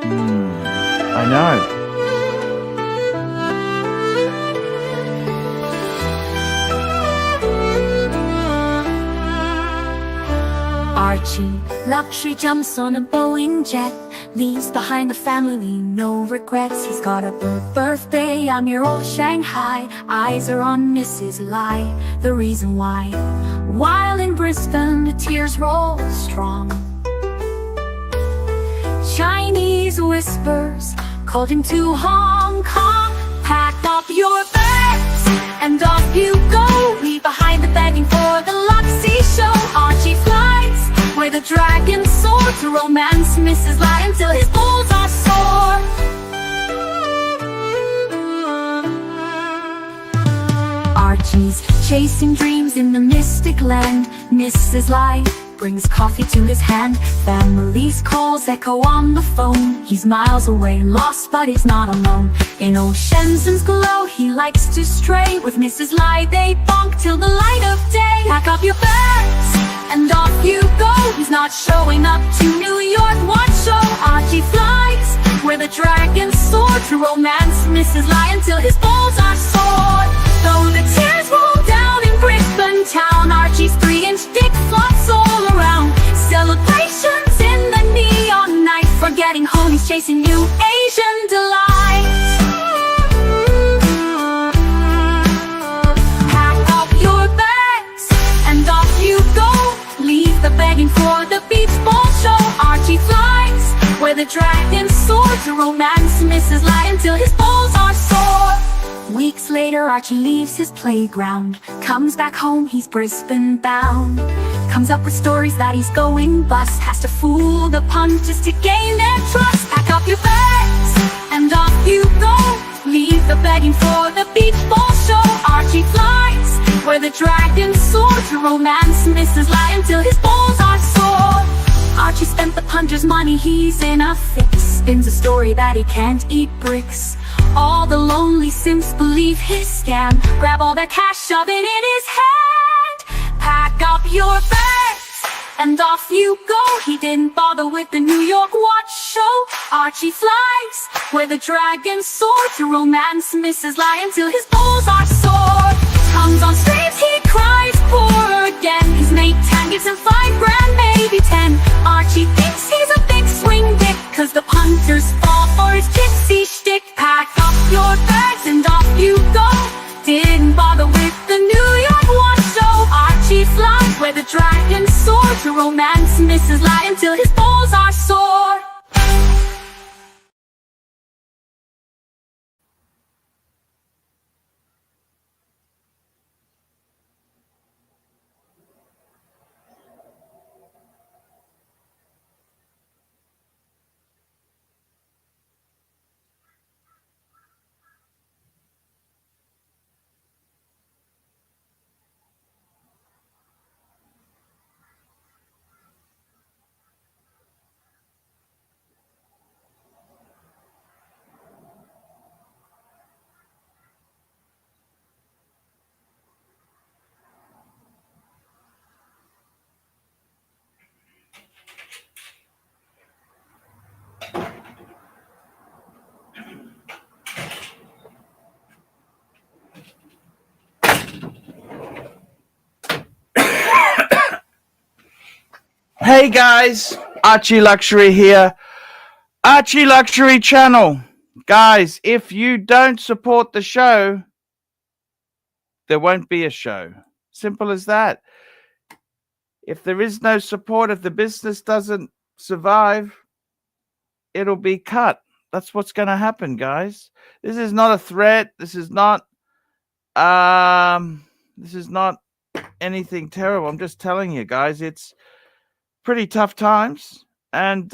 I know. Archie Luxury jumps on a Boeing jet, leaves behind the family, no regrets. He's got a birthday out near old Shanghai. Eyes are on Mrs. Lai, the reason why. While in Brisbane, the tears roll strong. Chinese whispers called him to Hong Kong. Pack up your bags and off you go. Leave behind the begging for the Luxy show. Archie flies where the dragon soared to romance Mrs. Lai until his balls are sore. Archie's chasing dreams in the mystic land. Mrs. Lai brings coffee to his hand. Family's calls echo on the phone. He's miles away, lost, but he's not alone. In old Shenzhen's glow, he likes to stray. With Mrs. Lai, they bonk till the light of day. Pack up your bags and off you go. He's not showing up to New York watch show. Archie flies where the dragons soar to romance Mrs. Lai until his balls are sore. Though the tears roll down in Brisbane town, Archie's 3-inch dick flops all around. Celebrations in the neon night, forgetting home, he's chasing new Asian delight. Pack up your bags and off you go. Leave the begging for the beach ball show. Archie flies where the dragons soar to romance Mrs. Lai until his balls are sore. Weeks later, Archie leaves his playground. Comes back home, he's Brisbane bound. Comes up with stories that he's going bust. Has to fool the punters to gain their trust. Pack up your bags and off you go. Leave the begging for the beach ball show. Archie flies where the dragons soar to romance Mrs. Lai until his balls are sore. Archie spent the punter's money, he's in a fix. Spins a story that he can't eat bricks. All the lonely simps believe his scam. Grab all that cash, shove it in his hand. Pack up your bags and off you go. He didn't bother with the New York watch show. Archie flies where the dragons soar to romance Mrs. Lai until his balls are sore. Tongues on streams, he cries poor again. His mate Tan gives him $5 grand, maybe 10. Archie thinks he's a big swing dick, cause the punters fall for his gypsy shtick. Pack up your bags and off you go. Didn't bother with the New York watch show. Archie flies where the dragons soar to romance Mrs. Lai until his balls are sore. Hey guys, Archie Luxury here. Archie Luxury channel. Guys, if you don't support the show, there won't be a show. Simple as that. If there is no support, if the business doesn't survive, it'll be cut. That's what's going to happen, guys. This is not a threat. This is not anything terrible. I'm just telling you, guys, it's pretty tough times, and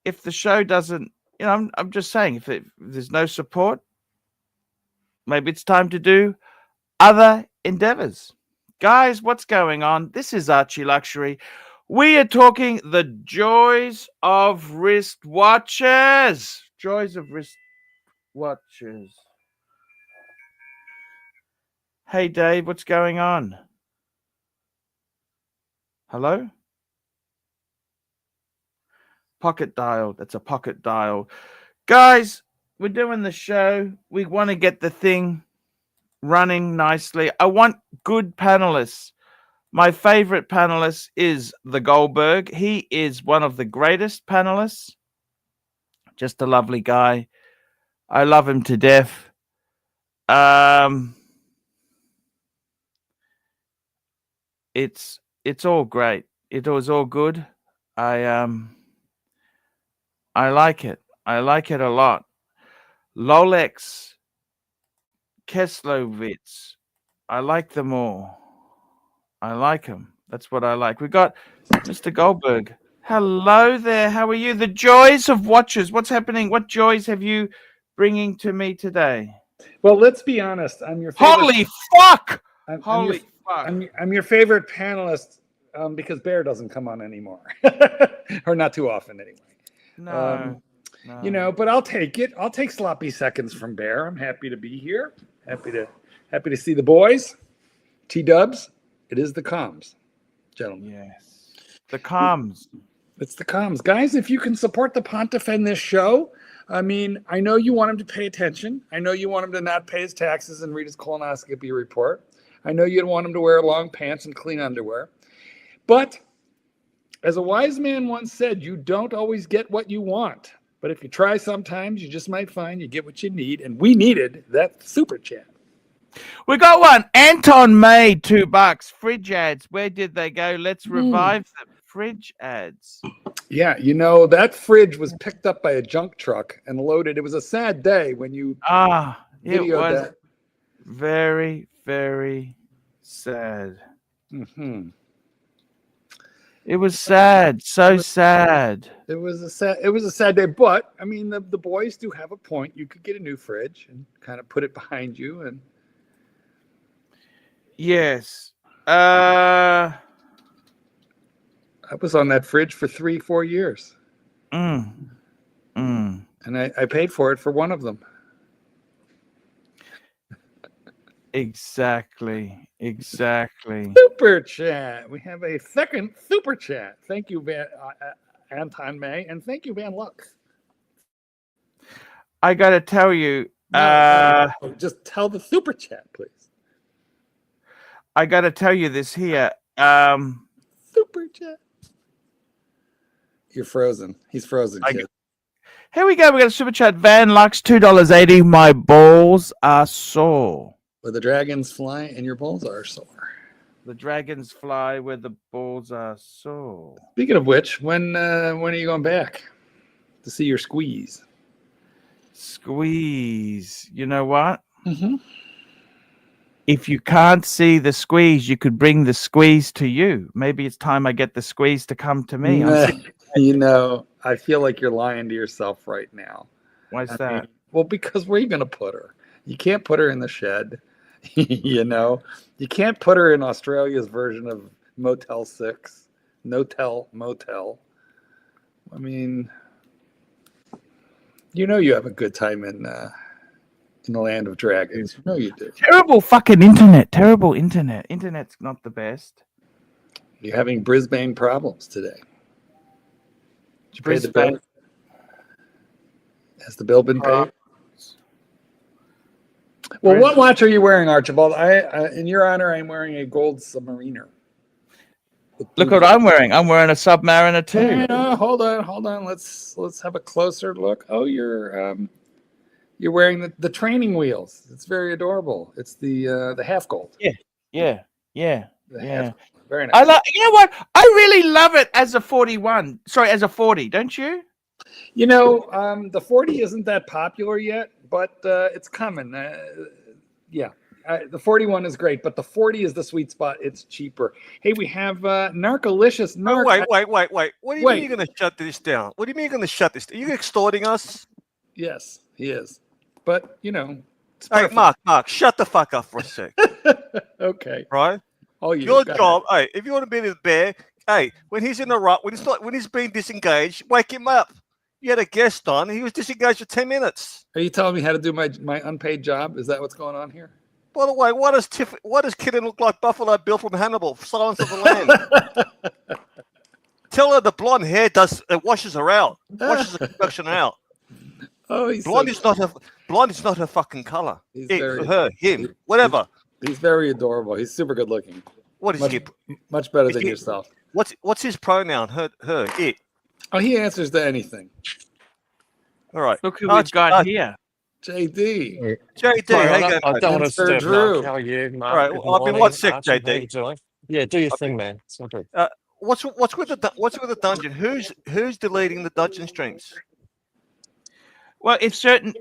if the show doesn't, I'm just saying, if there's no support, maybe it's time to do other endeavors. Guys, what's going on? This is Archie Luxury. We are talking the joys of wristwatches. Joys of wristwatches. Hey, Dave, what's going on? Hello? Pocket dial. That's a pocket dial. Guys, we're doing the show. We want to get the thing running nicely. I want good panelists. My favorite panelist is the Goldberg. He is one of the greatest panelists. Just a lovely guy. I love him to death. It's all great. It was all good. I like it. I like it a lot. Lolex, Keslovitz. I like them all. I like them. That's what I like. We got Mr. Goldberg. Hello there. How are you? The joys of watches. What's happening? What joys have you bringing to me today? Well, let's be honest. I'm your favorite. Holy fuck! I'm your favorite panelist because Bear doesn't come on anymore, or not too often anyway. No. You know, but I'll take it. I'll take sloppy seconds from Bear. I'm happy to be here. Happy to see the boys. T-dubs. It is the comms, gentlemen. Yes. The comms. It's the comms. Guys, if you can support the Pontiff in this show, I mean, I know you want him to pay attention. I know you want him to not pay his taxes and read his colonoscopy report. I know you'd want him to wear long pants and clean underwear. But as a wise man once said, you don't always get what you want. But if you try sometimes, you just might find you get what you need. And we needed that super chat. We got one. Anton made $2. Fridge ads. Where did they go? Let's revive them. Fridge ads. Yeah, you know, that fridge was picked up by a junk truck and loaded. It was a sad day when you it was that. Very, very sad. Mm-hmm. It was sad. So sad. It was a sad day, but I mean the boys do have a point. You could get a new fridge and kind of put it behind you and yes. I was on that fridge for 3-4 years. And I paid for it for one of them. Exactly. Super chat. We have a second super chat. Thank you, Anton May, and thank you, Van Lux. I got to tell you. Just tell the super chat, please. I got to tell you this here. Super chat. You're frozen. He's frozen, kid. Here we go. We got a super chat. Van Lux, $2.80. My balls are sore. Where the dragons fly and your balls are sore. The dragons fly where the balls are sore. Speaking of which, when are you going back to see your squeeze? Squeeze. You know what? Mm-hmm. If you can't see the squeeze, you could bring the squeeze to you. Maybe it's time I get the squeeze to come to me. You know, I feel like you're lying to yourself right now. Why's that? Well, because where are you going to put her? You can't put her in the shed. You know, you can't put her in Australia's version of Motel 6, No-Tell Motel. I mean, you know you have a good time in the land of dragons. You know you do. Terrible fucking internet. Terrible internet. Internet's not the best. You're having Brisbane problems today. Did you pay the bill? Has the bill been paid? Well, what watch are you wearing, Archibald? In your honor, I'm wearing a gold Submariner. Look what I'm wearing. I'm wearing a Submariner too. Hold on. Let's have a closer look. Oh, you're wearing the training wheels. It's very adorable. It's the half gold. Yeah. Very nice. I love. You know what? I really love it as a 41. Sorry, as a 40. Don't you? You know, the 40 isn't that popular yet, but it's coming. The 41 is great, but the 40 is the sweet spot. It's cheaper. Hey, we have Narcolicious. Wait. What do you mean you're going to shut this down? What do you mean you're going to shut this down? Are you extorting us? Yes, he is. But, you know. Hey, Mark, shut the fuck up for a sec. Okay. Right? Oh, your job, hey, if you want to be with Bear, hey, when he's in the rut, when he's being disengaged, wake him up. You had a guest on, he was disengaged for 10 minutes. Are you telling me how to do my unpaid job? Is that what's going on here? By the way, what does Kitten look like Buffalo Bill from Hannibal, Silence of the Lambs? Tell her the blonde hair washes her out, washes the complexion out. Oh, he's Blonde is not her fucking color. Him, whatever. He's very adorable. He's super good looking. What is he? Much better than yourself. What's his pronoun? Her, it. Oh, he answers to anything. All right. Look who we've got here. JD. JD, I don't want to Sir disturb Drew. Mark. How are you, Mark? All right, Good I'll be morning. one sec, Archie, how JD. you doing? Yeah, do your thing, man. It's all good. What's with the dungeon? Who's deleting the dungeon streams? Well, if certain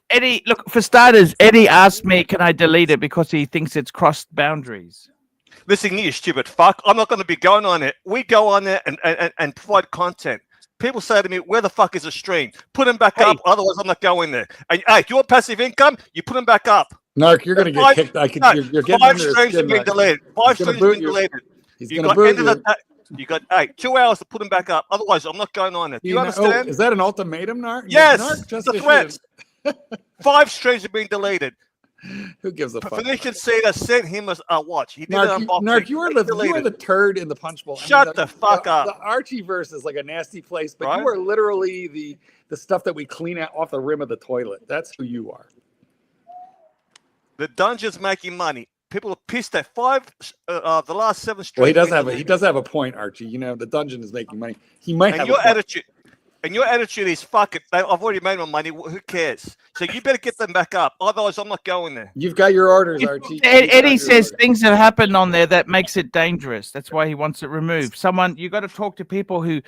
Eddie, look, for starters, Eddie asked me, can I delete it because he thinks it's crossed boundaries. Listen, you stupid fuck. I'm not going to be going on it. We go on there and provide content. People say to me, where the fuck is a stream? Put them back up, otherwise I'm not going there. And hey, if you want passive income, you put them back up. Narc, you're going to get kicked. You're getting 5 streams have been deleted. 5 streams have been deleted. He's going to boot you. You got 2 hours to put them back up. Otherwise, I'm not going on it. Do you understand? Is that an ultimatum, Narc? Yes, Narc just it's a threat. 5 streams have been deleted. Who gives a fuck? Phoenician Cedar sent him a watch. He did it on Narc, you are the turd in the punch bowl. Shut the fuck up. The Archieverse is like a nasty place, but Right? you are literally the stuff that we clean out off the rim of the toilet. That's who you are. The dungeon's making money. People are pissed at the last 7 streams. Well, he does have a point, Archie. You know, the dungeon is making money. He might have your attitude is fuck it. I've already made my money. Who cares? So you better get them back up. Otherwise, I'm not going there. You've got your orders, Archie. Eddie says things have happened on there that makes it dangerous. That's why he wants it removed. You got to talk to people who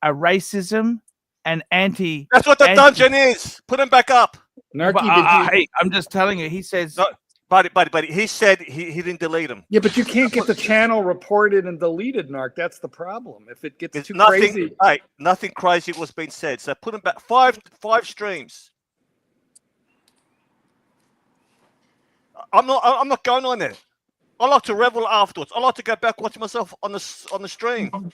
are racism and anti. That's what the dungeon is. Put them back up. Narky, hey, I'm just telling you. He says. No, buddy. He said he didn't delete them. Yeah, but you can't get the channel reported and deleted, Narc. That's the problem. If it gets too crazy. Hey, nothing crazy was being said. So put them back. 5 streams. I'm not going on there. I like to revel afterwards. I like to go back watch myself on the stream.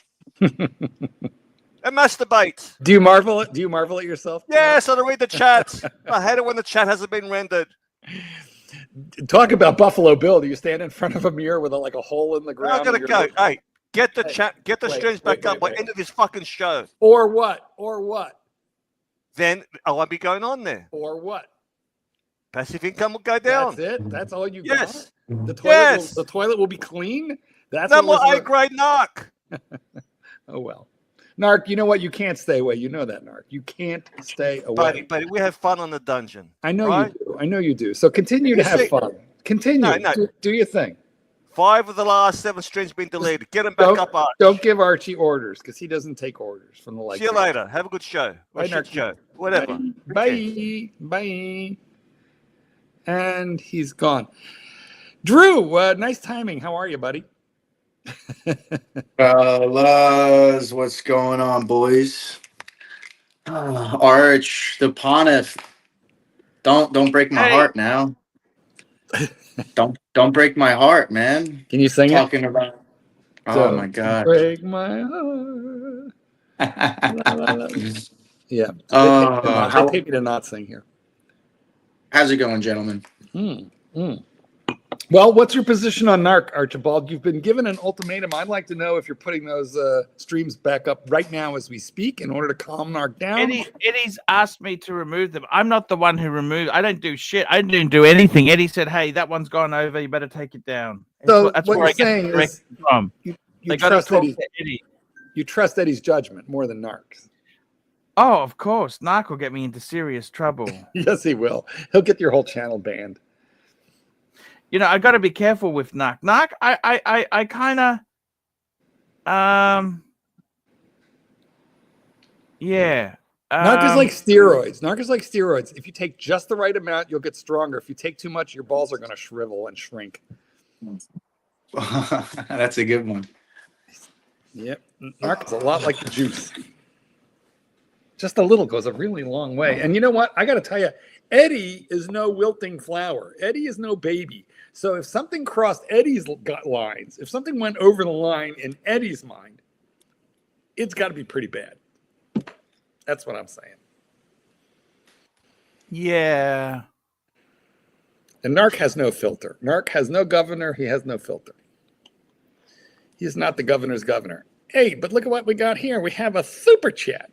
And masturbate. Do you marvel at yourself? Yes, I read the chat. I hate it when the chat hasn't been rendered. Talk about Buffalo Bill. Do you stand in front of a mirror with a hole in the ground? I gotta go. Hey, get the streams back up by the end of this fucking show. Or what? Then I won't be going on there. Or what? Passive income will go down. That's it. That's all you got. The toilet will be clean. That's no more A-grade Narc. Oh well. Narc, you know what? You can't stay away. You know that, Narc. You can't stay away. But we have fun on the dungeon. I know you do. I know you do. So continue to have fun. Continue. No. Do your thing. 5 of the last 7 streams been deleted. Get them back up, Archie. Don't give Archie orders because he doesn't take orders from the like. See you later. Have a good show. Bye, Narc. Show. Whatever. Bye. Bye. And he's gone. Drew, nice timing. How are you, buddy? Fellas, what's going on, boys? Arch, the Pontiff. Don't break my heart now. Don't break my heart, man. Can you sing Talking about my god. Break my heart. La, la, la. Yeah. They take me to not sing here. How's it going, gentlemen? Well, what's your position on Narc, Archibald? You've been given an ultimatum. I'd like to know if you're putting those streams back up right now as we speak in order to calm Narc down. Eddie's asked me to remove them. I'm not the one who removed. I don't do shit. I didn't do anything. Eddie said, "Hey, that one's gone over. You better take it down." So that's what where you're saying is from. You trust Eddie. You trust Eddie's judgment more than Narc's. Oh, of course. Narc will get me into serious trouble. Yes, he will. He'll get your whole channel banned. You know, I got to be careful with Narc. Narc, I kind of, yeah. Narc is like steroids. Narc is like steroids. If you take just the right amount, you'll get stronger. If you take too much, your balls are going to shrivel and shrink. That's a good one. Yep. Narc is a lot like the juice. Just a little goes a really long way. And you know what? I got to tell you, Eddie is no wilting flower. Eddie is no baby. So if something crossed Eddie's lines, if something went over the line in Eddie's mind, it's got to be pretty bad. That's what I'm saying. Yeah. And Narc has no filter. Narc has no governor. He has no filter. He is not the governor's governor. Hey, but look at what we got here. We have a super chat.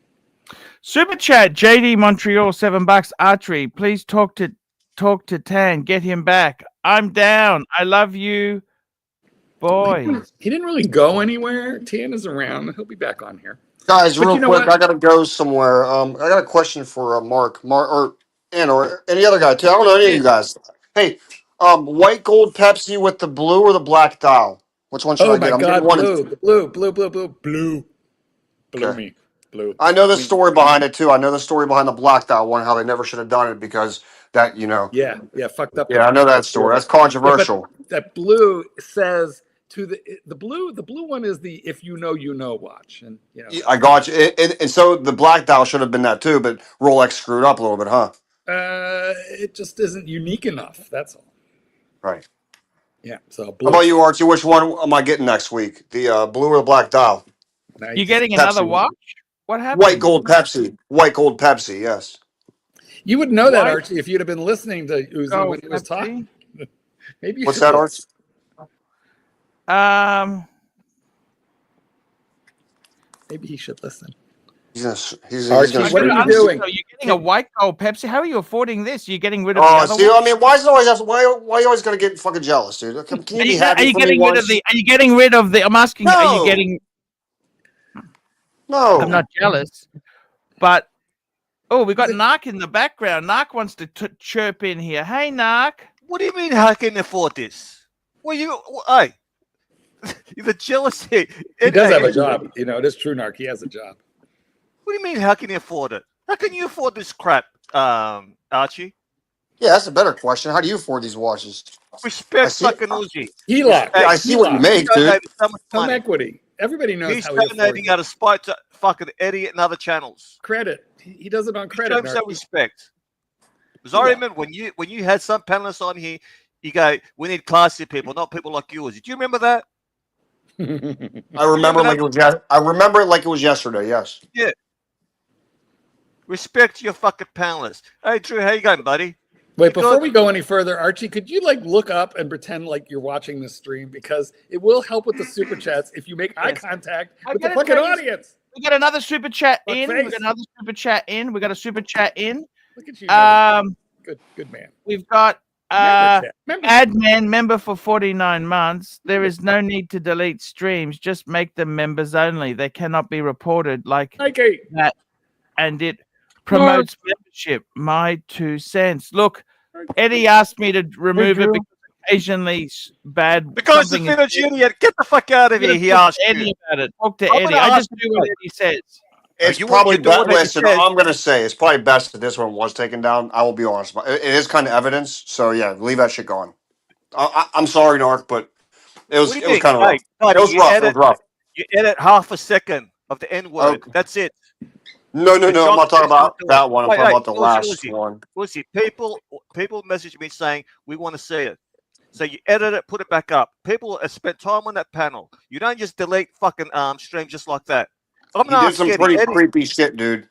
Super chat, JD Montreal, $7. Archery, please talk to Tan. Get him back. I'm down. I love you, boy. He didn't really go anywhere. Tan is around. He'll be back on here. Guys, But real you know quick, what? I gotta go somewhere. I got a question for Mark, or any other guy too. I don't know any of you guys. Hey, white gold Pepsi with the blue or the black dial? Which one should Oh I get? my I'm getting God, one. blue. Okay. Me. Blue. I know the story behind it too. I know the story behind the black dial one, how they never should have done it because that, Yeah, fucked up. Yeah, I know that story. That's controversial. But that blue says to the blue one is the if you know watch, and Yeah, I got you. And so the black dial should have been that too, but Rolex screwed up a little bit, huh? it just isn't unique enough. That's all. Right. Yeah. So How blue. about you, Archie? Which one am I getting next week? The blue or the black dial? Nice. You getting Pepsi. another watch? What happened? White gold Pepsi. White gold Pepsi, yes. You would know that, White Archie, if you'd have been listening to Uzi gold when he was Pepsi? talking. Maybe you What's should that, listen. Arch? Maybe he should listen. He's Archie, gonna what are you scream. doing? So you're getting a white gold Pepsi. How are you affording this? You're getting rid of Oh, the other see, one? I mean, why is it always why you always gotta get fucking jealous, dude? Can you be happy Are you for me getting rid once? of the? Are you getting rid of the? I'm asking. Are you No. getting? No. I'm not jealous, but oh, we got Narc in the background. Narc wants to chirp in here. Hey, Narc. What do you mean? How can you afford this? Well, hey, the jealousy. He does have a job. It is true, Narc. He has a job. What do you mean? How can you afford it? How can you afford this crap, Archie? Yeah, that's a better question. How do you afford these watches? Respect see- fucking Uzi. HELOC. Yeah, I see what you make, dude. Donated so much Some money. equity. Everybody knows He's how he affords donating it. out of spite to fucking Eddie and other channels. Credit. He does it on credit. Show him some Narc. respect. Because I remember when you had some panelists on here, you go, "We need classy people, not people like yours." Do you remember that? I remember like it was I remember it like it was yesterday, yes. Yeah. Respect your fucking panelists. Hey Drew, how you going, buddy? Wait, before we go any further, Archie, could you look up and pretend like you're watching this stream, because it will help with the super chats if you make eye contact with the fucking audience. We got another super chat What in. face? We got another super chat in. We got a super chat in. Look at you. Good man. We've got Member. admin member for 49 months. There is no need to delete streams. Just make them members only. They cannot be reported like Okay. that, and it promotes membership. My 2 cents. Look, Eddie asked me to remove it because occasionally bad. Because the something is- village idiot, get the fuck out of here. He Talk asked to you. Eddie about it. Talk to I'm Eddie. gonna I just ask do what Eddie says. It's you probably want to do what best. they Listen, said. I'm gonna say it's probably best that this one was taken down. I will be honest, but it is kind of evidence. So yeah, leave that shit going. I'm sorry, Narc, but it was What do you kind of rough. think? Hey, It was you rough. It edit- was rough. You edit half a second of the N word. Okay. That's it. No. I'm not talking about that one. I'm Wait, talking about the Uzi, last Uzi. one. Lucy, people message me saying we want to see it. So you edit it, put it back up. People have spent time on that panel. You don't just delete fucking stream just like that. I'm He not did some scared. pretty Eddie, creepy shit, dude.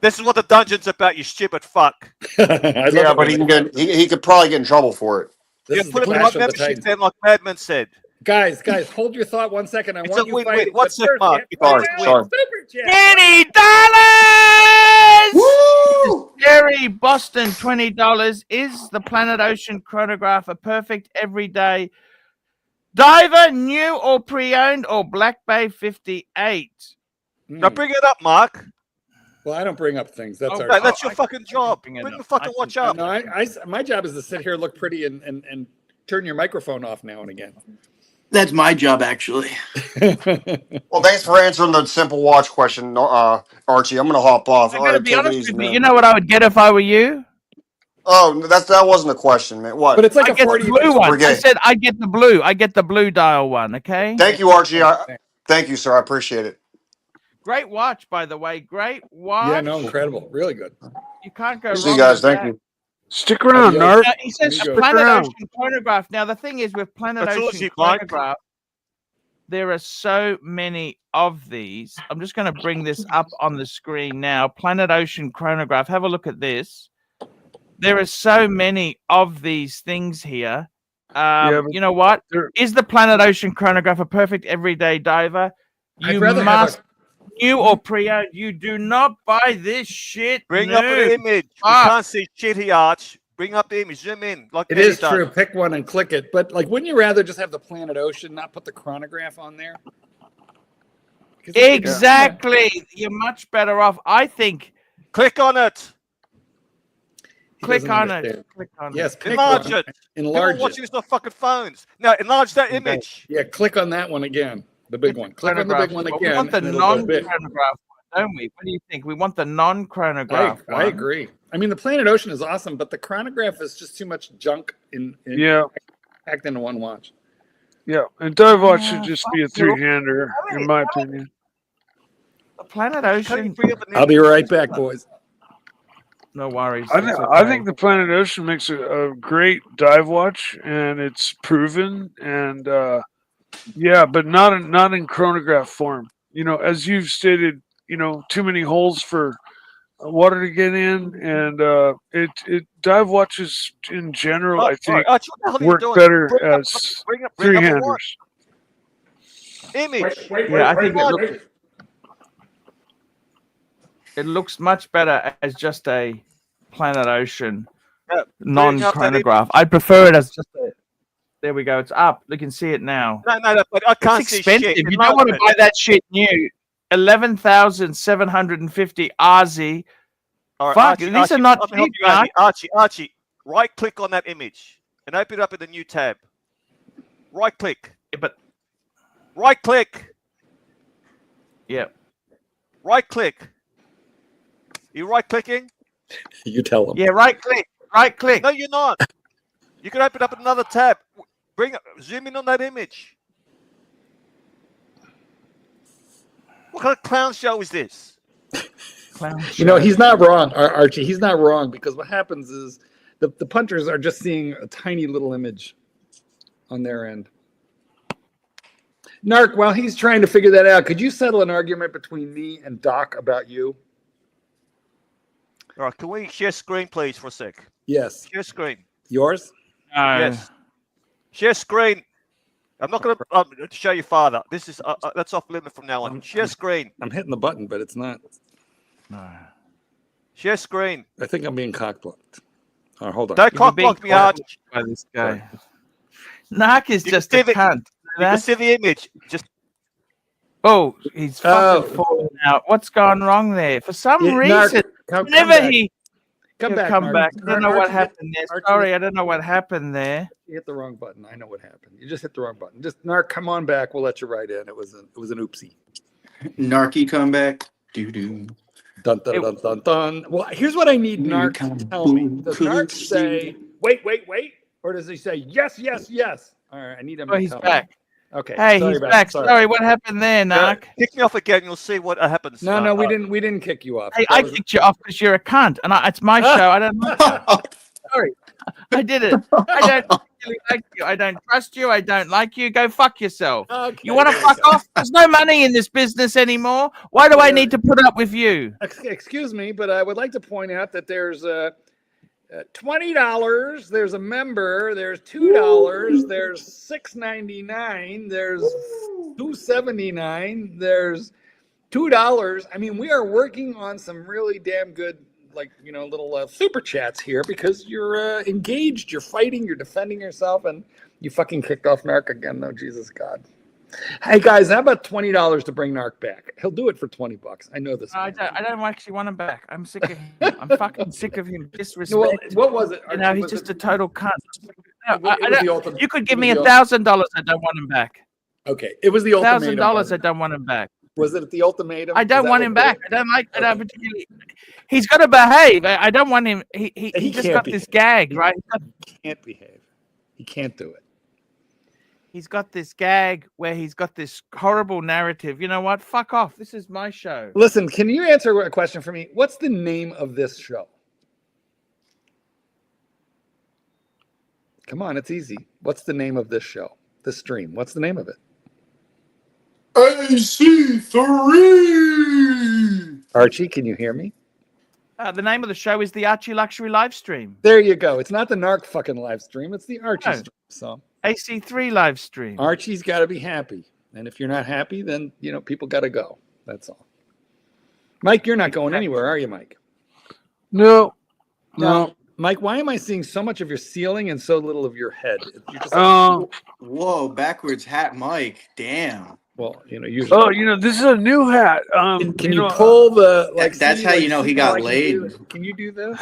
this is what the dungeon's about, you stupid fuck. Yeah, but he could probably get in trouble for it. This You is the put it in clash my of the membership titans. then, like Madman said. Guys, hold your thought 1 second. I It's want a you win-win. fighting. What's but it, first, Mark? you have to Sorry, fight sorry. Super chat. $80. Woo! Jerry Boston, $20. Is the Planet Ocean chronograph a perfect everyday diver, new or pre-owned, or Black Bay 58? Now bring it up, Mark. Well, I don't bring up things. That's Oh, our. Hey, that's your I fucking can job. bring it Bring up. the fucking I watch can- up. No, my job is to sit here, look pretty, and turn your microphone off now and again. That's my job, actually. Well, thanks for answering the simple watch question, Archie. I'm gonna hop off. I All gotta right, be take it honest easy, with you. man. You know what I would get if I were you? Oh, that wasn't a question, man. What? But it's like I a get 40. the blue one. I Briguet. said I get the blue. I get the blue dial one. Okay. Thank you, Archie. Thank you, sir. I appreciate it. Great watch, by the way. Great watch. Yeah, no, incredible, really good. You can't go See wrong you guys. with Thank that. you. Stick around, Adios. Narc. He says Amigo. Planet Stick around. Ocean chronograph. Now the thing is with Planet That's Ocean Uzi, Mike. chronograph, there are so many of these. I'm just going to bring this up on the screen now. Planet Ocean chronograph. Have a look at this. There are so many of these things here. Yeah, but you know what? they're- Is the Planet Ocean chronograph a perfect everyday diver? You rather have must, new or pre-owned, you do not buy this shit. Bring up new. an image. We Fuck. can't see shit here, Arch. Bring up the image. Zoom in. Like It Eddie is does. true. Pick one and click it. But like, wouldn't you rather just have the Planet Ocean, not put the chronograph on there? 'Cause Exactly. You're much better off. I think. Click on it. He Click doesn't on understand. it. Click on Yes, it. pick Enlarge one. it. Enlarge People watching it. this on fucking phones. Now, enlarge that image. Yeah, click on that one again. The big one. Click on the big one Well, again. we want the and it'll go big. non-chronograph one, don't we? What do you think? We want the non-chronograph one. I agree. I mean, the Planet Ocean is awesome, but the chronograph is just too much junk in packed into one watch. Yeah, and dive watch should just be a three-hander, in my opinion. The Planet Can you Ocean. bring up an I'll be image? right back, boys. No worries. I, it's th- okay. I think the Planet Ocean makes a great dive watch, and it's proven. And but not in chronograph form. You know, as you've stated, you know, too many holes for water to get in, and it dive watches in general, I think, Arch, what the hell are you work doing? better Bring up- as bring up a three-handers. watch. Image. Yeah, I think it looks much better as just a Planet Ocean Yeah, non-chronograph. I'd prefer it as just a. There we go. It's up. You can see it now. No, but I can't It's see expensive. shit. You don't want to buy that shit new. 11,750 RZ. All right, Fuck, Archie, these are not let me help cheap, you, Archie, right click on that image and open it up in the new tab. Right click. Yeah, but Right click. yeah, Right click. You right clicking? You tell them. yeah. Right click. Right click. No, you're not. You can open up another tab. Zoom in on that image. What kind of clown show is this? You know, he's not wrong, Archie. He's not wrong, because what happens is the punters are just seeing a tiny little image on their end. Narc, while he's trying to figure that out, could you settle an argument between me and Doc about you? All right, can we share screen, please, for a sec? Yes. Share screen. Yours? Yes. Share screen. I'm not going to show your father. This is that's off limit from now on. Share screen. I'm hitting the button, but it's not. No. Share screen. I think I'm being cock-blocked. Oh, hold on. Don't You're cock being block me, Arch. by this guy. Narc is You just can a see the- cunt. You can see the image. Just Oh, he's fucking falling out. What's gone wrong there? For some Yeah, reason, Narc, come whenever back. he Come back. come Narc. back, I don't know what Archie, happened there. Archie, Sorry, I don't know what happened there. You hit the wrong button. I know what happened. You just hit the wrong button. Just Narc, come on back. We'll let you right in. It was an oopsie. Narky comeback. Doo doo. Dun dun dun dun dun. Well, here's what I need Narc to tell me. Does Narc say wait, or does he say yes? All right, I need him. Oh, to he's tell me. back. Okay. Hey, sorry he's about it. back. Sorry, what happened there, Narc? kick me off again. You'll see what happens. No, we didn't kick you off. Hey, That I was- kicked you off because you're a cunt, and it's my show. I don't like it. Sorry, I did it. I don't really like you. I don't trust you. I don't like you. Go fuck yourself. Okay, You want to there fuck go. off? There's no money in this business anymore. Why do I need to put up with you? Excuse me, but I would like to point out that there's $20. There's a member. There's $2. There's $6.99. There's $2.79. There's $2. I mean, we are working on some really damn good, little super chats here because you're engaged, you're fighting, you're defending yourself, and you fucking kicked off Narc again. No, Jesus God. Hey guys, how about $20 to bring Narc back? He'll do it for $20. I know this. I don't actually want him back. I'm sick of him. I'm fucking sick of him. Disrespect. Well, what was it? You know, he's Was just it- a total cunt. No, It was I the don't, ultimate- you could it give was me the $1,000. I don't want him back. Okay, it was the ultimatum. $1,000. I don't want him back. Was it the ultimatum? I don't want him back. I don't like. I don't particularly. He's got to behave. I don't want him. He just can't got this gag, right? He can't behave. He can't do it. He's got this gag where he's got this horrible narrative. You know what? Fuck off. This is my show. Listen, can you answer a question for me? What's the name of this show? Come on, it's easy. What's the name of this show? This stream. What's the name of it? AC3. Archie, can you hear me? The name of the show is the ArchieLuxury Livestream. There you go. It's not the Narc fucking live stream. It's the Archie No. stream. So AC3 Livestream. Archie's got to be happy. And if you're not happy, then people got to go. That's all. Mike, you're not going anywhere, are you, Mike? No. No. Mike, why am I seeing so much of your ceiling and so little of your head? You're just Whoa, backwards hat, Mike. Damn. well, usually. Oh, this is a new hat. Can you pull the That's how you know he got laid. Can you do this?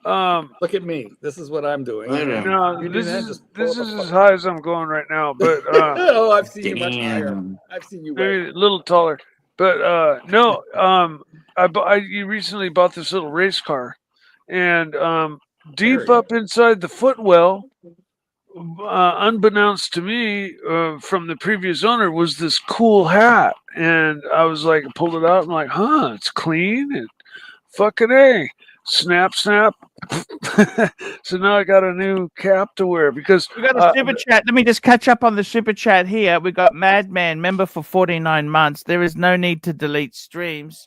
Um, Look at me. This is what I'm doing. no, You do this that, is just pull this up is a as high as I'm going right now. But oh, I've seen you much higher. Damn. I've seen you maybe way. a little taller. But no, I recently bought this little race car, and deep up inside the footwell, unbeknownst to me, from the previous owner, was this cool hat, and I was like, pulled it out. I'm like, huh, it's clean and fucking A. Snap. So now I got a new cap to wear because We got a super chat. Let me just catch up on the super chat here. We got Madman, member for 49 months. There is no need to delete streams.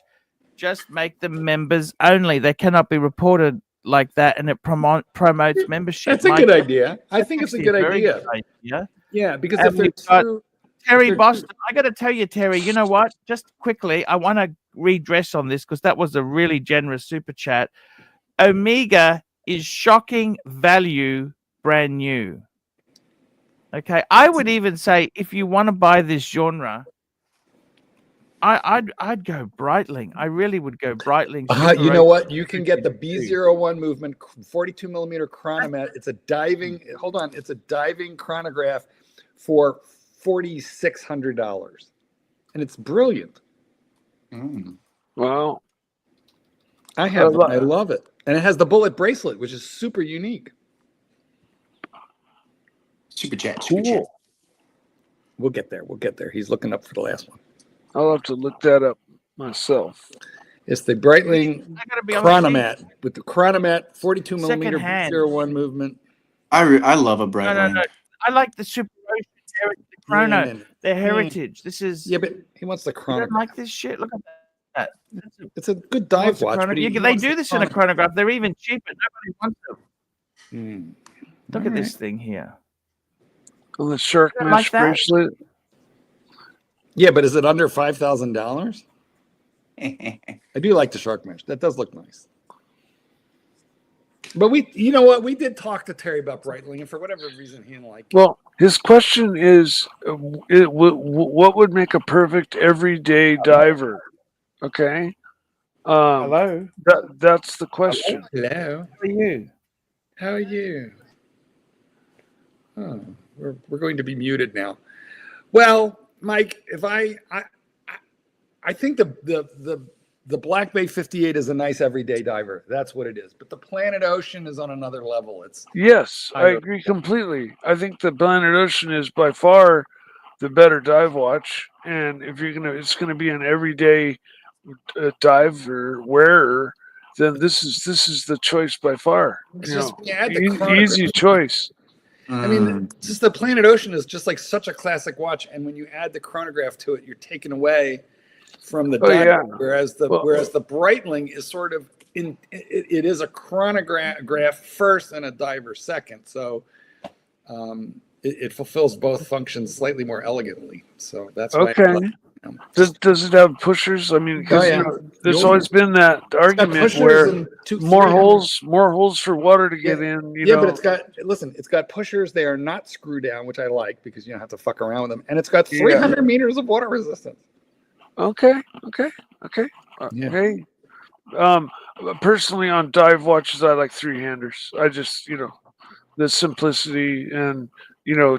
Just make them members only. They cannot be reported like that, and it promotes membership. That's a good idea. I think it's a good idea. Yeah, because if they're too... Terry Boston, I got to tell you, Terry, you know what? Just quickly, I want to redress on this because that was a really generous super chat. Omega is shocking value, brand new. Okay, I would even say if you want to buy this genre, I'd go Breitling. I really would go Breitling. you know what? You can get the B01 movement 42 millimeter chronomet. It's a diving. Hold on, it's a diving chronograph for $4,600, and it's brilliant. Wow. I have it. I love it, and it has the bullet bracelet, which is super unique. Super chat. We'll get there. We'll get there. He's looking up for the last one. I'll have to look that up myself. It's the Breitling chronomet with the chronomet 42 millimeter B01 movement. I love a Breitling. No. I like the Super Ocean, the Chrono, the Heritage. This is but he wants the You chrono. don't like this shit? Look at that. It's a good dive watch. But they do this in a chronograph. They're even cheaper. Nobody wants them. Look at this thing here. Oh, the shark mesh bracelet. Yeah, but is it under $5,000? I do like the shark mesh. That does look nice. But you know what? We did talk to Terry about Breitling, and for whatever reason, he didn't like it. Well, his question is, what would make a perfect everyday diver? Okay. Hello. That's the question. Hello. How are you? How are you? Oh, we're going to be muted now. Well, Mike, if I think the Black Bay 58 is a nice everyday diver. That's what it is. But the Planet Ocean is on another level. Yes, I agree completely. I think the Planet Ocean is by far the better dive watch, and if it's gonna be an everyday diver wearer, then this is the choice by far. Easy choice. I mean, just the Planet Ocean is just like such a classic watch, and when you add the chronograph to it, you're taken away from the dive. Whereas the Breitling is sort of it is a chronograph first and a diver second, so it fulfills both functions slightly more elegantly. So that's why Does it have pushers? I mean, there's always been that argument where more holes for water to get in. But it's got pushers. They are not screw down, which I like because you don't have to fuck around with them, and it's got 300 meters of water resistance. Okay. Personally, on dive watches, I like three-handers. I just, the simplicity and,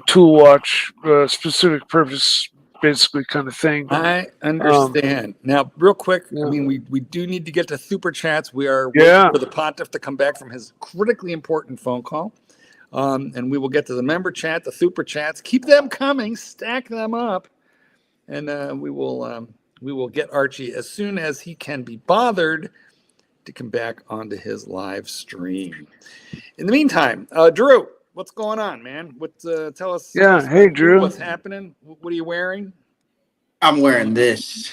tool watch, specific purpose, basically kind of thing. I understand. Now, real quick, I mean, we do need to get to super chats. We are waiting for the Pontiff to come back from his critically important phone call. And we will get to the member chat, the super chats. Keep them coming. Stack them up. And we will get Archie as soon as he can be bothered to come back onto his live stream. In the meantime, Drew, what's going on, man? Tell us. Hey, Drew. What's happening? What are you wearing? I'm wearing this.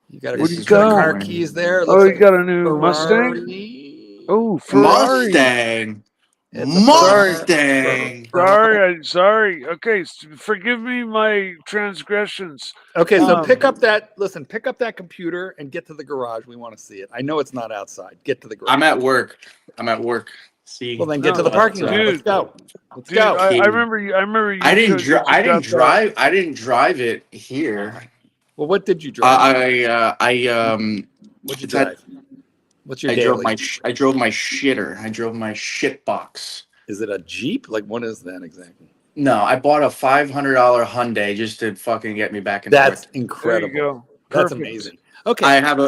You got car keys there. You got a new Mustang? Oh, Ferrari. Mustang. Mustang. Sorry. Okay, forgive me my transgressions. Okay, so pick up that computer and get to the garage. We want to see it. I know it's not outside. Get to the garage. I'm at work. See. Well, then get to the parking lot. Let's go. Let's go. I remember you. I didn't drive it here. Well, what did you drive? What'd you drive? What's your daily? I drove my shitter. I drove my shit box. Is it a Jeep? Like, what is that exactly? No, I bought a $500 Hyundai just to fucking get me back in. That's incredible. There you go. That's amazing. Okay. I have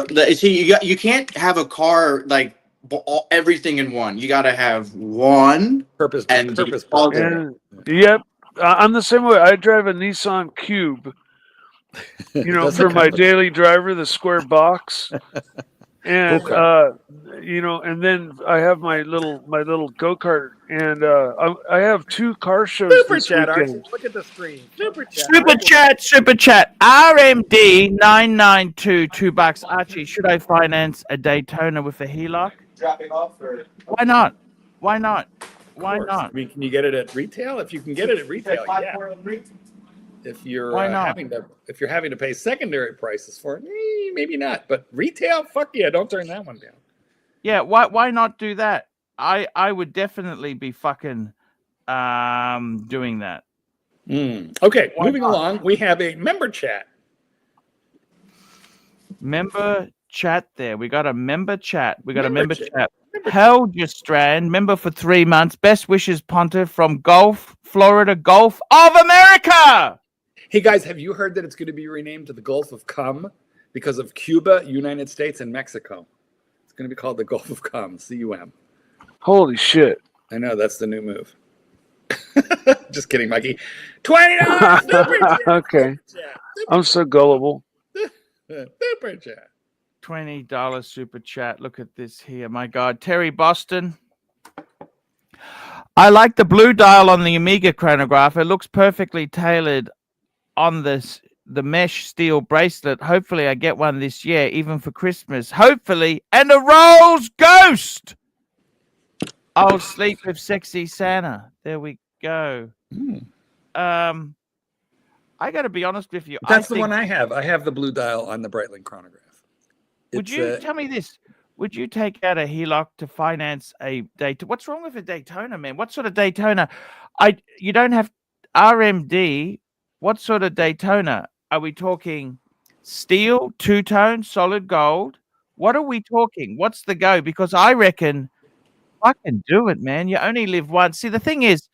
you can't have a car like everything in one. You got to have one purpose. Yep. I'm the same way. I drive a Nissan Cube. You know, for my daily driver, the square box. And you know, and then I have my little go-kart, and I have 2 car shows this weekend. Archie. Look at the screen. Super chat. RMD 992 $2. Archie, should I finance a Daytona with a HELOC? Dropping off or Why not? Why not? I mean, can you get it at retail? If you can get it at retail, yeah. If you're having to pay secondary prices for it, maybe not. But retail, fuck yeah, don't turn that one down. Yeah, why not do that? I would definitely be fucking doing that. Okay, moving along, we have a member chat. Member chat there. We got a member chat. Member chat. Held your strand. Member for 3 months. Best wishes, Pontiff, from Florida Gulf of America. Hey guys, have you heard that it's going to be renamed to the Gulf of Cum because of Cuba, United States, and Mexico? It's going to be called the Gulf of Cum, C-U-M. Holy shit. I know, that's the new move. Just kidding, Mikey. $20 super chat. Okay. I'm so gullible. Super chat. $20 super chat. Look at this here. My God. Terry Boston. I like the blue dial on the Omega chronograph. It looks perfectly tailored on the mesh steel bracelet. Hopefully I get one this year, even for Christmas. Hopefully. And a Rolls Ghost. I'll sleep with sexy Santa. There we go. I got to be honest with you. That's the one I have. I have the blue dial on the Breitling chronograph. Would you tell me this? Would you take out a HELOC to finance a Daytona? What's wrong with a Daytona, man? What sort of Daytona? You don't have RMD. What sort of Daytona? Are we talking steel, 2-tone, solid gold? What are we talking? What's the go? Because I reckon fucking do it, man. You only live once. See, the thing is,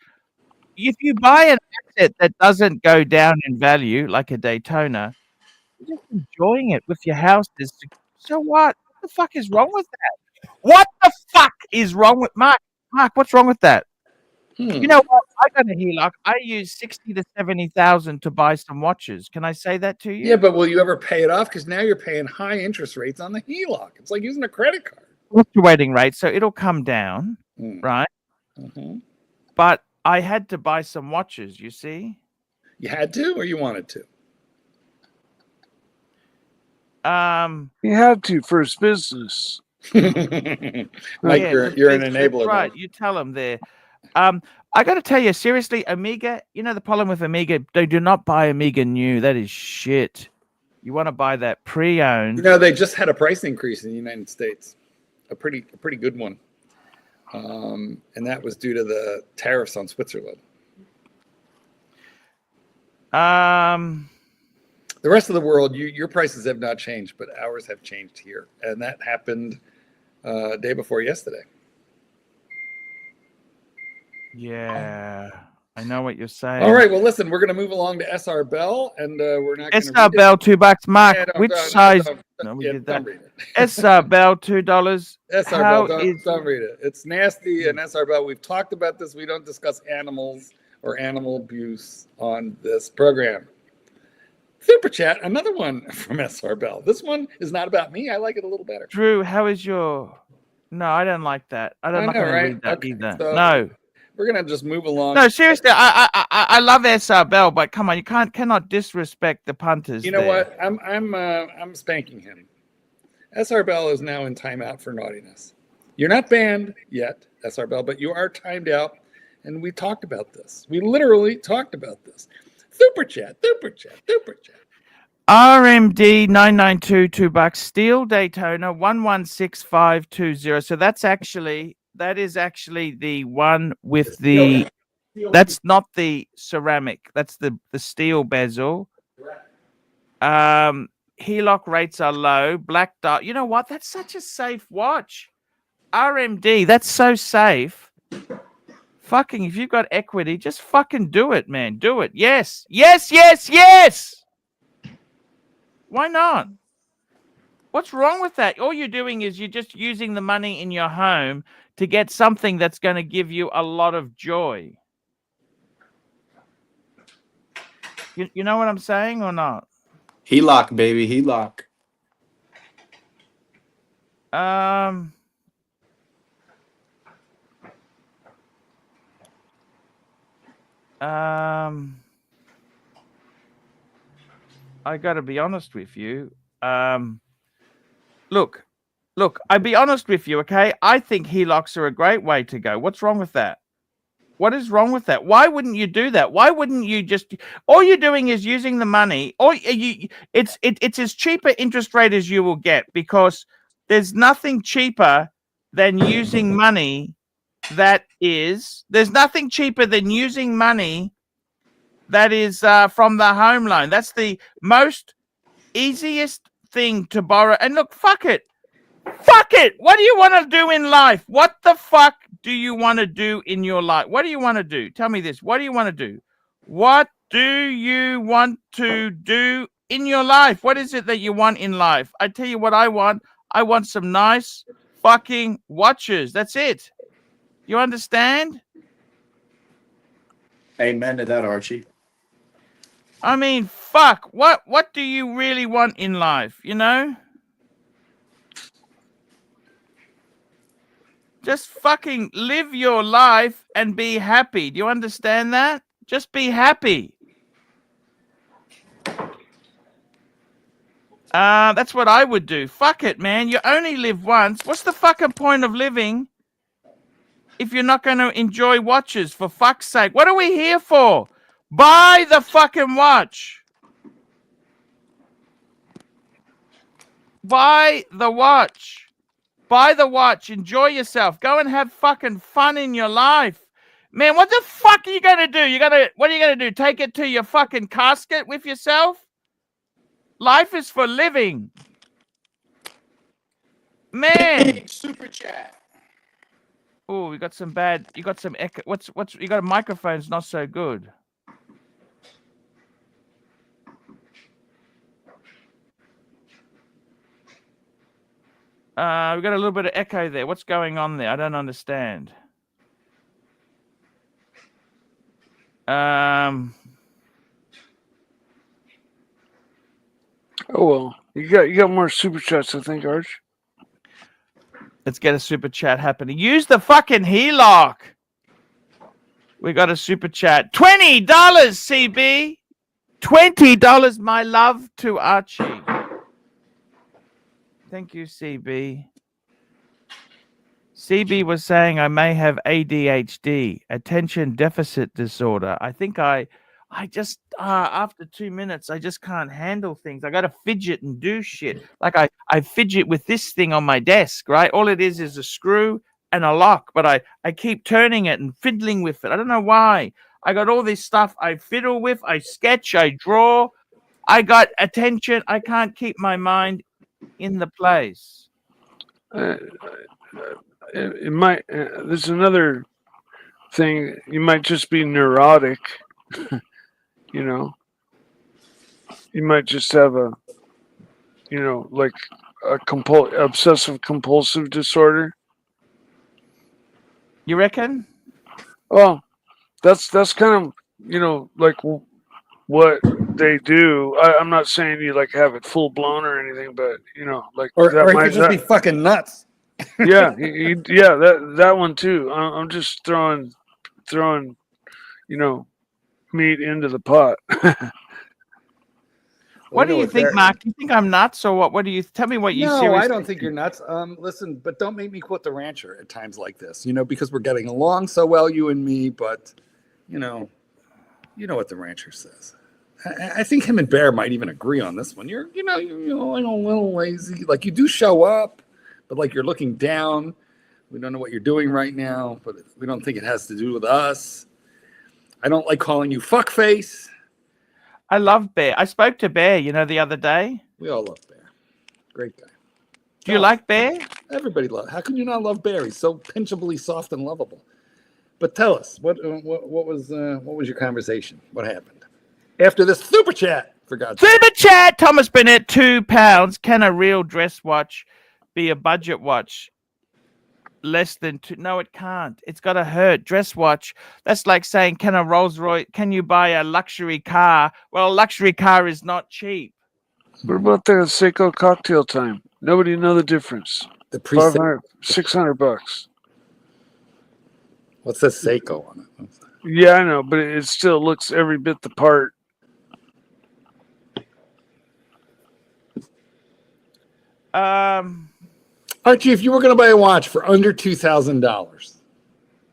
if you buy an asset that doesn't go down in value, like a Daytona, you're just enjoying it with your houses. So what? What the fuck is wrong with that? What the fuck is wrong with Mark? Mark, what's wrong with that? You know what? I got a HELOC. I use 60 to 70,000 to buy some watches. Can I say that to you? Yeah, but will you ever pay it off? Because now you're paying high interest rates on the HELOC. It's like using a credit card. Fluctuating rate, so it'll come down, right? But I had to buy some watches. You see? You had to, or you wanted to? He had to for his business. Mike, you're an enabler. Right, you tell him there. I got to tell you, seriously, Omega, you know the problem with Omega, they do not buy Omega new. That is shit. You want to buy that pre-owned. You know, they just had a price increase in the United States. A pretty good one. And that was due to the tariffs on Switzerland. The rest of the world, your prices have not changed, but ours have changed here. And that happened day before yesterday. Yeah, I know what you're saying. All right, well, listen, we're going to move along to SR Bell, and we're not going to... SR Bell, $2. Mark, which size... No, we did that. SR Bell, $2. SR Bell, don't read it. It's nasty, and SR Bell, we've talked about this. We don't discuss animals or animal abuse on this program. Super chat, another one from SR Bell. This one is not about me. I like it a little better. Drew, how is your... No, I don't like that. I'm not going to read that either. So no. We're going to just move along. No, seriously, I love SR Bell, but come on, you cannot disrespect the punters. You know what? I'm spanking him. SR Bell is now in timeout for naughtiness. You're not banned yet, SR Bell, but you are timed out. And we talked about this. We literally talked about this. Super chat. RMD 992 $2. Steel Daytona 116520. So that is actually the one with the. That's not the ceramic. That's the steel bezel. Heloc rates are low. Black dot. You know what? That's such a safe watch. RMD. That's so safe. Fucking, if you've got equity, just fucking do it, man. Do it. Yes. Why not? What's wrong with that? All you're doing is you're just using the money in your home to get something that's going to give you a lot of joy. You know what I'm saying or not? HELOC, baby, HELOC. I got to be honest with you. Look, I'll be honest with you, okay? I think HELOCs are a great way to go. What's wrong with that? What is wrong with that? Why wouldn't you do that? Why wouldn't you just? All you're doing is using the money. Or it's as cheaper interest rate as you will get, because there's nothing cheaper than using money. There's nothing cheaper than using money that is from the home loan. That's the most easiest thing to borrow. And look, fuck it. What do you want to do in life? What the fuck do you want to do in your life? What do you want to do? Tell me this. What do you want to do? What do you want to do in your life? What is it that you want in life? I tell you what I want. I want some nice fucking watches. That's it. You understand? Amen to that, Archie. I mean, fuck. What do you really want in life, you know? Just fucking live your life and be happy. Do you understand that? Just be happy. That's what I would do. Fuck it, man. You only live once. What's the fucking point of living if you're not going to enjoy watches, for fuck's sake? What are we here for? Buy the fucking watch. Buy the watch. Buy the watch. Enjoy yourself. Go and have fucking fun in your life. Man, what the fuck are you going to do? What are you going to do? Take it to your fucking casket with yourself? Life is for living. Man. Super chat. Oh, you got some echo. You got a microphone's not so good. We got a little bit of echo there. What's going on there? I don't understand. Oh well, you got more super chats, I think, Arch. Let's get a super chat happening. Use the fucking HELOC. We got a super chat. $20, CB. $20, my love to Archie. Thank you, CB. CB was saying I may have ADHD, attention deficit disorder. I think I just, after 2 minutes, I just can't handle things. I got to fidget and do shit. Like I fidget with this thing on my desk, right? All it is a screw and a lock, but I keep turning it and fiddling with it. I don't know why. I got all this stuff I fiddle with. I sketch, I draw. I got attention. I can't keep my mind in the place. It might. There's another thing. You might just be neurotic. You know. You might just have a, like a obsessive compulsive disorder. You reckon? Well, that's kind of like what they do. I'm not saying you like have it full blown or anything, but like or it could just be fucking nuts. Yeah, yeah, that one too. I'm just throwing meat into the pot. What do you think, Mark? Do you think I'm nuts or what? What do you tell me? What you No, seriously I don't think you're nuts. Listen, but don't make me quote the rancher at times like this, because we're getting along so well, you and me. But you know what the rancher says. I think him and Bear might even agree on this one. You're like a little lazy. Like you do show up, but like you're looking down. We don't know what you're doing right now, but we don't think it has to do with us. I don't like calling you fuckface. I love Bear. I spoke to Bear, the other day. We all love Bear. Great guy. Do you like Bear? Everybody loves. How can you not love Bear? He's so pinchably soft and lovable. But tell us, what was your conversation? What happened after this super chat? For God's sake. Super chat. Thomas Burnett, £2. Can a real dress watch be a budget watch? Less than two? No, it can't. It's got to hurt. Dress watch. That's like saying, can a Rolls Royce? Can you buy a luxury car? Well, a luxury car is not cheap. What about the Seiko cocktail time? Nobody know the difference. The $500, $600. What's that Seiko on it? Yeah, I know, but it still looks every bit the part. Archie, if you were going to buy a watch for under $2,000,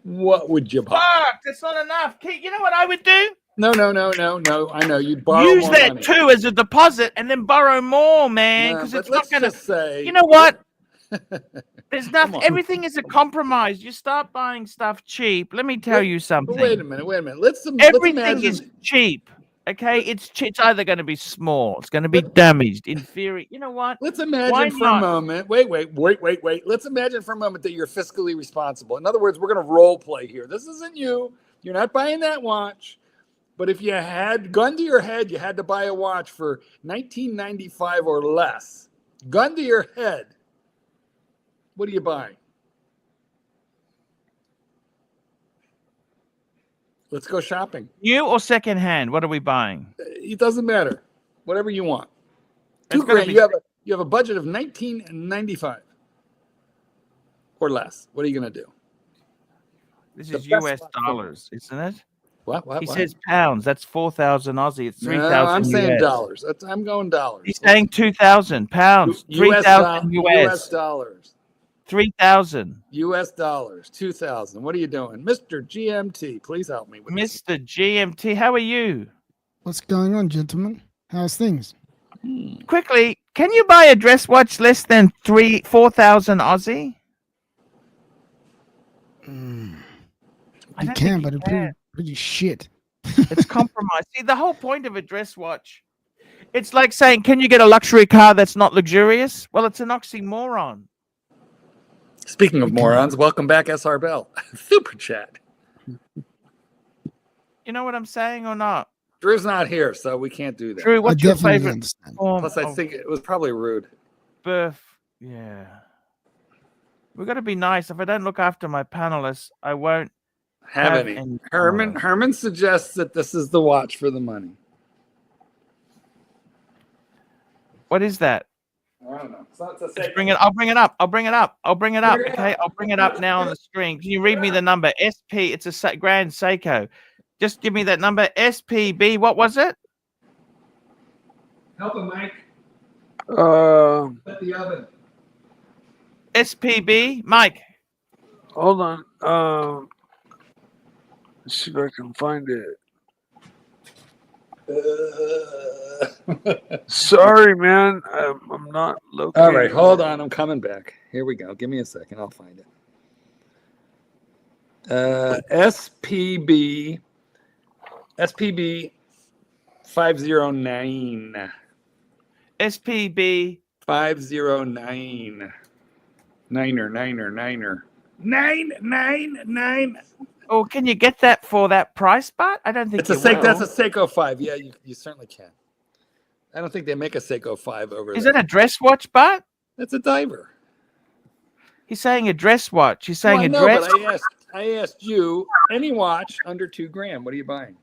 what would you buy? Fuck, that's not enough. You know what I would do? No. I know you'd borrow Use more that money. too as a deposit and then borrow more, man. Because but it's not going to say. You know what? There's nothing. Everything is a compromise. You start buying stuff cheap. Let me tell you something. Wait a minute. Everything is cheap. Okay, it's either going to be small, it's going to be damaged, inferior. You know what? Let's imagine for a moment. Wait. Let's imagine for a moment that you're fiscally responsible. In other words, we're going to role play here. This isn't you. You're not buying that watch. But if you had gun to your head, you had to buy a watch for $19.95 or less. Gun to your head. What are you buying? Let's go shopping. New or secondhand? What are we buying? It doesn't matter. Whatever you want. It's $2,000. You have a budget of $19.95 or less. What are you going to do? This is US dollars, isn't it? What? He says pounds. That's 4,000 Aussie. It's 3,000. No, I'm saying US. dollars. I'm going dollars. He's saying 2,000 pounds. 3,000 US dollars. 3,000 US dollars. 2,000. What are you doing, Mr. GMT? Please help me with this. Mr. GMT, how are you? What's going on, gentlemen? How's things? Quickly, can you buy a dress watch less than 4,000 Aussie? You can, but it's pretty shit. It's compromised. See, the whole point of a dress watch, it's like saying, can you get a luxury car that's not luxurious? Well, it's an oxymoron. Speaking of morons, welcome back, SR Bell. Super chat. You know what I'm saying or not? Drew's not here, so we can't do that. Drew, what's your favorite form Plus, I think it was probably rude. birth? Yeah. We've got to be nice. If I don't look after my panelists, I won't have any. Herman suggests that this is the watch for the money. What is that? I don't know. I'll bring it up. Okay, I'll bring it up now on the screen. Can you read me the number? SP. It's a Grand Seiko. Just give me that number. SPB. What was it? Help him, Mike. At the oven. SPB. Mike. Hold on. Let's see if I can find it. Sorry, man. I'm not located. All right, hold on. I'm coming back. Here we go. Give me a second. I'll find it. SPB 509. SPB 509. Niner. 999. Oh, can you get that for that price, Bart? I don't think That's a Seiko 5. Yeah, you certainly can. I don't think they make a Seiko 5 over there. Is it a dress watch, Bart? That's a diver. He's saying a dress watch. He's saying a dress. But I asked you any watch under $2,000. What are you buying?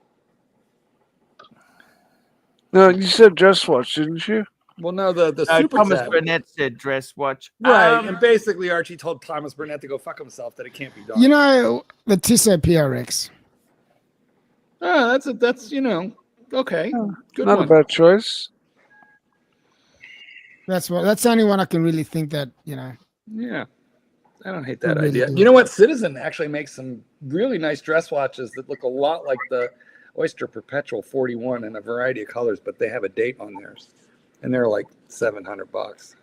No, you said dress watch, didn't you? Well, no, the super Thomas tab. Burnett said dress watch. Right, and basically Archie told Thomas Burnett to go fuck himself, that it can't be done. You know, the Tissot PRX. Oh, that's okay. Good Not one. a bad choice. That's the only one I can really think that, you know. Yeah. I don't hate that Really idea. do. You know what? Citizen actually makes some really nice dress watches that look a lot like the Oyster Perpetual 41 in a variety of colors, but they have a date on theirs, and they're like $700.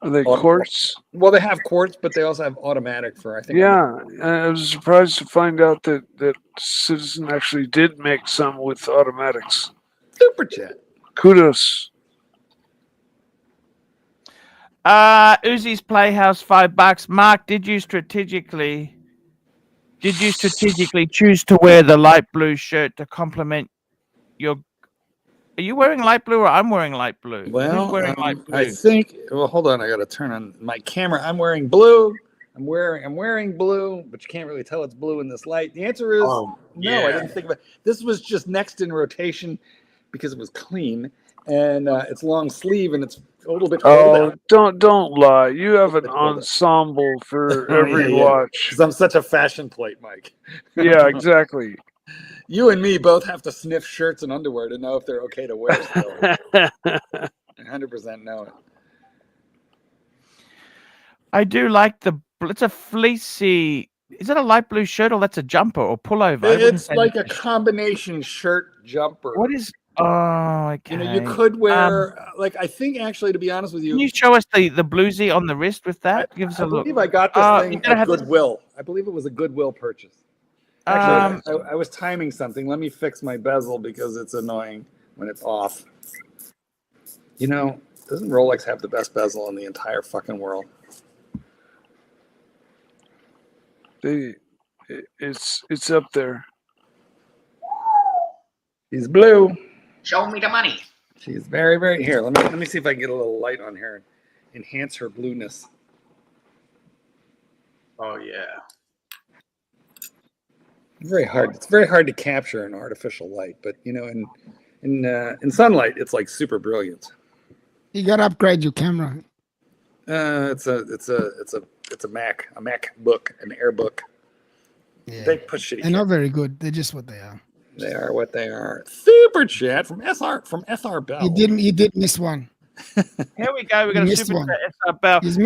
Are they quartz? Well, they have quartz, but they also have automatic for, I think. Yeah, I was surprised to find out that Citizen actually did make some with automatics. Super chat. Kudos. Uzi's Playhouse, $5. Mark, did you strategically choose to wear the light blue shirt to complement your? Are you wearing light blue or I'm wearing light blue? Well, who's wearing light blue? I think. Well, hold on. I got to turn on my camera. I'm wearing blue. I'm wearing blue, but you can't really tell it's blue in this light. The answer is no. I didn't think about it. This was just next in rotation because it was clean and it's long sleeve and it's a little bit cold out. Don't lie. You have an ensemble for every watch. Because I'm such a fashion plate, Mike. Yeah, exactly. You and me both have to sniff shirts and underwear to know if they're okay to wear still. 100% know it. I do like it's a fleecy. Is it a light blue shirt or that's a jumper or pullover? It's like a combination shirt jumper. What is? Oh, okay. You know, you could wear like I think actually, to be honest with you, can you show us the bluesy on the wrist with that? Give us a look. I believe I got this thing at Goodwill. I believe it was a Goodwill purchase. Actually, I was timing something. Let me fix my bezel because it's annoying when it's off. You know, doesn't Rolex have the best bezel in the entire fucking world? It's up there. He's blue. Show me the money. She's very, very here. Let me see if I can get a little light on her and enhance her blueness. Oh yeah. Very hard. It's very hard to capture in artificial light, but you know, in sunlight, it's like super brilliant. You gotta upgrade your camera. It's a MacBook, an AirBook. Yeah. They put shitty. They're not very good. They're just what they are. They are what they are. Super chat from SR Bell. You did miss one. Here we go. We got a super chat. SR Bell. He's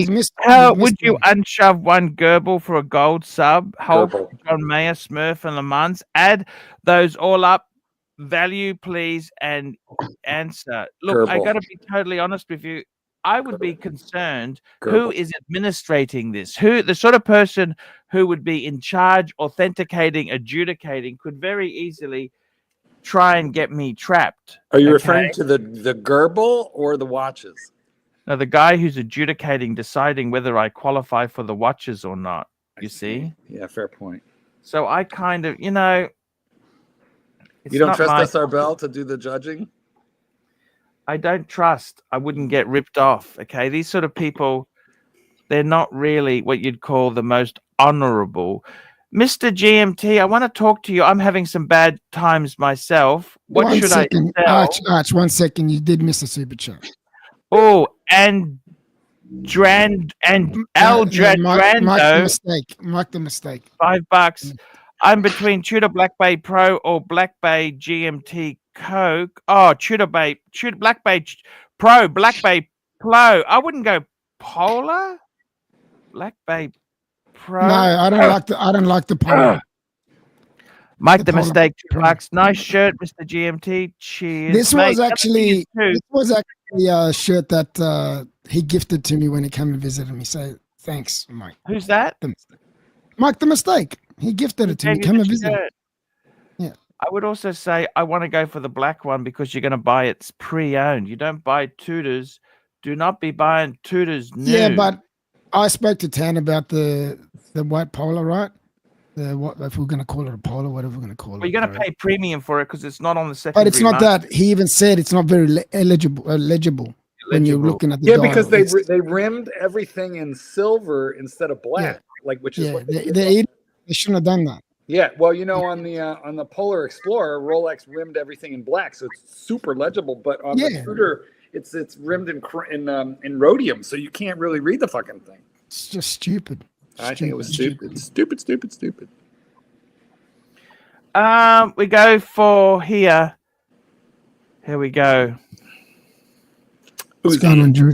missed one. How would you unshove one Gerbil for a gold sub? Hulk, John Mayer, Smurf, and Le Mans. Add those all up. Value, please, and answer. Look, I got to be totally honest with you. I would be concerned who is administrating this. Who, the sort of person who would be in charge, authenticating, adjudicating, could very easily try and get me trapped. Are you referring to the Gerbil or the watches? No, the guy who's adjudicating, deciding whether I qualify for the watches or not. You see? Yeah, fair point. So I kind of, you know. You don't trust SR Bell to do the judging? I don't trust. I wouldn't get ripped off. Okay, these sort of people, they're not really what you'd call the most honorable. Mr. GMT, I want to talk to you. I'm having some bad times myself. What should I sell? Arch, 1 second. You did miss a super chat. Oh, and Aldrando. Mark the mistake. $5. I'm between Tudor Black Bay Pro or Black Bay GMT Coke. Oh, Tudor Black Bay Pro, Black Bay Pro. I wouldn't go Polar. Black Bay Pro. No, I don't like the Polar. Mike the mistake, $2. Nice shirt, Mr. GMT. Cheers. This was actually a shirt that he gifted to me when he came and visited me. So thanks, Mike. Who's that? Mike the mistake. He gifted it to me. Come and visit. Yeah. I would also say I want to go for the black one because you're going to buy it pre-owned. You don't buy Tudors. Do not be buying Tudors new. Yeah, but I spoke to Tan about the white Polar, right? What if we're going to call it a Polar, whatever we're going to call it. Well, you're going to pay premium for it because it's not on the secondary. But it's not that. He even said it's not very legible when you're looking at the dial. Because they rimmed everything in silver instead of black, which is what they shouldn't have done that. Yeah, well, you know, on the Polar Explorer, Rolex rimmed everything in black, so it's super legible. But on the Tudor, it's rimmed in rhodium, so you can't really read the fucking thing. It's just stupid. I think it was stupid. Stupid. We go for here. Here we go. What's going on, Drew?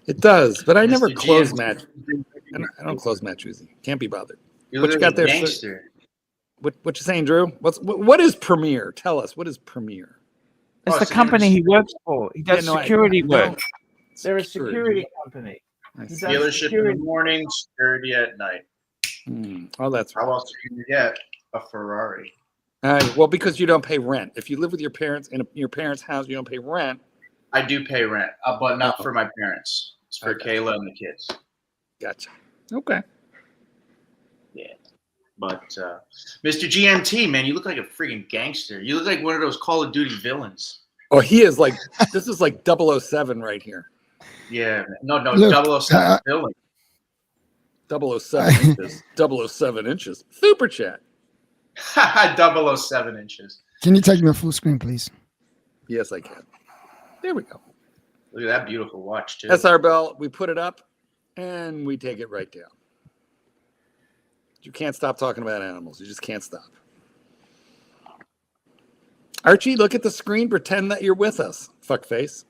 It does, but I never Mr. close GM. match. I don't close match Uzi. Can't be bothered. You What look you like got a there, sir? gangster. What you saying, Drew? What is Premiere? Tell us. What is Premiere? It's Oh, the so company you're he works for. He does Yeah, no, security work. no. They're a security company. I He see. does Dealership in security. the morning, security at night. Oh, that's right. How else are you going to get a Ferrari? Well, because you don't pay rent. If you live with your parents in your parents' house, you don't pay rent. I do pay rent, but not Oh. for my parents. It's for Okay. Kayla and the kids. Gotcha. Okay. Yeah. But Mr. GMT, man, you look like a freaking gangster. You look like one of those Call of Duty villains. Oh, he is like this is like 007 right here. Yeah. No, Look, 007 villain. 007 inches. 007 inches. Super chat. 007 inches. Can you take me full screen, please? Yes, I can. There we go. Look at that beautiful watch, too. SR Bell, we put it up and we take it right down. You can't stop talking about animals. You just can't stop. Archie, look at the screen. Pretend that you're with us. Fuckface.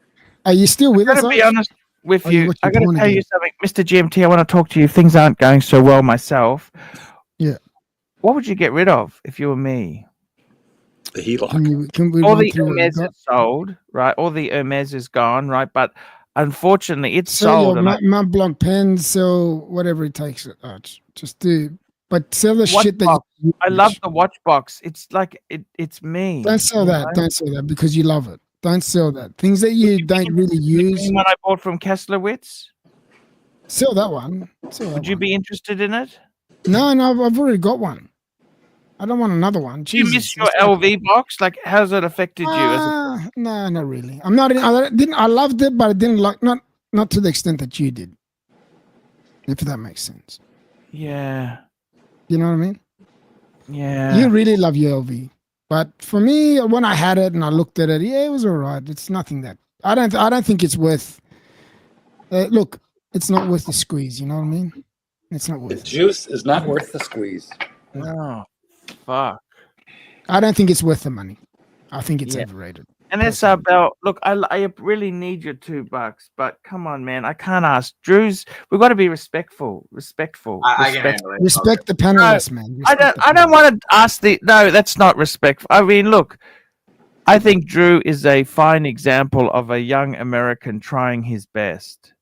Are you still with I us? gotta be Arch? honest with Are you you. watching I gotta porn tell you again? something, Mr. GMT. I want to talk to you. Things aren't going so well myself. Yeah. What would you get rid of if you were me? The HELOC. Can we All run the through what you Hermes got? is sold, right? All the Hermes is gone, right? But unfortunately, it's Sell sold. your Mont Blanc pens, sell whatever it takes, Arch. Just do, but sell the Watch shit that box. you I love the watch box. It's like it's me. Don't sell you that. know? Don't sell that because you love it. Don't sell that. Things that you don't really The use. green one I bought from Kesslowitz. Sell that one. Sell that Would you one. be interested in it? No, I've already got one. I don't want another one. Do you Jesus, miss your that's like- LV box? Like, how's it affected you? No, not really. I'm not. I loved it, but I didn't like not to the extent that you did. If that makes sense. Yeah, You know what I mean? yeah. You really love your LV, but for me, when I had it and I looked at it, yeah, it was alright. It's nothing that I don't think it's worth. Look, it's not worth the squeeze. You know what I mean? It's not worth. The it. juice is not worth the squeeze. Oh, fuck. I don't think it's worth the money. I think it's Yeah. overrated. And it's about look. I really need your $2, but come on, man. I can't ask. Drew's. We've got to be respectful. Respectful. I can handle it. Respect the panelists, man. I Respect the don't panelists. want to ask the. No, that's not respectful. I mean, look. I think Drew is a fine example of a young American trying his best.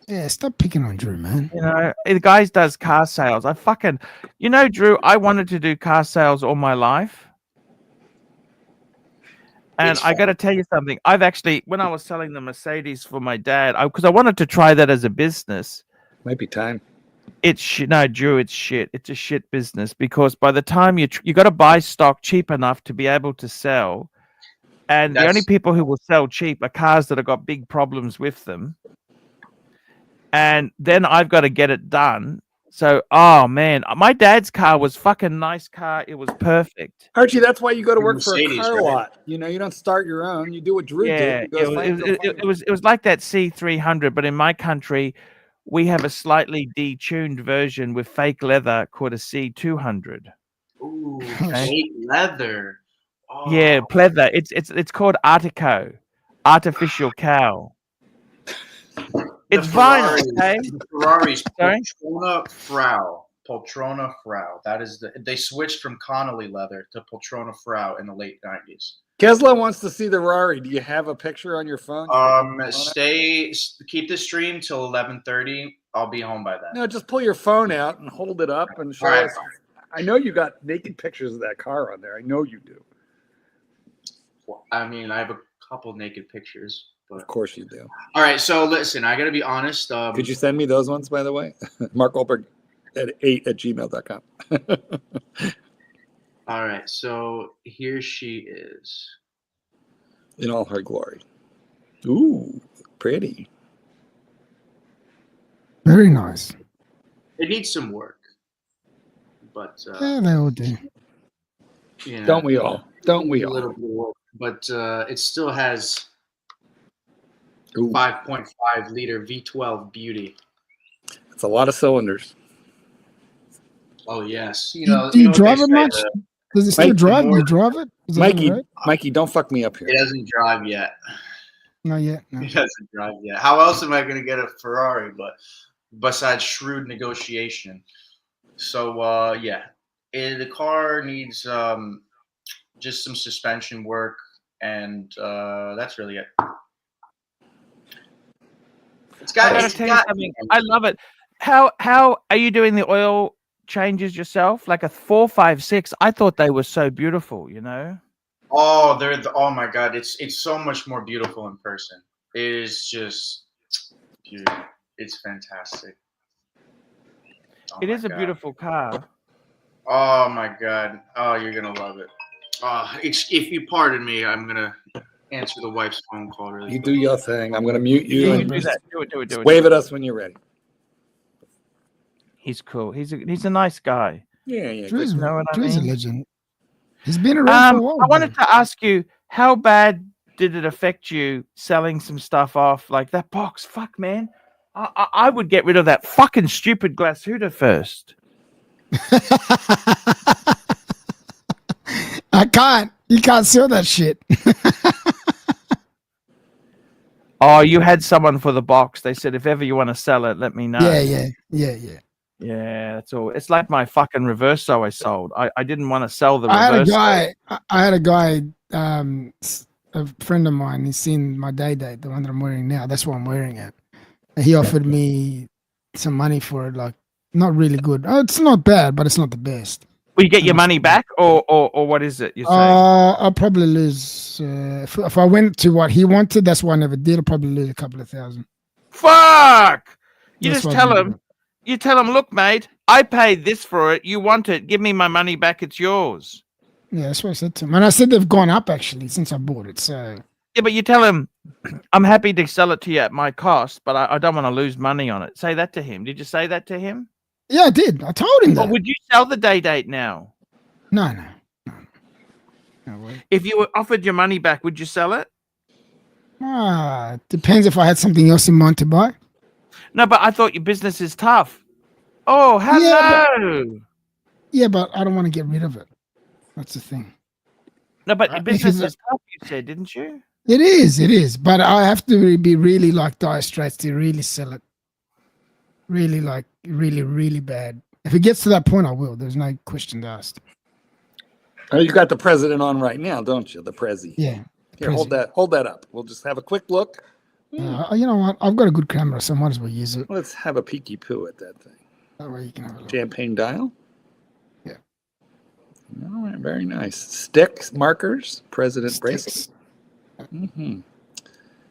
Yeah, stop picking on Drew, man. You know, the guy does car sales. You know, Drew, I wanted to do car sales all my life. And It's I got to tell you something. I've actually, when I was selling the Mercedes for my dad, because I wanted to try that as a business. Might be time. It's shit. No, Drew, it's shit. It's a shit business because by the time you got to buy stock cheap enough to be able to sell. And the only people who will sell cheap are cars that have got big problems with them. And then I've got to get it done. So, oh man, my dad's car was fucking nice car. It was perfect. Archie, that's why you go to work for a Mercedes, car right? lot. You know, you don't start your own. You do what Drew Yeah, did. it was like that C300, but in my country, we have a slightly detuned version with fake leather called a C200. Ooh, Okay. fake leather. Oh. Yeah, pleather. It's called Artico, artificial cow. It's vinyl, okay? The Ferrari's Sorry? Poltrona Frau. That is they switched from Connolly leather to Poltrona Frau in the late 90s. Kesla wants to see the Rari. Do you have a picture on your phone? Keep the stream till 11:30. I'll be home by then. No, just pull your phone out and hold it up and show All right. us. I know you got naked pictures of that car on there. I know you do. I mean, I have a couple naked pictures. But... Of course you do. All right, so listen, I got to be honest. Could you send me those ones, by the way? Mark Goldberg at 8@gmail.com. All right, so here she is. In all her glory. Ooh, pretty. Very nice. It needs some work, but Yeah, they all do. you know, Don't we all? Don't we a all? little bit of work, but it still has Ooh, 5.5 liter V12 beauty. that's a lot of cylinders. Oh yes, Do you drive it much? Does it still Mike, drive? Do you drive it? Is it Mikey, right? Mikey, don't fuck me up here. It doesn't drive yet. Not yet. No. He doesn't drive yet. How else am I going to get a Ferrari? But besides shrewd negotiation. So yeah, the car needs just some suspension work, and that's really it. It's got. I gotta tell you something. I love it. How are you doing the oil changes yourself? Like a 456. I thought they were so beautiful. You know. Oh, oh my God! It's so much more beautiful in person. It is just beautiful. It's fantastic. Oh It is a God. beautiful car. Oh my God! Oh, you're gonna love it. If you pardon me, I'm gonna answer the wife's phone call really You quick. do your thing. I'm going to mute you. You and do just that. Do it. wave at us when you're ready. He's cool. He's a nice guy. Yeah. Drew's, You know what I Drew's a mean? legend. He's been around for a while. I wanted to ask you, how bad did it affect you selling some stuff off? Like that box, fuck, man. I would get rid of that fucking stupid glass Huda first. I can't. You can't sell that shit. Oh, you had someone for the box. They said, if ever you want to sell it, let me know. Yeah. Yeah, that's all. It's like my fucking Reverso I sold. I didn't want to sell the Reverso. I had a guy, a friend of mine, he's seen my day date, the one that I'm wearing now. That's why I'm wearing it. And he offered me some money for it, like not really good. Oh, it's not bad, but it's not the best. Will you get your money back, or what is it you're saying? I'll probably lose if I went to what he wanted. That's why I never did. I'll probably lose a couple of thousand. Fuck! You That's just what tell I'm him. doing. You tell him, look, mate, I paid this for it. You want it? Give me my money back. It's yours. Yeah, that's what I said to him. And I said they've gone up actually since I bought it. So Yeah, but you tell him, I'm happy to sell it to you at my cost, but I don't want to lose money on it. Say that to him. Did you say that to him? yeah, I did. I told him Or that. would you sell the day date now? No way. If you were offered your money back, would you sell it? Depends if I had something else in mind to buy. No, but I thought your business is tough. Oh, hello. Yeah, but I don't want to get rid of it. That's the thing. No, but your business because- is tough, you said, didn't you? It is. But I have to be really like dire straits to really sell it. Really like really bad. If it gets to that point, I will. There's no question asked. Oh, you got the president on right now, don't you? The Prezi. Yeah. Here, hold that up. We'll just have a quick look. You know what? I've got a good camera, so I might as well use it. Let's have a peeky poo at that thing. That way you can have a look. Champagne dial. Yeah. All right, very nice. Sticks, markers, president bracelet. Sticks. Mm-hmm.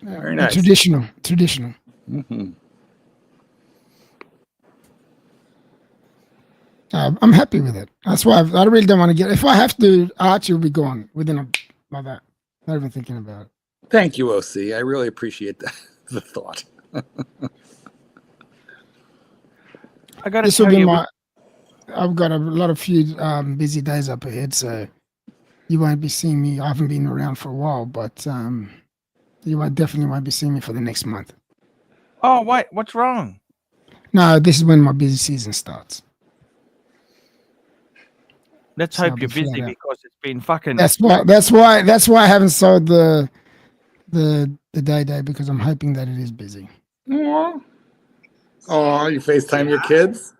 Very Yeah, nice. Traditional. Mm-hmm. I'm happy with it. That's why I really don't want to get. If I have to, Archie will be gone within like that. Not even thinking about it. Thank you, OC. I really appreciate that. The thought. I got to This will tell be you. my. I've got a few busy days up ahead, so you won't be seeing me. I haven't been around for a while, but you definitely won't be seeing me for the next month. Oh, wait, what's wrong? No, this is when my busy season starts. Let's So I'll hope be you're busy flat out. because it's been fucking. That's why I haven't sold the day because I'm hoping that it is busy. Oh, you FaceTime your kids?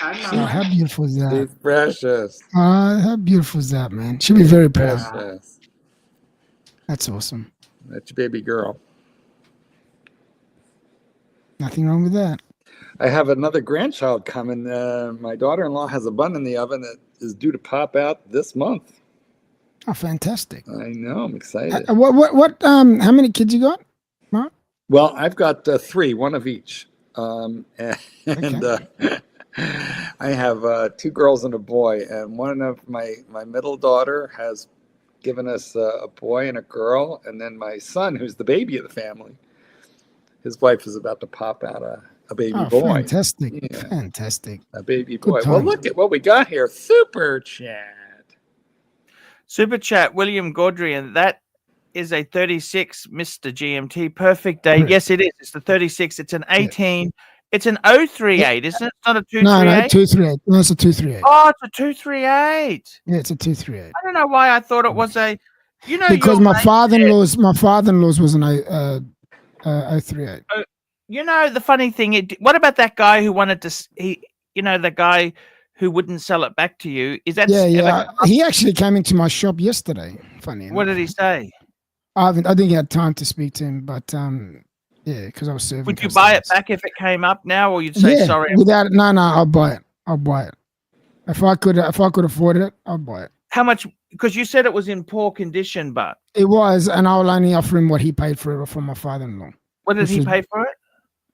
Oh, how beautiful is that? It's precious. How beautiful is that, man? She'll be very proud. Precious. That's awesome. That's your baby girl. Nothing wrong with that. I have another grandchild coming. My daughter-in-law has a bun in the oven that is due to pop out this month. Oh, fantastic. I know. I'm excited. How many kids you got, Mark? Well, I've got 3, one of each. I have 2 girls and a boy, and one of my middle daughter has given us a boy and a girl, and then my son, who's the baby of the family, his wife is about to pop out a baby boy. Fantastic. Yeah. Fantastic. A baby Good boy. Well, times. look at what we got here. Super chat. Super chat, William Gaudry, and that is a 36, Mr. GMT. Perfect day. Correct. Yes, it is. It's the 36. It's an 18. It's an 038, isn't it? It's not a 238. No, 238. No, it's a 238. Oh, it's a 238. Yeah, it's a 238. I don't know why I thought it was a You know, because your my mate father-in law's was an 038. You know, the funny thing. What about that guy who wanted to? The guy who wouldn't sell it back to you. Is that? Yeah. He actually came into my shop yesterday. Funny. What did he say? I didn't get time to speak to him, but yeah, because I was serving. Would you buy it back if it came up now, or you'd say sorry? Without it, no, I'll buy it. I'll buy it. If I could afford it, I'll buy it. How much? Because you said it was in poor condition, but it was, and I will only offer him what he paid for it from my father-in-law. What did he pay for it?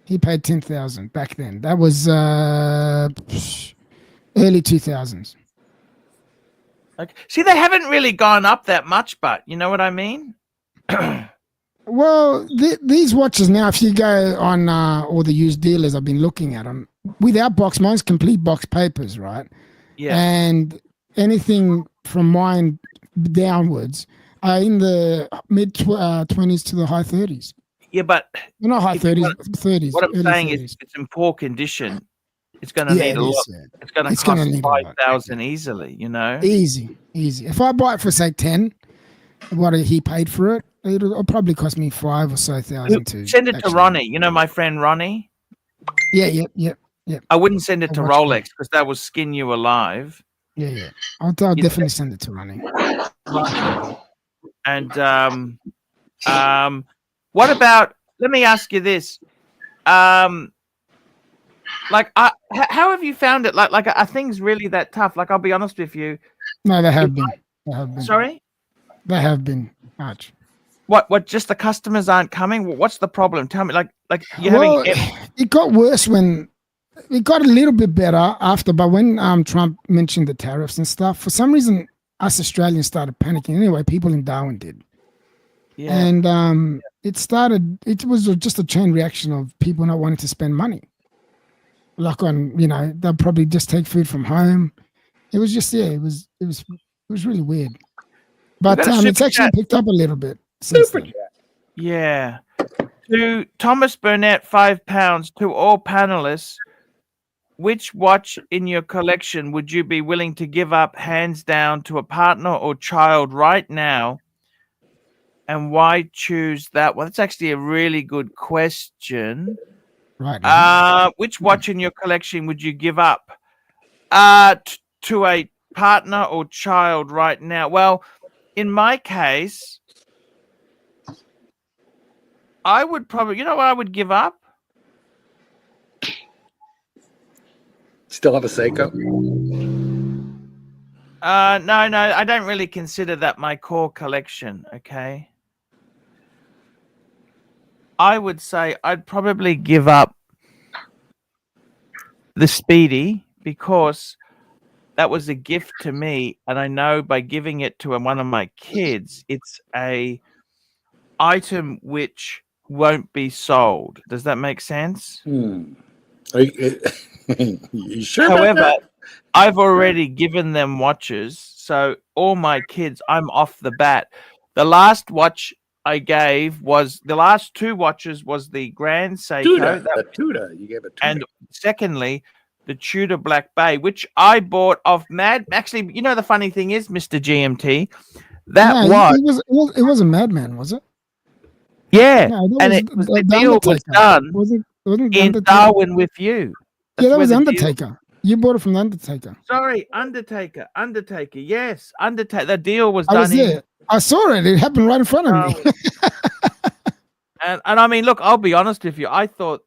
He paid 10,000 back then. That was early 2000s. Okay. See, they haven't really gone up that much, but you know what I mean? Well, these watches now, if you go on all the used dealers, I've been looking at them without box. Mine's complete box papers, right? Yeah. And anything from mine downwards are in the mid 20s to the high 30s. Yeah, but not high 30s. What I'm saying 30s. is, it's in poor condition. It's going to need a lot. Yeah. It's going to cost 5,000 easily. You know, easy. If I buy it for say 10, what he paid for it, it'll probably cost me 5 or so thousand to send it to Ronnie. You know my friend Ronnie. Yeah. I wouldn't send it to Rolex because that will skin you alive. Yeah. I'll definitely send it to Ronnie. And what about? Let me ask you this. How have you found it? Are things really that tough? Like, I'll be honest with you. No, they have been. Sorry? They have been, Arch. What? Just the customers aren't coming? What's the problem? Tell me. It got worse when it got a little bit better after, but when Trump mentioned the tariffs and stuff, for some reason, us Australians started panicking. Anyway, people in Darwin did. Yeah. And it was just a chain reaction of people not wanting to spend money. Like they'll probably just take food from home. It was just, it was really weird. But it's actually picked up a little bit since then. Yeah. To Thomas Burnett, £5. To all panelists, which watch in your collection would you be willing to give up hands down to a partner or child right now? And why choose that one? That's actually a really good question. Right. Which watch in your collection would you give up to a partner or child right now? Well, in my case, I would probably, you know what I would give up? Still have a Seiko? No, I don't really consider that my core collection, okay? I would say I'd probably give up the Speedy because that was a gift to me, and I know by giving it to one of my kids, it's a item which won't be sold. Does that make sense? You sure? However, I've already given them watches, so all my kids, I'm off the bat. The last watch I gave was the last 2 watches was the Grand Seiko, the Tudor. You gave it, and secondly, the Tudor Black Bay, which I bought off Mad. Actually, you know the funny thing is, Mr. GMT, it was a Madman, was it? Yeah, and the deal was done in Darwin with you. That was Undertaker. You bought it from the Undertaker. Sorry, Undertaker. Yes, Undertaker. The deal was done. I saw it. It happened right in front of me. and I mean, look, I'll be honest with you. I thought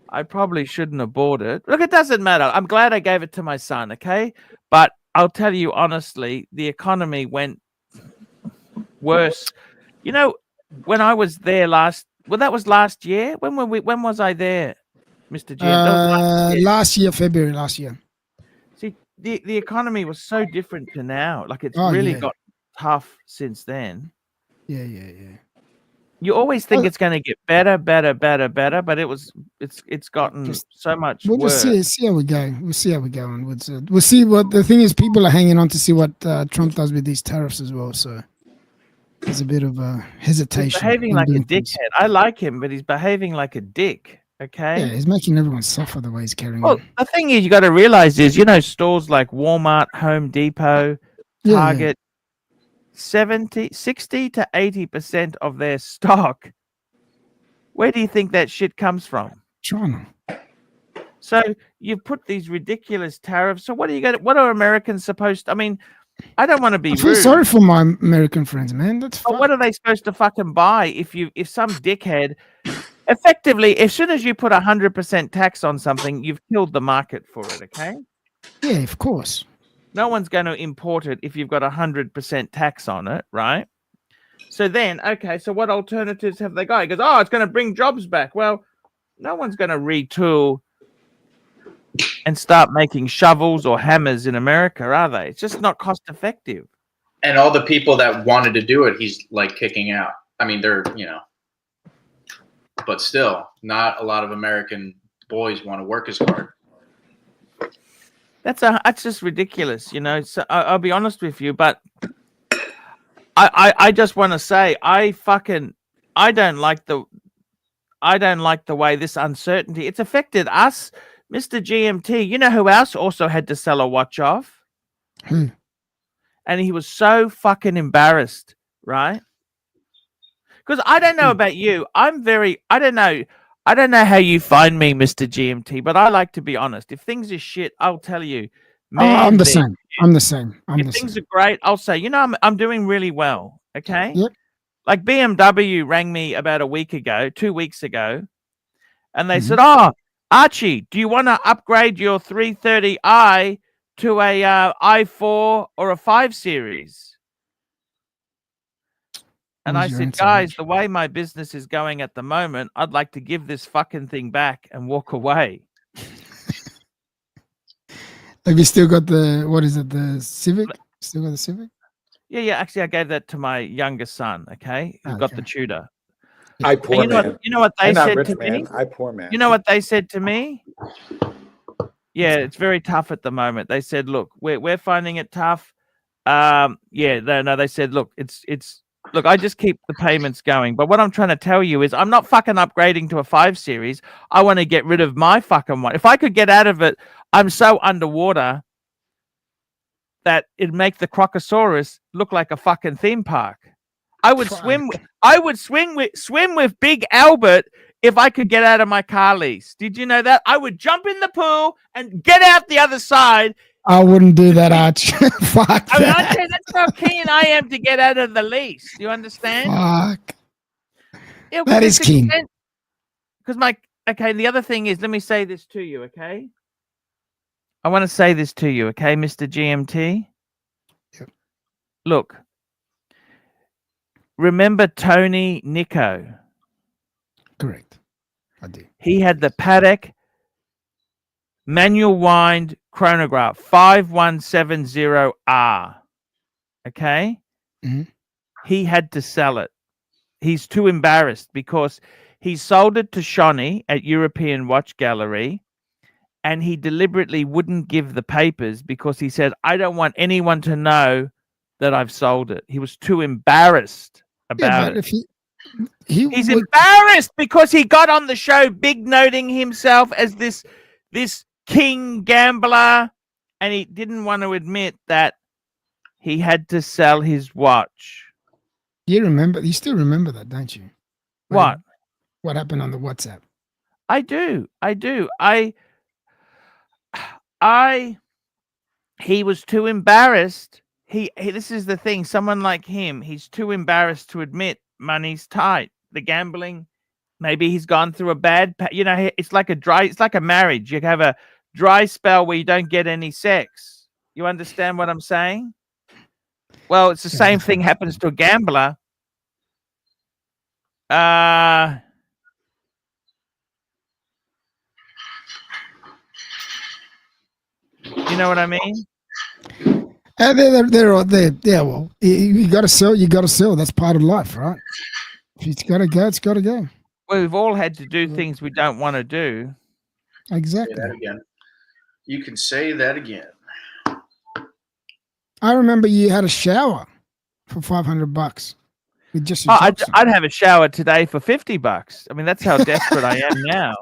I probably shouldn't have bought it. Look, it doesn't matter. I'm glad I gave it to my son, okay? But I'll tell you honestly, the economy went worse. You know, when I was there that was last year. When was I there, Mr. G? Last year, February last year. See, the economy was so different to now. Like, it's really got tough since then. Yeah. You always think it's going to get better, but it's gotten so much worse. We'll just see how we go. We'll see how we go onwards. We'll see what the thing is. People are hanging on to see what Trump does with these tariffs as well. So there's a bit of a hesitation. He's behaving like a dickhead. I like him, but he's behaving like a dick. Okay. Yeah, he's making everyone suffer the way he's carrying on. The thing is, you got to realize is, stores like Walmart, Home Depot, Target, 60 to 80% of their stock. Where do you think that shit comes from? China. So you put these ridiculous tariffs. So what are you going? What are Americans supposed to? I mean, I don't want to be I feel rude. sorry for my American friends, man. That's But what are they supposed to fucking buy if some dickhead, effectively, as soon as you put 100% tax on something, you've killed the market for it. Okay. Yeah, of course. No one's going to import it if you've got 100% tax on it, right? So then, okay, so what alternatives have they got? He goes, oh, it's going to bring jobs back. Well, no one's going to retool and start making shovels or hammers in America, are they? It's just not cost effective. And all the people that wanted to do it, he's like kicking out. I mean, they're, but still, not a lot of American boys want to work as hard. That's just ridiculous, So I'll be honest with you, but I just want to say I don't like the way this uncertainty, it's affected us. Mr. GMT, you know who else also had to sell a watch off? And he was so fucking embarrassed, right? Because I don't know about you. I don't know how you find me, Mr. GMT, but I like to be honest. If things are shit, I'll tell you. Man, I'm the same. If things are great, I'll say, I'm doing really well. Okay. Yep. Like BMW rang me about 2 weeks ago, and they said, "Oh, Archie, do you want to upgrade your 330i to a i4 or a 5 series?" And I said, "Guys, the way my business is going at the moment, I'd like to give this fucking thing back and walk away." Have you still got the Civic? Still got the Civic? Yeah. Actually, I gave that to my youngest son. Okay, who got the Tudor. I poor man. You know what they said rich, to me? I poor man. You know what they said to me? Yeah, it's very tough at the moment. They said, "Look, we're finding it tough." They said, "Look, look, I just keep the payments going. But what I'm trying to tell you is I'm not fucking upgrading to a 5 series. I want to get rid of my fucking one. If I could get out of it, I'm so underwater that it'd make the Crocosaurus look like a fucking theme park. I would swim with Big Albert if I could get out of my car lease. Did you know that? I would jump in the pool and get out the other side. I wouldn't do that, Arch. Fuck I mean, that. that's how keen I am to get out of the lease. Do you understand? Fuck. Yeah, That is keen. Because the other thing is, let me say this to you, okay? I want to say this to you, okay, Mr. GMT? Yep. Look, remember Tony Nico? Correct. I do. He had the Patek manual wind chronograph 5170R. Okay? Mm-hmm. He had to sell it. He's too embarrassed because he sold it to Shawnee at European Watch Gallery, and he deliberately wouldn't give the papers because he said, "I don't want anyone to know that I've sold it." He was too embarrassed about it. He's embarrassed because he got on the show big noting himself as this king gambler, and he didn't want to admit that he had to sell his watch. You still remember that, don't you? What happened on the WhatsApp? I do. He was too embarrassed. This is the thing. Someone like him, he's too embarrassed to admit money's tight. The gambling, maybe he's gone through a bad, it's like a marriage. You have a dry spell where you don't get any sex. You understand what I'm saying? Well, it's the same thing happens to a gambler. You know what I mean? They're all there. Yeah, well, you got to sell. You got to sell. That's part of life, right? If it's got to go, it's got to go. Well, we've all had to do things we don't want to do. Exactly. Say that again. You can say that again. I remember you had a shower for $500 with just. I'd have a shower today for $50. I mean, that's how desperate I am now.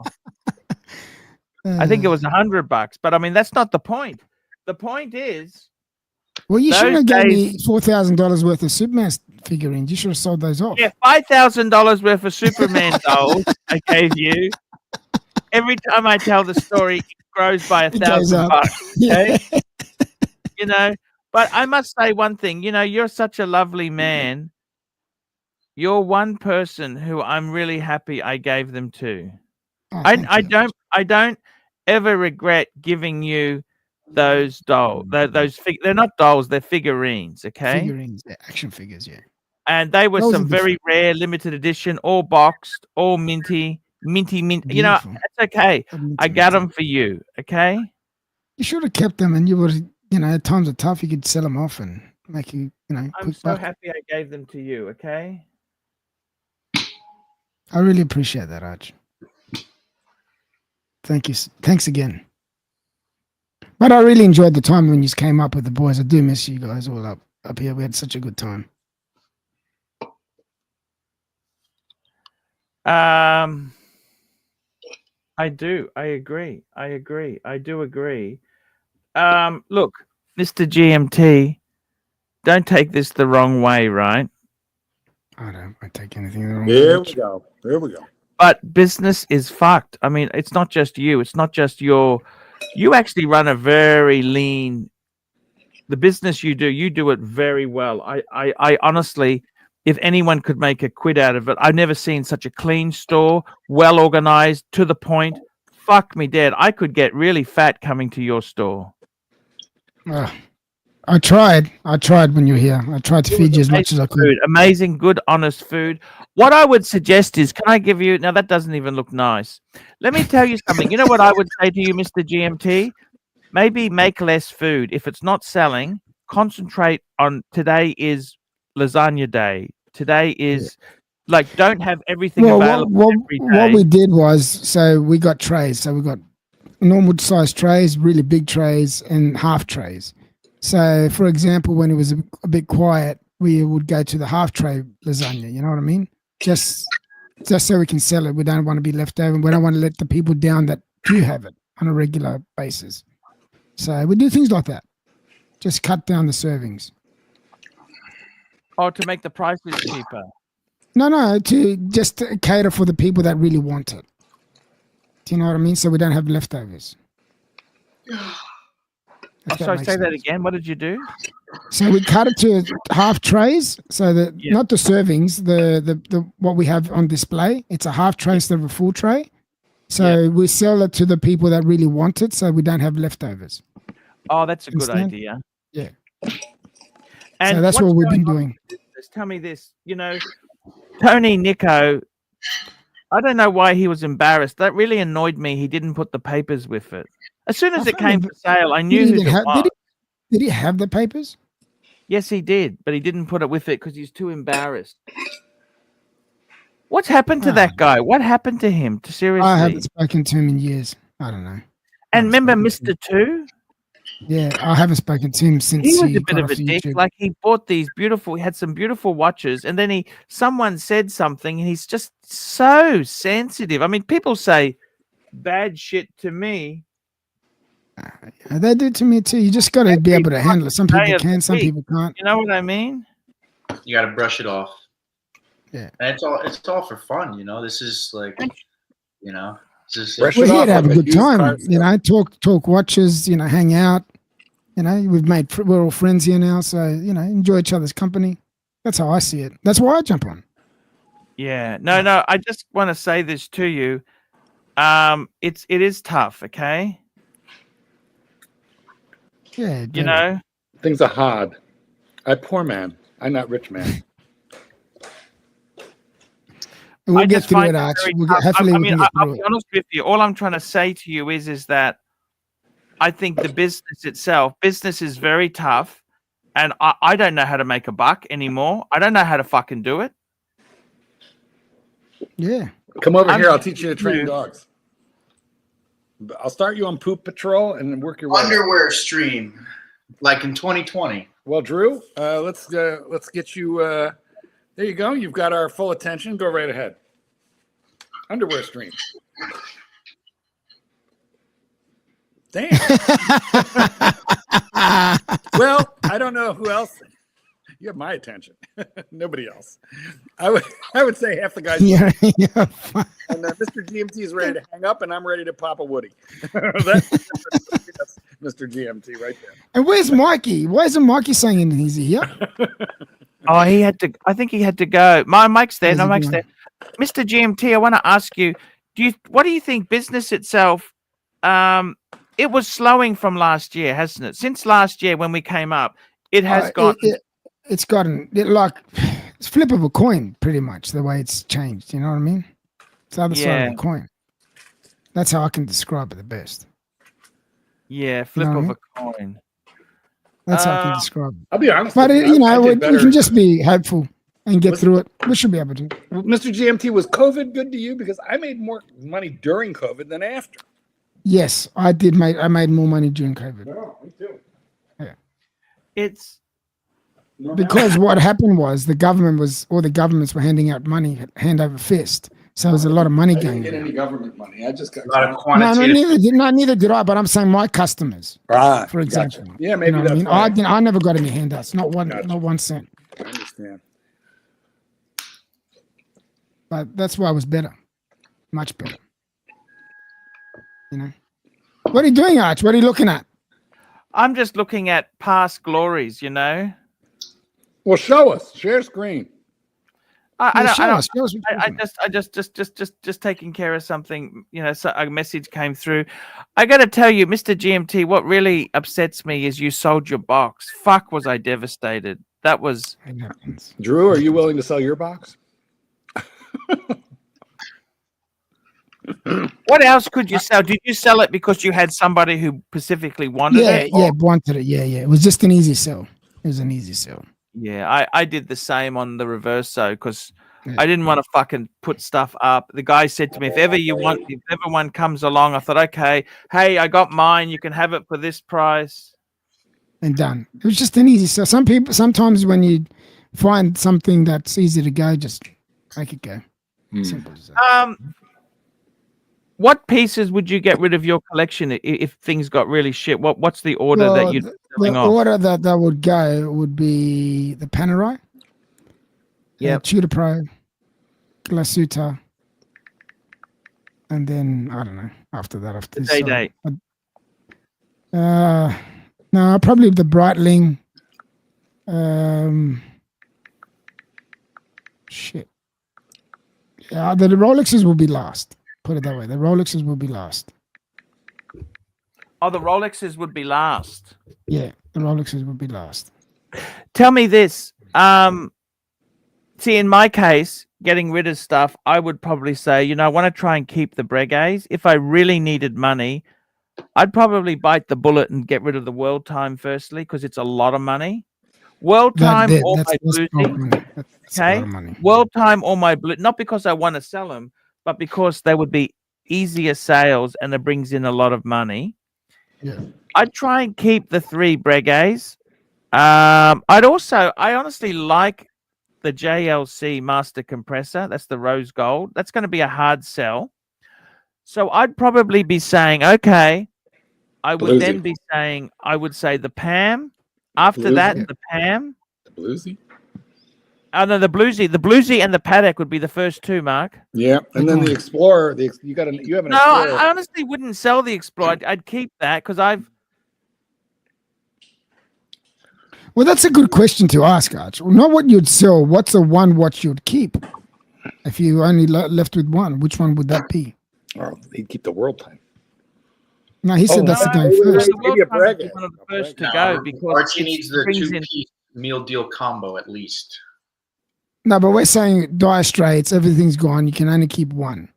I think it was $100, but I mean, that's not the point. The point is, Well, you shouldn't have Those gave days- me $4,000 worth of Superman figurines. You should have sold those off. Yeah, $5,000 worth of Superman dolls I gave you. Every time I tell the story, it grows by It goes $1,000 up. bucks. Yeah. Okay? You know, but I must say one thing. You know, you're such a lovely man. You're one person who I'm really happy I gave them to. Oh, I thank you. I don't ever regret giving you those dolls. They're not dolls, they're figurines, okay? Figurines, yeah, action figures, yeah. And they were Those some are very rare, limited edition, all boxed, all minty. You know, Beautiful. that's okay. Minty, I got minty. them for you, okay? You should have kept them, and you would, you know, times are tough. You could sell them off and make you know, I'm quick so buck. happy I gave them to you, okay? I really appreciate that, Arch. Thank you. Thanks again. But I really enjoyed the time when you came up with the boys. I do miss you guys all up here. We had such a good time. I do. I agree. I do agree. Look, Mr. GMT, don't take this the wrong way, right? I don't take anything the wrong Here way. we go. Here we go. But business is fucked. I mean, it's not just you. It's not just you actually run a very lean, the business you do it very well. I honestly, if anyone could make a quid out of it, I've never seen such a clean store, well organized, to the point. Fuck me dead. I could get really fat coming to your store. I tried when you were here. I tried to feed you as much as I could. Food, amazing, good, honest food. What I would suggest is, can I give you, now that doesn't even look nice. Let me tell you something. You know what I would say to you, Mr. GMT? Maybe make less food. If it's not selling, concentrate on, today is lasagna day. Today is, like, don't have everything available every day. What we did was, so we got trays. So we got normal size trays, really big trays, and half trays. So, for example, when it was a bit quiet, we would go to the half tray lasagna. You know what I mean? Just so we can sell it. We don't want to be left over. We don't want to let the people down that do have it on a regular basis. So we do things like that. Just cut down the servings. Oh, to make the prices cheaper. No, to cater for the people that really want it. Do you know what I mean? So we don't have leftovers. Oh, sorry, say that again. What did you do? So we cut it to half trays, so that not the servings, the what we have on display. It's a half tray instead of a full tray. So we sell it to the people that really want it, so we don't have leftovers. Oh, that's a good Understand? idea. Yeah. And So that's what we've been doing. Tell me this, you know, Tony Nico, I don't know why he was embarrassed. That really annoyed me. He didn't put the papers with it. As soon as it came for sale, I knew who it was. Did he have the papers? Yes, he did, but he didn't put it with it because he's too embarrassed. What's happened to that guy? What happened to him? Seriously, I haven't spoken to him in years. I don't know. And remember Mr. Two? Yeah, I haven't spoken to him since He was a bit got of a off dick. YouTube. Like, he bought these beautiful, he had some beautiful watches, and then someone said something, and he's just so sensitive. I mean, people say bad shit to me. They do to me too. You just got to be able to handle it. Some people can, some people can't. You know what I mean? You got to brush it off. Yeah, and it's all for fun. You know, this is like, you know, we're here to have a good time. You know, talk watches. You know, hang out. You know, we're all friends here now, so you know, enjoy each other's company. That's how I see it. That's why I jump on. Yeah, no. I just want to say this to you. It is tough. Okay. Yeah, you know, things are hard. I poor man. I'm not rich man. We'll get through it, Arch. Hopefully, we can get through I'll be honest with you. All I'm trying to say to you is that I think the business itself, business is very tough, and I don't know how to make a buck anymore. I don't know how to fucking do it. Yeah. Come over here. I'll teach you to train dogs. I'll start you on poop patrol and then work your way. Underwear stream, like in 2020. Well, Drew, let's get you. There you go. You've got our full attention. Go right ahead. Underwear stream. Damn. Well, I don't know who else. You have my attention. Nobody else. I would say half the guys. Yeah, yeah. And Mr. GMT is ready to hang up, and I'm ready to pop a Woody. That's Mr. GMT right there. And where's Mikey? Why isn't Mikey saying anything? Is he here? Oh, he had to. I think he had to go. My Mike's there. Where's No, he Mike's going? there. Mr. GMT, I want to ask you. What do you think business itself? It was slowing from last year, hasn't it? Since last year when we came up, it has gone. It's gotten like it's flip of a coin, pretty much the way it's changed. You know what I mean? It's the other side of a coin. That's how I can describe it the best. Yeah, flip You know of what a coin. That's how I can describe it. I'll be honest. But with you know, I we did better. can just be hopeful and get through it. We should be able to. Mr. GMT, was COVID good to you? Because I made more money during COVID than after. Yes, I did. I made more money during COVID. Oh, me too. Yeah. It's Because what happened was the governments were handing out money hand over fist. So there was a lot of money I didn't going get on. any government money. I just got A lot of No, quantitative. neither did I. But I'm saying my customers, right, for example. Gotcha. Yeah, maybe You know what that's I mean. why. I never got any handouts. Not one. Gotcha. Not 1 cent. I understand. But that's why it was better, much better. You know. What are you doing, Arch? What are you looking at? I'm just looking at past glories, you know. Well, show us. Share screen. I Show don't. us what you're doing. Just taking care of something. You know, so a message came through. I got to tell you, Mr. GMT, what really upsets me is you sold your box. Fuck, was I devastated. That was. It happens. Drew, are you willing to sell your box? What else could you sell? Did you sell it because you had somebody who specifically wanted it? Yeah, wanted it. Yeah. It was just an easy sell. It was an easy sell. Yeah, I did the same on the Reverso because I didn't want to fucking put stuff up. The guy said to me, if ever one comes along, I thought, okay, hey, I got mine. You can have it for this price. And done. It was just an easy sell. Sometimes when you find something that's easy to go, just make it go. Simple as that. What pieces would you get rid of your collection if things got really shit? What's the order that you'd selling the off? order that would go would be the Panerai, Tudor Pro, Glasuta, and then I don't know after Day. No, probably the Breitling. Shit. Yeah, the Rolexes will be last. Put it that way. The Rolexes will be last. Oh, the Rolexes would be last. Yeah, the Rolexes will be last. Tell me this. See, in my case, getting rid of stuff, I would probably say, you know, I want to try and keep the Briguets. If I really needed money, I'd probably bite the bullet and get rid of the Worldtime firstly, because it's a lot of money. Worldtime or my Bluesy. Okay, Worldtime or my Blue. Not because I want to sell them, but because they would be easier sales and it brings in a lot of money. Yeah, I'd try and keep the 3 Briguets. I honestly like the JLC Master Compressor. That's the rose gold. That's going to be a hard sell. So I'd probably be saying, okay, I would then be saying, I would say the Pam. After that, the Pam. The Bluesy? Oh, no, the Bluesy and the Paddock would be the first 2, Mark. Yeah, and then the Explorer. You have an No, Explorer. I honestly wouldn't sell the Explorer. I'd keep that because Well, that's a good question to ask, Arch. Not what you'd sell. What's the one what you'd keep? If you only left with one, which one would that be? Oh, he'd keep the Worldtime. No, he said that's the going first. Maybe a Briguet. one of the first to No, go because Archie it needs the brings in- 2-piece meal deal combo at least. No, but we're saying dire straits, everything's gone. You can only keep one.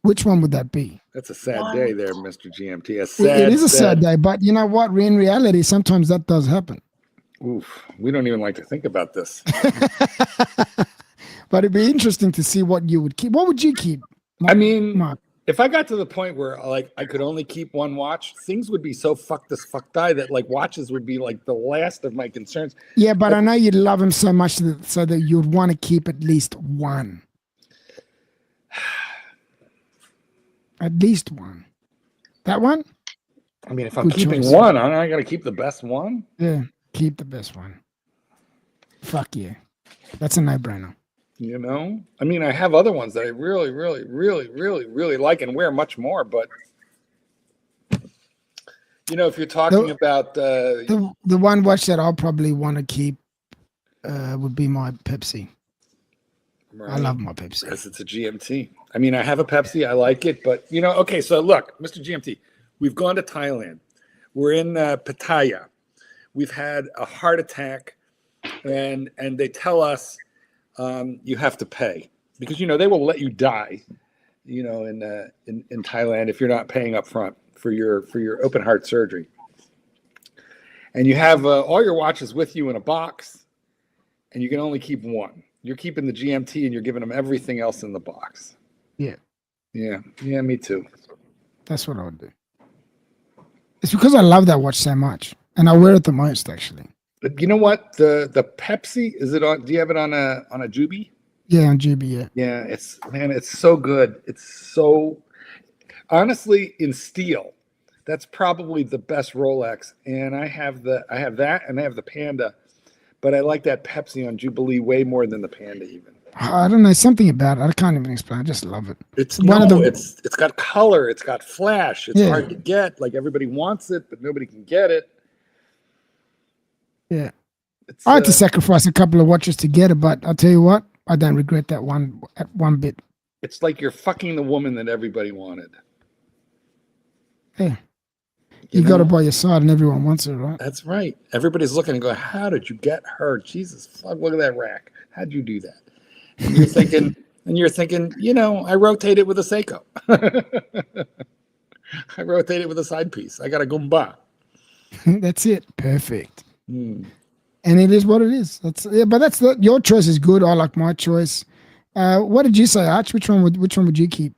Which one would that be? That's a sad day there, Mr. GMT. It is a sad day, but you know what? In reality, sometimes that does happen. Oof, we don't even like to think about this. But it'd be interesting to see what you would keep. What would you keep? I mean, Mark? if I got to the point where like I could only keep one watch, things would be so fucked that like watches would be like the last of my concerns. Yeah, but I know you'd love them so much so that you'd want to keep at least one. At least one. That one? I mean, if I'm Good keeping choice. one, I got to keep the best one. Yeah. keep the best one. Fuck yeah. That's a no-brainer. You know, I mean, I have other ones that I really, really, really, really, really like and wear much more. But you know, if you're talking about the one watch that I'll probably want to keep would be my Pepsi. right, I love my Pepsi. because it's a GMT. I mean, I have a Pepsi. I like it, but you know, okay. So look, Mr. GMT, we've gone to Thailand. We're in Pattaya. We've had a heart attack, and they tell us you have to pay because you know they will let you die. You know, in Thailand if you're not paying up front for your open heart surgery, and you have all your watches with you in a box, and you can only keep one. You're keeping the GMT, and you're giving them everything else in the box. Yeah. Yeah, me too. That's what I would do. It's because I love that watch so much, and I wear it the most actually. But you know what? The Pepsi, is it on? Do you have it on a Juby? Yeah, on GB. Yeah. Yeah, it's so good. It's so honestly in steel. That's probably the best Rolex, and I have that, and I have the Panda, but I like that Pepsi on Jubilee way more than the Panda even. I don't know, something about it. I can't even explain. I just love it. It's it's got color, it's got flash. It's hard to get. Like everybody wants it, but nobody can get it. Yeah, I had to sacrifice a couple of watches to get it, but I'll tell you what, I don't regret that one bit. It's like you're fucking the woman that everybody wanted. Yeah. You got it by your side and everyone wants it, right? That's right. Everybody's looking and going, how did you get her? Jesus, fuck, look at that rack. How'd you do that? And you're thinking, you know, I rotate it with a Seiko. I rotate it with a side piece. I got a Goomba. That's it. Perfect. And it is what it is. But your choice is good. I like my choice. What did you say, Arch? Which one would you keep?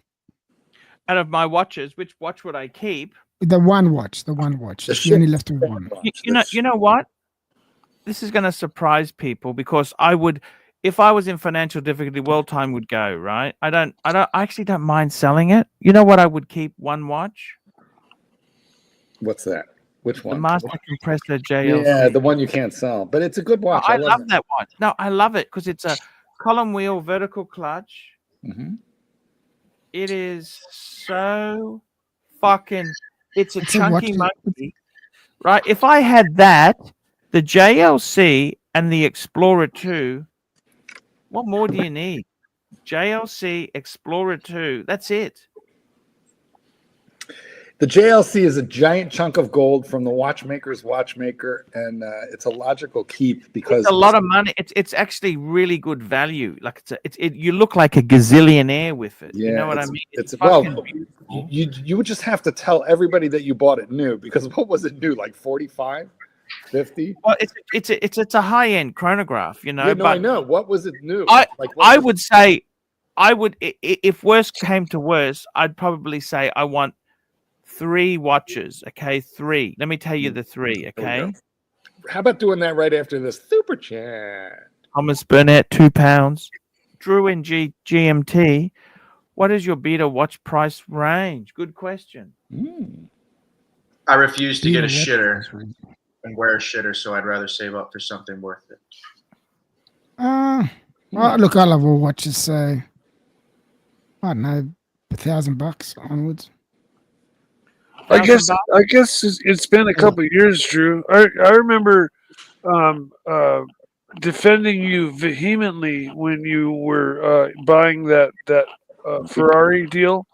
Out of my watches, which watch would I keep? The one watch. You only left with one. You know what? This is going to surprise people because I would, if I was in financial difficulty, Worldtimer would go, right? I actually don't mind selling it. You know what I would keep one watch? What's that? Which one? The Master Compressor JLC. Yeah, the one you can't sell, but it's a good watch. I love that watch. No, I love it because it's a column wheel vertical clutch. Mm-hmm. It is so fucking. It's a chunky monkey, right? If I had that, the JLC and the Explorer 2, what more do you need? JLC, Explorer 2, that's it. The JLC is a giant chunk of gold from the watchmaker's watchmaker, and it's a logical keep because it's a lot of money. It's actually really good value. Like you look like a gazillionaire with it. Yeah, you know what I mean? It's well, you would just have to tell everybody that you bought it new because what was it new, like 45, 50? Well, it's a high end chronograph, you know. Yeah, no, but I know. What was it new? I would say, if worse came to worse, I'd probably say I want 3 watches. Okay, 3. Let me tell you the 3. Okay. How about doing that right after this super chat? Thomas Burnett, £2. Drew in GMT. What is your beta watch price range? Good question. I refuse to get a shitter and wear a shitter, so I'd rather save up for something worth it. Look, I love all watches, so I don't know, $1,000 onwards. I guess it's been a couple of years, Drew. I remember defending you vehemently when you were buying that Ferrari deal,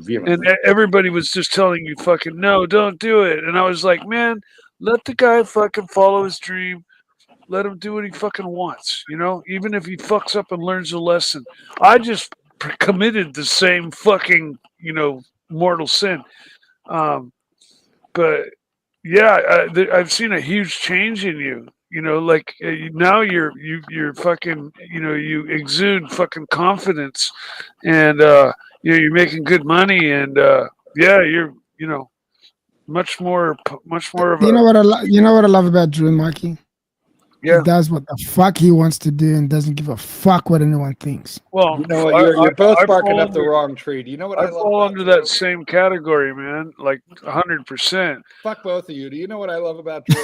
and everybody was just telling you, "Fucking no, don't do it." And I was like, "Man, let the guy fucking follow his dream. Let him do what he fucking wants. You know, even if he fucks up and learns a lesson." I just committed the same fucking mortal sin. But yeah, I've seen a huge change in you. You know, like now you're fucking, you exude fucking confidence, and you're making good money, and yeah, you're much more of a. You know what I love about Drew, Mikey? Yeah. He does what the fuck he wants to do and doesn't give a fuck what anyone thinks. Well, You know what? You're both barking up the wrong tree. Do you know what I I love fall about under Drew? that same category, man. Like 100%. Fuck both of you. Do you know what I love about Drew?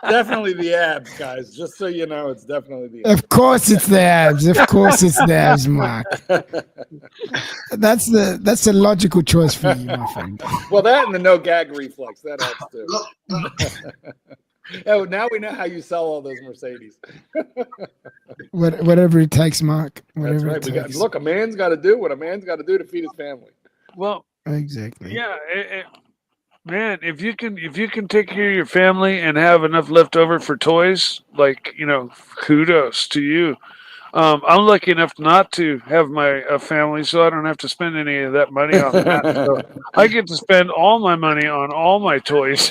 Definitely the abs, guys. Just so you know, it's definitely the abs. Of course it's the abs. Of course it's the abs, Mark. That's a logical choice for you, my friend. Well, that and the no gag reflex, that helps too. Oh, now we know how you sell all those Mercedes. Whatever it takes, Mark. That's Whatever right. it takes. Look, a man's got to do what a man's got to do to feed his family. Well, Exactly. yeah, man. If you can take care of your family and have enough left over for toys, like kudos to you. I'm lucky enough not to have a family, so I don't have to spend any of that money on that. So I get to spend all my money on all my toys.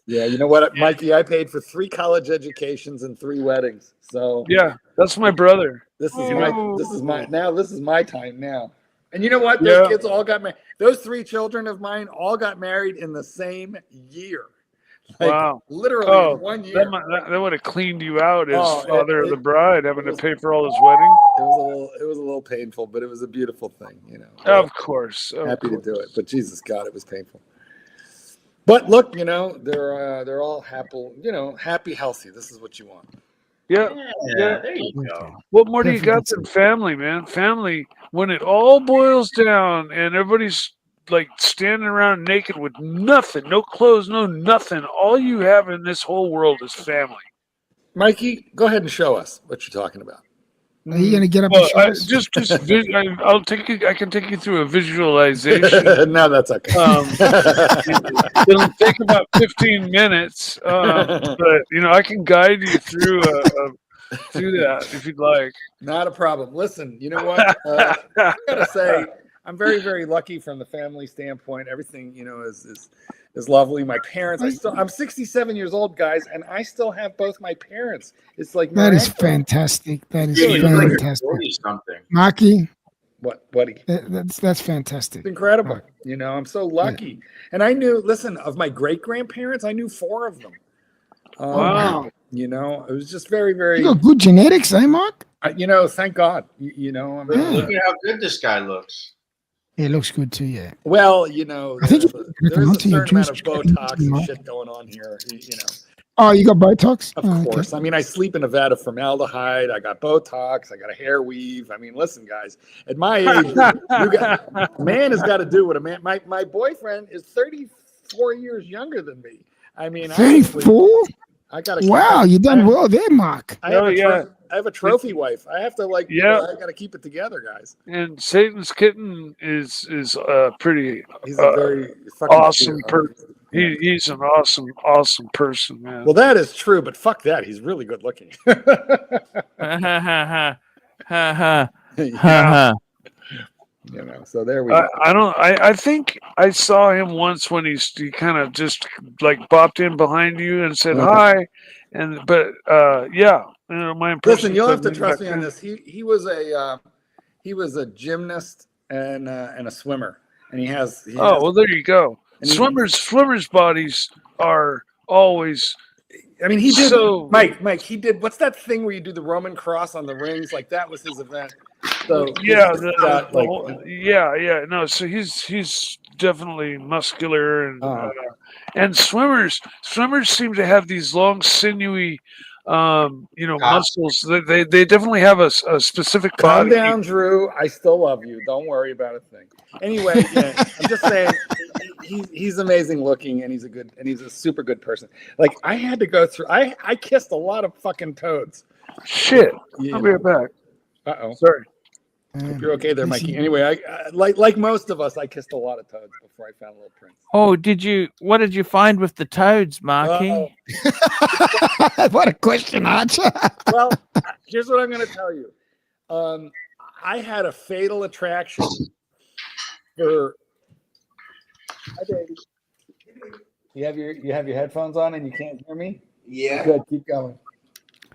Yeah, you know what, Mikey? I paid for 3 college educations and 3 weddings. So Yeah, that's my brother. this is my time now. And you know what? Those Yeah. kids all got married. Those 3 children of mine all got married in the same year. Like, Wow. literally in 1 year. That would have cleaned you out as Oh, father of it- the bride, having it was- to pay for all his wedding. It was a little painful, but it was a beautiful thing, Of course. Happy to do it, but Jesus God, it was painful. But look, they're all happy, healthy. This is what you want. Yeah. Yeah, there you go. What more do you got than family, man? Family, when it all boils down and everybody's like standing around naked with nothing, no clothes, no nothing. All you have in this whole world is family. Mikey, go ahead and show us what you're talking about. Are you gonna get up Well, and show us? I'll take you. I can take you through a visualization. No, that's okay. It'll take about 15 minutes, but I can guide you through that if you'd like. Not a problem. Listen, you know what? I gotta say, I'm very, very lucky from the family standpoint. Everything, is lovely. My parents, I'm 67 years old, guys, and I still have both my parents. It's like That is miraculous. fantastic. That is Yeah, you look like you're fantastic. 40 something. Marky, What, buddy? that's fantastic. It's incredible. I'm so lucky. And I knew, listen, of my great grandparents, I knew 4 of them. Wow. It was just very, very. You got good genetics, eh, Mark? Thank God. I mean, Yeah. Look at how good this guy looks. It looks good too, yeah. well, I think there's a to your certain amount of juice. Botox and shit going on here. Oh, you got Botox? Of Oh, okay. course. I mean, I sleep in a vat of formaldehyde. I got Botox. I got a hair weave. I mean, listen, guys, at my age, man has got to do what a man. My boyfriend is 34 years younger than me. I mean, 34? I got to. Wow, you done well there, Mark. I have, yeah. I have a trophy wife. I have to I got to keep it together, guys. And Satan's kitten is pretty He's a very fucking awesome cute- person. He's an awesome person, man. Well, that is true, but fuck that. He's really good looking. So there we go. I think I saw him once when he kind of just like bopped in behind you and said hi, but my impression. Listen, you'll have to trust me on this. He was a gymnast and a swimmer, and he has. Oh well, there you go. And he- Swimmers' bodies are always. I mean, he did. So- Mike, he did. What's that thing where you do the Roman cross on the rings? Like that was his event. So Yeah, like, no. So he's definitely muscular and Uh-huh. and swimmers seem to have these long, sinewy, muscles. They definitely have a specific calm body. down, Drew. I still love you. Don't worry about a thing. Anyway, I'm just saying he's amazing looking, and he's a super good person. Like I had to go through. I kissed a lot of fucking toads. Shit. I'll be right back. Uh-oh. Sorry. Hope you're okay there, Mikey. Anyway, I like most of us, I kissed a lot of toads before I found Little Prince. Oh, what did you find with the toads, Marky? Uh-oh. What a question, Arch. Well, here's what I'm going to tell you. I had a fatal attraction for. Hi, baby. You have your headphones on and you can't hear me? Yeah. Good. Keep going.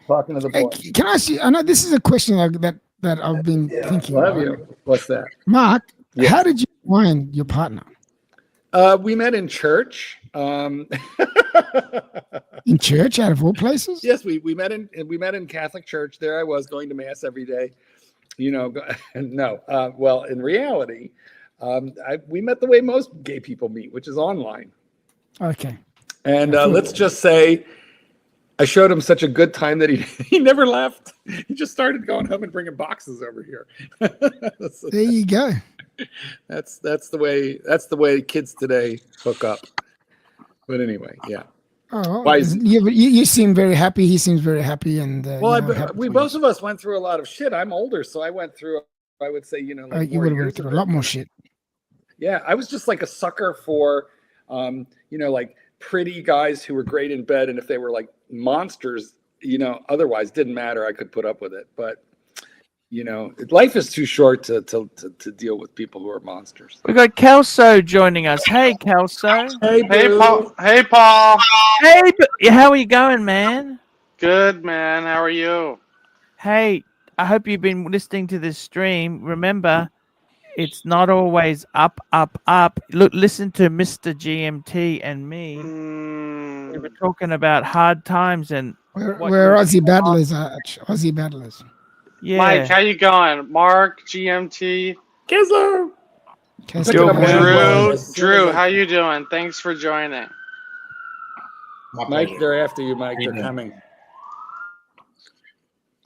Talking to the boy. Can I ask you? I know this is a question that I've been thinking. Love about. you. What's that? Mark, Yeah. how did you find your partner? We met in church. In church, out of all places? Yes, we met in Catholic church. There I was going to mass every day. No. Well, in reality, we met the way most gay people meet, which is online. Okay. And let's just say I showed him such a good time that he never left. He just started going home and bringing boxes over here. There you go. That's the way kids today hook up. But anyway, yeah. Oh, you seem very happy. He seems very happy, and we both of us went through a lot of shit. I'm older, so I went through. I would say, you would have went through a lot more shit. Yeah, I was just like a sucker for, like pretty guys who were great in bed, and if they were like monsters, otherwise didn't matter. I could put up with it, but life is too short to deal with people who are monsters. We got Kelso joining us. Hey, Kelso. Hey, Paul. Hey, Paul. Hey, how are you going, man? Good, man. How are you? Hey, I hope you've been listening to this stream. Remember, it's not always up, up, up. Look, listen to Mr. GMT and me. We were talking about hard times and we're Aussie battlers, Aussie battlers. Yeah. Mike, how you going? Mark, GMT. Kizzler. Drew, how you doing? Thanks for joining. Mike, they're after you, Mike. They're coming.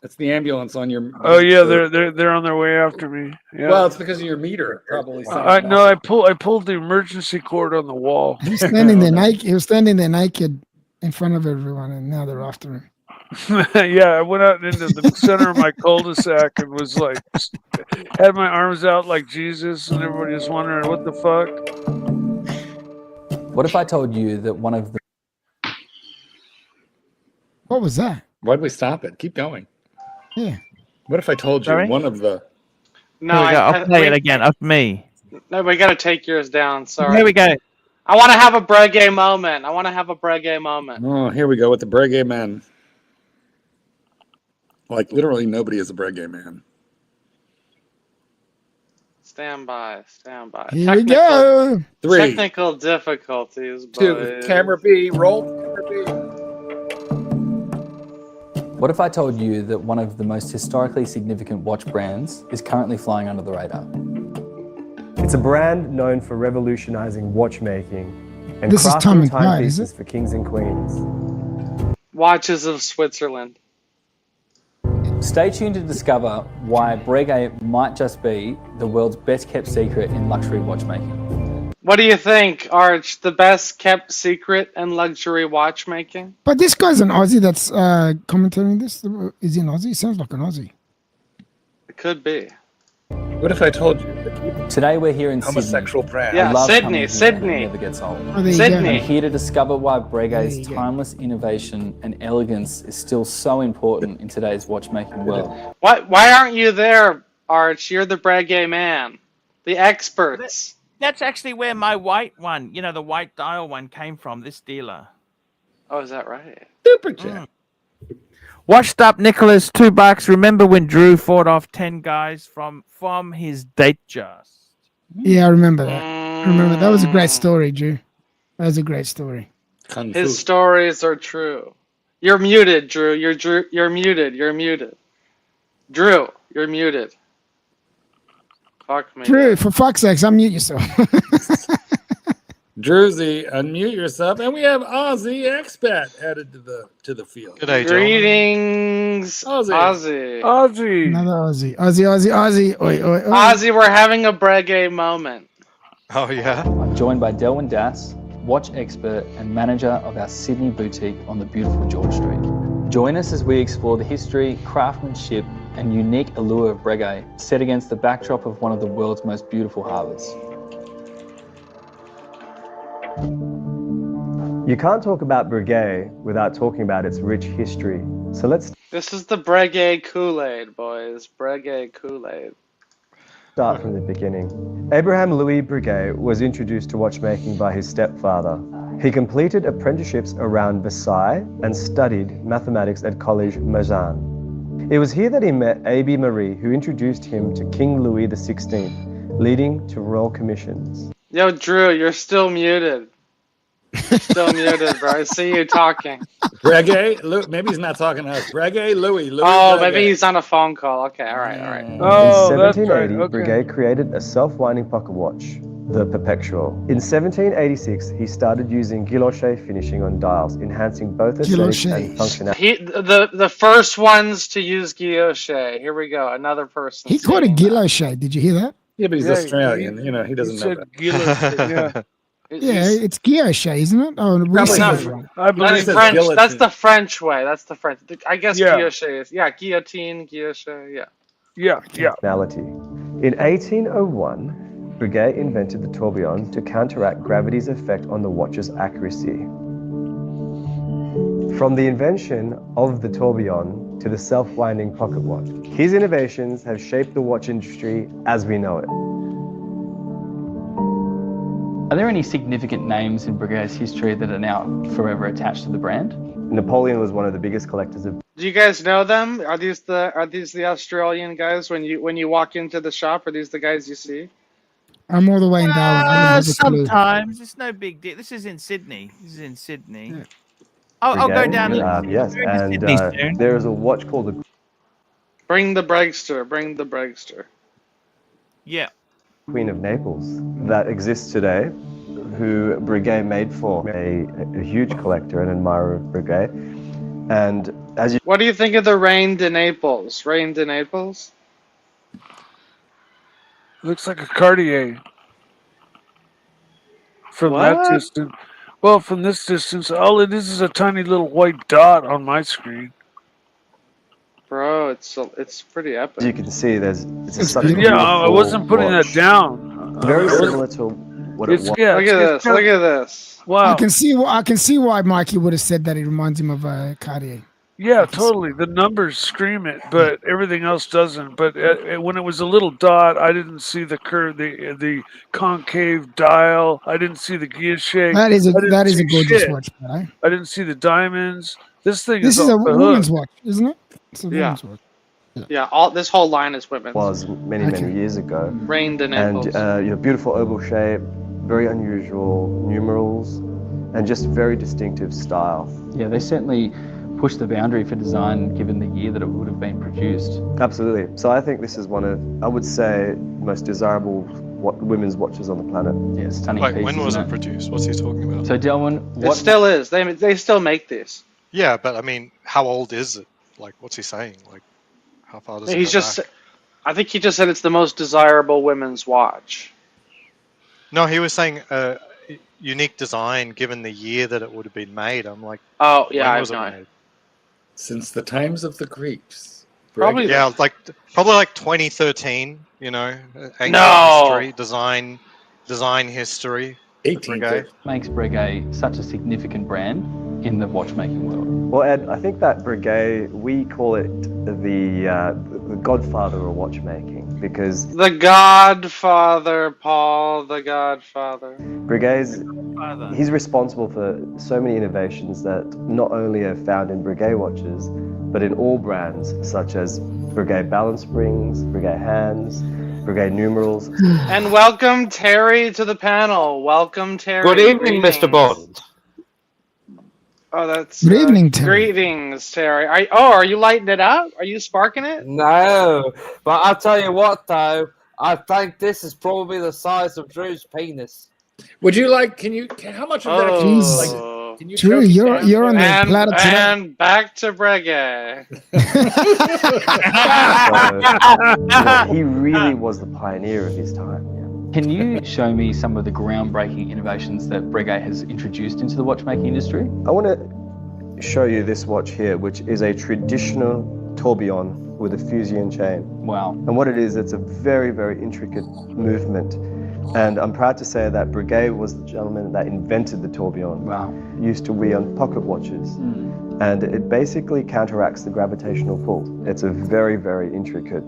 That's the ambulance on your. Oh yeah, they're on their way after me. Yeah. Well, it's because of your meter, probably. No, I pulled the emergency cord on the wall. He was standing there naked. He was standing there naked in front of everyone, and now they're after him. Yeah, I went out into the center of my cul-de-sac and was like, had my arms out like Jesus, and everybody was wondering what the fuck. What if I told you that one of the... What was that? Why'd we stop it? Keep going. Yeah. What if I told you one of the... No, I'll play it again. Up me. No, we got to take yours down. Sorry. Here we go. I want to have a Briguet moment. Oh, here we go with the Briguet man. Like, literally nobody is a Briguet man. Stand by. Here we go. 3. Technical difficulties. 2. Camera B. Roll. Camera B. What if I told you that one of the most historically significant watch brands is currently flying under the radar? It's a brand known for revolutionizing watchmaking and This is crafting Atomic Light, is timepieces for kings and queens. Watches of Switzerland. Stay tuned to discover why Breguet might just be the world's best kept secret in luxury watchmaking. What do you think, Arch? The best kept secret in luxury watchmaking? But this guy's an Aussie that's commentating this. Is he an Aussie? Sounds like an Aussie. It could be. What if I told you? Today we're here in Homosexual Sydney. brand. Yeah, Sydney. Never gets old. Oh, there you Sydney. I'm here to discover why Breguet's timeless innovation and elegance is still so important in today's watchmaking world. Why aren't you there, Arch? You're the Briguet man. The experts. That's actually where my white one, the white dial one came from, this dealer. Oh, is that right? Super chat. Washed up Nicholas, $2. Remember when Drew fought off 10 guys from his date just? Yeah, I remember that. That was a great story, Drew. That was a great story. His stories are true. You're muted, Drew. You're muted. You're muted. Drew, you're muted. Fuck me. Drew, for fuck's sakes, unmute yourself. Druzy, unmute yourself, and we have Aussie expat added to the field. Good day, greetings, Aussie. Another Aussie. Aussie. Oi, oi, oi. Aussie, we're having a Briguet moment. Oh yeah. I'm joined by Delwyn Das, watch expert and manager of our Sydney boutique on the beautiful George Street. Join us as we explore the history, craftsmanship, and unique allure of Breguet, set against the backdrop of one of the world's most beautiful harbours. You can't talk about Briguet without talking about its rich history. So let's This is the Briguet Kool-Aid, boys. Briguet Kool-Aid. start from the beginning. Abraham Louis Briguet was introduced to watchmaking by his stepfather. He completed apprenticeships around Versailles and studied mathematics at Collège Mazarin. It was here that he met A.B. Marie, who introduced him to King Louis XVI, leading to royal commissions. Yo, Drew, you're still muted. Still muted, bro. I see you talking. Breguet, maybe he's not talking to us. Breguet, Louis. Oh, Breguet. maybe he's on a phone call. Okay, all right. Oh, In that's 1780, right. Okay. Briguet created a self-winding pocket watch, the Perpetual. In 1786, he started using guilloche finishing on dials, enhancing both aesthetics and functionality. The first ones to use guilloche. Here we go. Another person. He called it guilloche. Did you hear that? Yeah, but he's Yeah, Australian. You know, he doesn't know that. Yeah. Yeah, it's guilloche, isn't it? Oh, we Probably said not. it wrong. I believe That's French. That's the French way. That's the French. I guess Yeah. guilloche is guillotine, guilloche. Yeah. Yeah. Functionality. In 1801, Briguet invented the tourbillon to counteract gravity's effect on the watch's accuracy. From the invention of the tourbillon to the self-winding pocket watch, his innovations have shaped the watch industry as we know it. Are there any significant names in Briguet's history that are now forever attached to the brand? Napoleon was one of the biggest collectors of. Do you guys know them? Are these the Australian guys when you walk into the shop? Are these the guys you see? I'm all the way in Darwin. I don't have a clue. Sometimes it's no big deal. This is in Sydney. Yeah. I'll go down. Yes, and there is a watch called the. Bring the Bregster. Bring the Bregster. Yeah. Queen of Naples that exists today, who Briguet made for a huge collector and admirer of Briguet. And as you. What do you think of the Reine de Naples? Reine de Naples? Looks like a Cartier. From that What? distance. Well, from this distance, all it is a tiny little white dot on my screen. Bro, it's pretty epic. As you can see, it's such a Yeah, beautiful I wasn't putting watch. that down. Very similar to what it was. Yeah, look at this. Look at this. Wow. I can see why Mikey would have said that. It reminds him of Cartier. Yeah, totally. The numbers scream it, but everything else doesn't. But when it was a little dot, I didn't see the curve, the concave dial. I didn't see the guilloche. That is a gorgeous shit. watch, right? I didn't see the diamonds. This thing This is is a off the woman's hook. watch, isn't it? It's a Yeah. woman's watch. Yeah, this whole line is women's. Was many years ago. Reine de Naples. And beautiful oval shape, very unusual numerals, and just very distinctive style. Yeah, they certainly pushed the boundary for design given the year that it would have been produced. Absolutely. So I think this is one of, I would say, most desirable women's watches on the planet. Yeah, stunning Wait, piece, when was isn't it produced? What's he talking about? So Delwyn, It still is. They still make these. Yeah, but I mean, how old is it? Like, what's he saying? Like, how far does it He's go just. back? I think he just said it's the most desirable women's watch. No, he was saying unique design given the year that it would have been made. I'm like, Oh yeah, when I was have it no idea. made? Since the times of the Greeks. Probably Yeah, probably like 2013. You know, ancient No. history, design history. 18th. makes Breguet such a significant brand in the watchmaking world? Well, Ed, I think that Briguet, we call it the godfather of watchmaking because The Godfather, Paul, the Godfather. Briguet's, he's responsible for so many innovations that not only are found in Briguet watches, but in all brands such as Briguet balance springs, Briguet hands, Briguet numerals. And welcome Terry to the panel. Welcome Terry. Good evening, Mr. Bond. Oh, that's Good evening, Terry. Greetings, Terry. Are you lighting it up? Are you sparking it? No, but I'll tell you what, though. I think this is probably the size of Drew's penis. Would you like? How much of that? Can you, like, can you Drew, choke it you're down? you're on the platter today. And back to Briguet. He really was the pioneer of his time. Can you show me some of the groundbreaking innovations that Breguet has introduced into the watchmaking industry? I want to show you this watch here, which is a traditional tourbillon with a fusion chain. Wow. And what it is, it's a very, very intricate movement. And I'm proud to say that Briguet was the gentleman that invented the tourbillon. Wow. Used to wear on pocket watches. And it basically counteracts the gravitational pull. It's a very, very intricate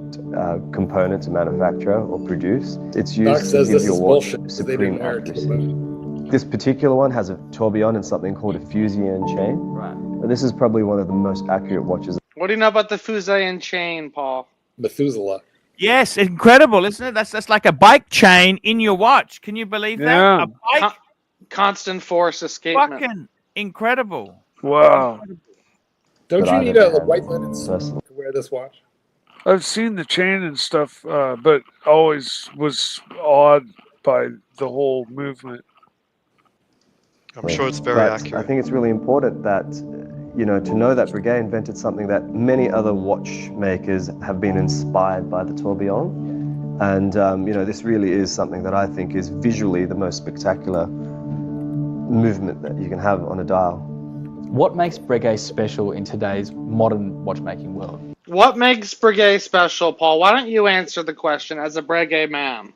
component to manufacture or produce. It's Narc used to says give this your is watch bullshit. So they supreme didn't hire accuracy. Tourbillon. This particular one has a tourbillon and something called a fusion chain. Right. This is probably one of the most accurate watches. What do you know about the Fusayan chain, Paul? Methuselah. Yes, incredible, isn't it? That's like a bike chain in your watch. Can you believe that? Yeah. A bike constant force escapement. Fucking incredible. Wow. Don't But you I've need ever a had, white linen suit personally. to wear this watch? I've seen the chain and stuff, but always was awed by the whole movement. I'm sure it's very But accurate. I think it's really important that, you know, to know that Briguet invented something that many other watchmakers have been inspired by the Tourbillon. And, you know, this really is something that I think is visually the most spectacular movement that you can have on a dial. What makes Breguet special in today's modern watchmaking world? What makes Briguet special, Paul? Why don't you answer the question as a Breguet man?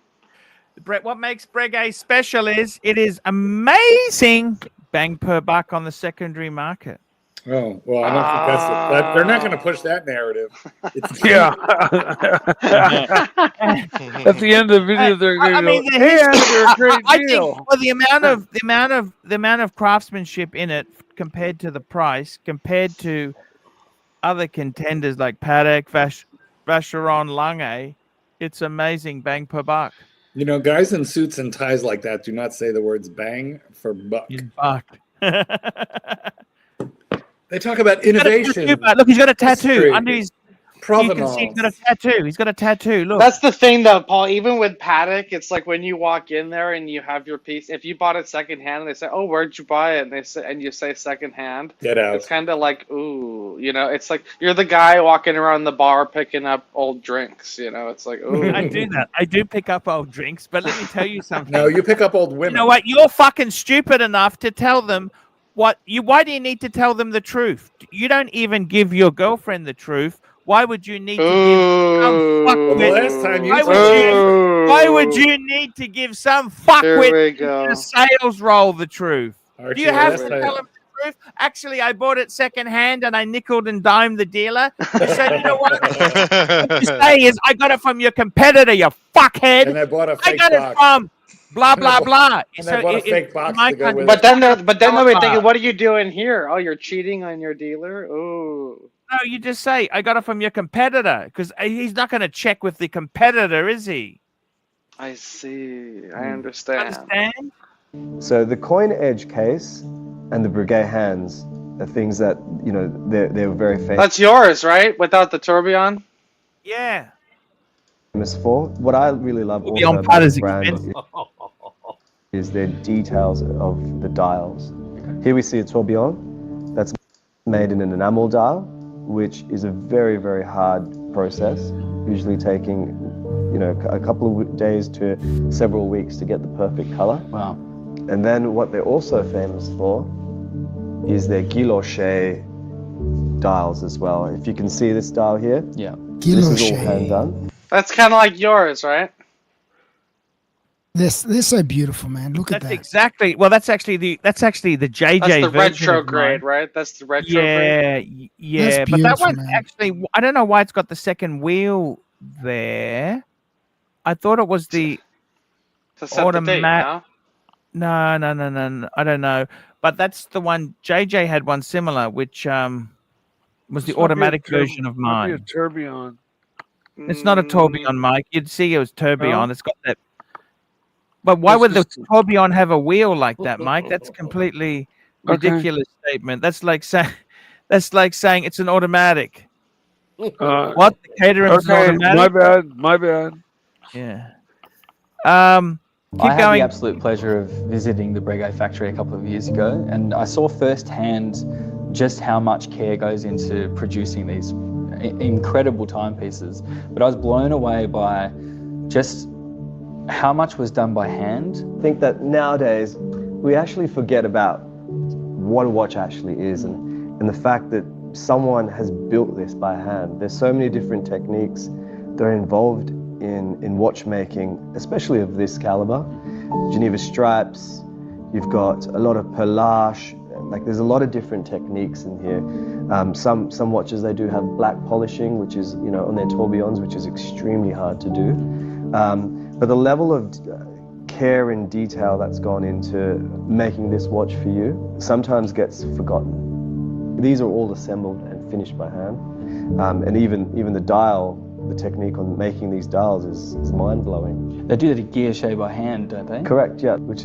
What makes Briguet special is it is amazing bang per buck on the secondary market. Oh, well, I don't think that's they're not going to push that narrative. Yeah. At the end of the video, they're going to go, the "Hey, history- they're a great I deal." think the amount of craftsmanship in it compared to the price, compared to other contenders like Patek, Vacheron, Lange, it's amazing bang per buck. You know, guys in suits and ties like that do not say the words bang for buck. Buck. They talk about innovation. Look, he's got a tattoo history, under his. provenance. You can see he's got a tattoo. He's got a tattoo. Look. That's the thing, though, Paul. Even with Patek, it's like when you walk in there and you have your piece. If you bought it secondhand, and they say, "Oh, where'd you buy it?" and they say, and you say secondhand. Get out. It's kind of like, ooh, you know. It's like you're the guy walking around the bar picking up old drinks. You know, it's like, ooh. I do that. I do pick up old drinks, but let me tell you something. No, you pick up old women. You know what? You're fucking stupid enough to tell them what you. Why do you need to tell them the truth? You don't even give your girlfriend the truth. Why would you need to give some fuckwit? Last time you why would you need to give some fuckwit in a sales role the truth? Archie, Do you have last to time- tell them the truth? Actually, I bought it secondhand and I nickeled and dimed the dealer. You said, you know what? What you say is, I got it from your competitor, you fuckhead. And I bought a I fake got box. it from blah blah blah. And I bought a fake box my to go country- with But it. then they'll be thinking, what are you doing here? Oh, you're cheating on your dealer? Ooh. No, you just say, I got it from your competitor, because he's not going to check with the competitor, is he? I see. I understand. Understand? So the coin edge case and the Briguet hands are things that, you know, they're very That's yours, right? Without the tourbillon? Yeah. famous for. What I really love also Tourbillon about pad the is brand expensive. is their details of the dials. Here we see a tourbillon that's made in an enamel dial, which is a very, very hard process, usually taking, you know, a couple of days to several weeks to get the perfect color. Wow. And then what they're also famous for is their guilloche dials as well. If you can see this dial here, yeah, this is all hand done. That's kind of like yours, right? They're so beautiful, man. Look at That's that. exactly. Well, that's actually the JJ That's the version retro of mine. grade, right? That's the retro Yeah, grade. yeah. That's But that beautiful, one man. actually, I don't know why it's got the second wheel there. I thought it was the To set the date, automatic. no? No. I don't know. But that's the one. JJ had one similar, which was This the might be a automatic tur- version of might be a mine. tourbillon. It's not a tourbillon, Mike. You'd see it was tourbillon. No? It's got that. But why That's would the just- tourbillon have a wheel like that, Mike? That's completely Okay. ridiculous statement. That's like saying it's an automatic. What? The catering's an Okay, automatic? my bad. Yeah. I Keep had going. the absolute pleasure of visiting the Breguet factory a couple of years ago, and I saw firsthand just how much care goes into producing these incredible timepieces. But I was blown away by just how much was done by hand. I think that nowadays we actually forget about what a watch actually is and the fact that someone has built this by hand. There's so many different techniques that are involved in watchmaking, especially of this caliber. Geneva stripes, you've got a lot of perlage, like there's a lot of different techniques in here. Some watches, they do have black polishing, which is, you know, on their tourbillons, which is extremely hard to do. But the level of care and detail that's gone into making this watch for you sometimes gets forgotten. These are all assembled and finished by hand. And even the dial the technique on making these dials is mind-blowing. They do the guilloche by hand, don't they? Correct, yeah, which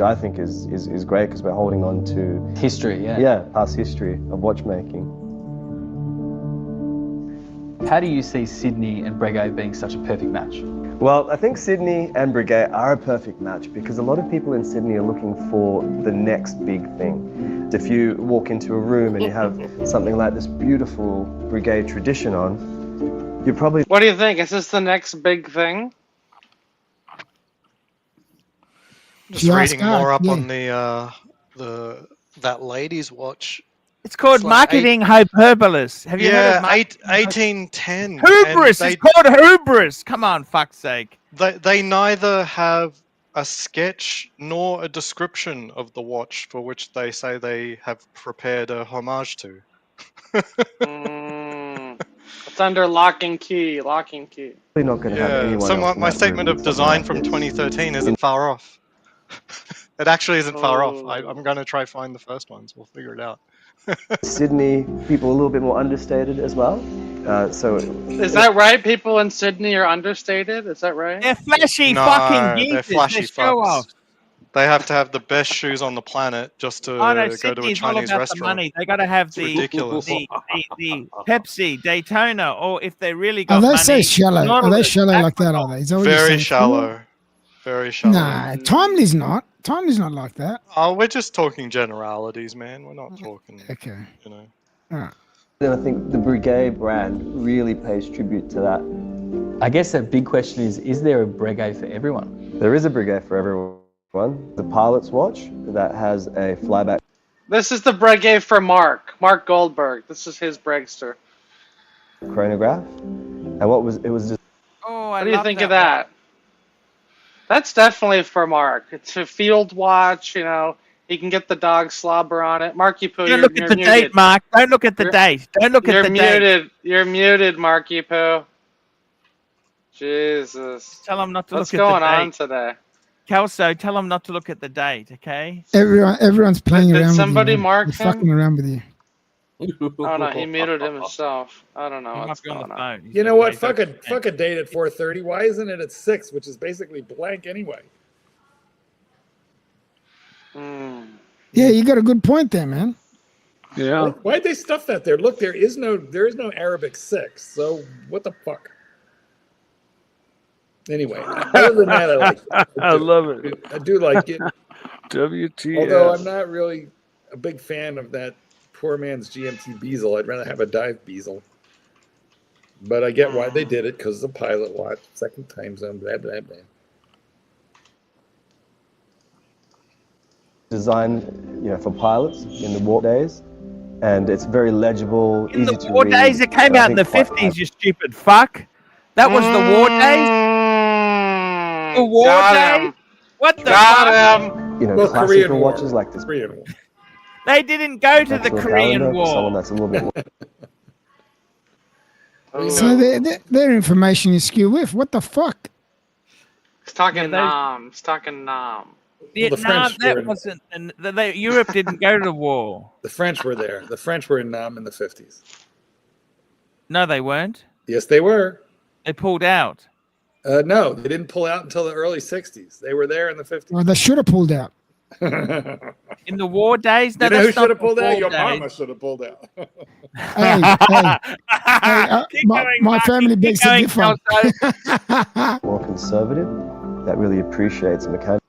I think is great because we're holding on to history, yeah. Yeah, past history of watchmaking. How do you see Sydney and Briguet being such a perfect match? Well, I think Sydney and Briguet are a perfect match because a lot of people in Sydney are looking for the next big thing. If you walk into a room and you have something like this beautiful Briguet tradition on, you're probably... What do you think? Is this the next big thing? Just reading more up on that lady's watch. It's called marketing hyperbolus. Have you heard of 1810. Hubris. It's called hubris. Come on, fuck's sake. They neither have a sketch nor a description of the watch for which they say they have prepared a homage to. It's under lock and key. Lock and key. Probably not going to have anyone So else in my that statement room of with something design like from this. 2013 isn't far off. It actually isn't far off. I'm going to try find the first ones. We'll figure it out. Sydney, people a little bit more understated as well. Is that right? People in Sydney are understated? Is that right? They're flashy No, fucking geezers. they're flashy show fucks. off. They have to have the best shoes on the planet just to Oh no, go to a Sydney's all Chinese about restaurant. the money. They got to have It's the ridiculous. the Pepsi, Daytona, or if they really got Are they money. so shallow? Are they Nautilus, shallow like that? Are they? Is that what you're Very saying? shallow. Very shallow. Nah, Timely's not. Timely's not like that. Oh, we're just talking generalities, man. We're not talking. Okay. You know. Alright. Then I think the Briguet brand really pays tribute to that. I guess the big question is there a Briguet for everyone? There is a Briguet for everyone. The pilot's watch that has a flyback This is the Briguet for Mark Goldberg. This is his Bregster. chronograph. And it was just... Oh, What do you think of that? That's definitely for Mark. It's a field watch, you know. He can get the dog slobber on it. Marky Poo, Don't look at the muted. date, Mark. Don't look at the date. Don't look at the date. You're muted, Marky Poo. Jesus. Tell him not to What's look at the going date. on today? Kelso, tell him not to look at the date, okay? Everyone's playing Did around somebody with you. mark They're him? fucking around with you. Oh no, he muted himself. I don't know what's going on. You know what? Fuck a date at 4:30. Why isn't it at 6, which is basically blank anyway? Yeah, you got a good point there, man. Yeah. Why'd they stuff that there? Look, there is no Arabic 6. So what the fuck? Anyway, other than that, I like it. I love it. I do like it. WTF. Although I'm not really a big fan of that poor man's GMT Beazle. I'd rather have a dive Beazle. But I get why they did it, because the pilot watch, second time zone, blah, blah, blah. designed, for pilots in the war days, and it's very legible, In easy the to war read. days, it came and I out in the think quite 50s, you stupid fuck. That was the war days? The war Got days? him. What the Got fuck? him. Well, classical Korean War. watches like this. Korean War. They didn't go to the National Korean calendar for someone War. that's a little bit more. So their information is skew with. What the fuck? He's talking Nam. He's talking Nam. Vietnam, French that were- wasn't. And Europe didn't go to war. The French were there. The French were in Nam in the 50s. No, they weren't. Yes, they were. They pulled out. No, they didn't pull out until the early 60s. They were there in the 50s. Well, they should have pulled out. In the war days? No, You know who that's not should have pulled the out? war Your days. mama should have pulled out. Keep my going, my Mark, family keep begs to going, differ. Kelso. more conservative, that really appreciates mechanics.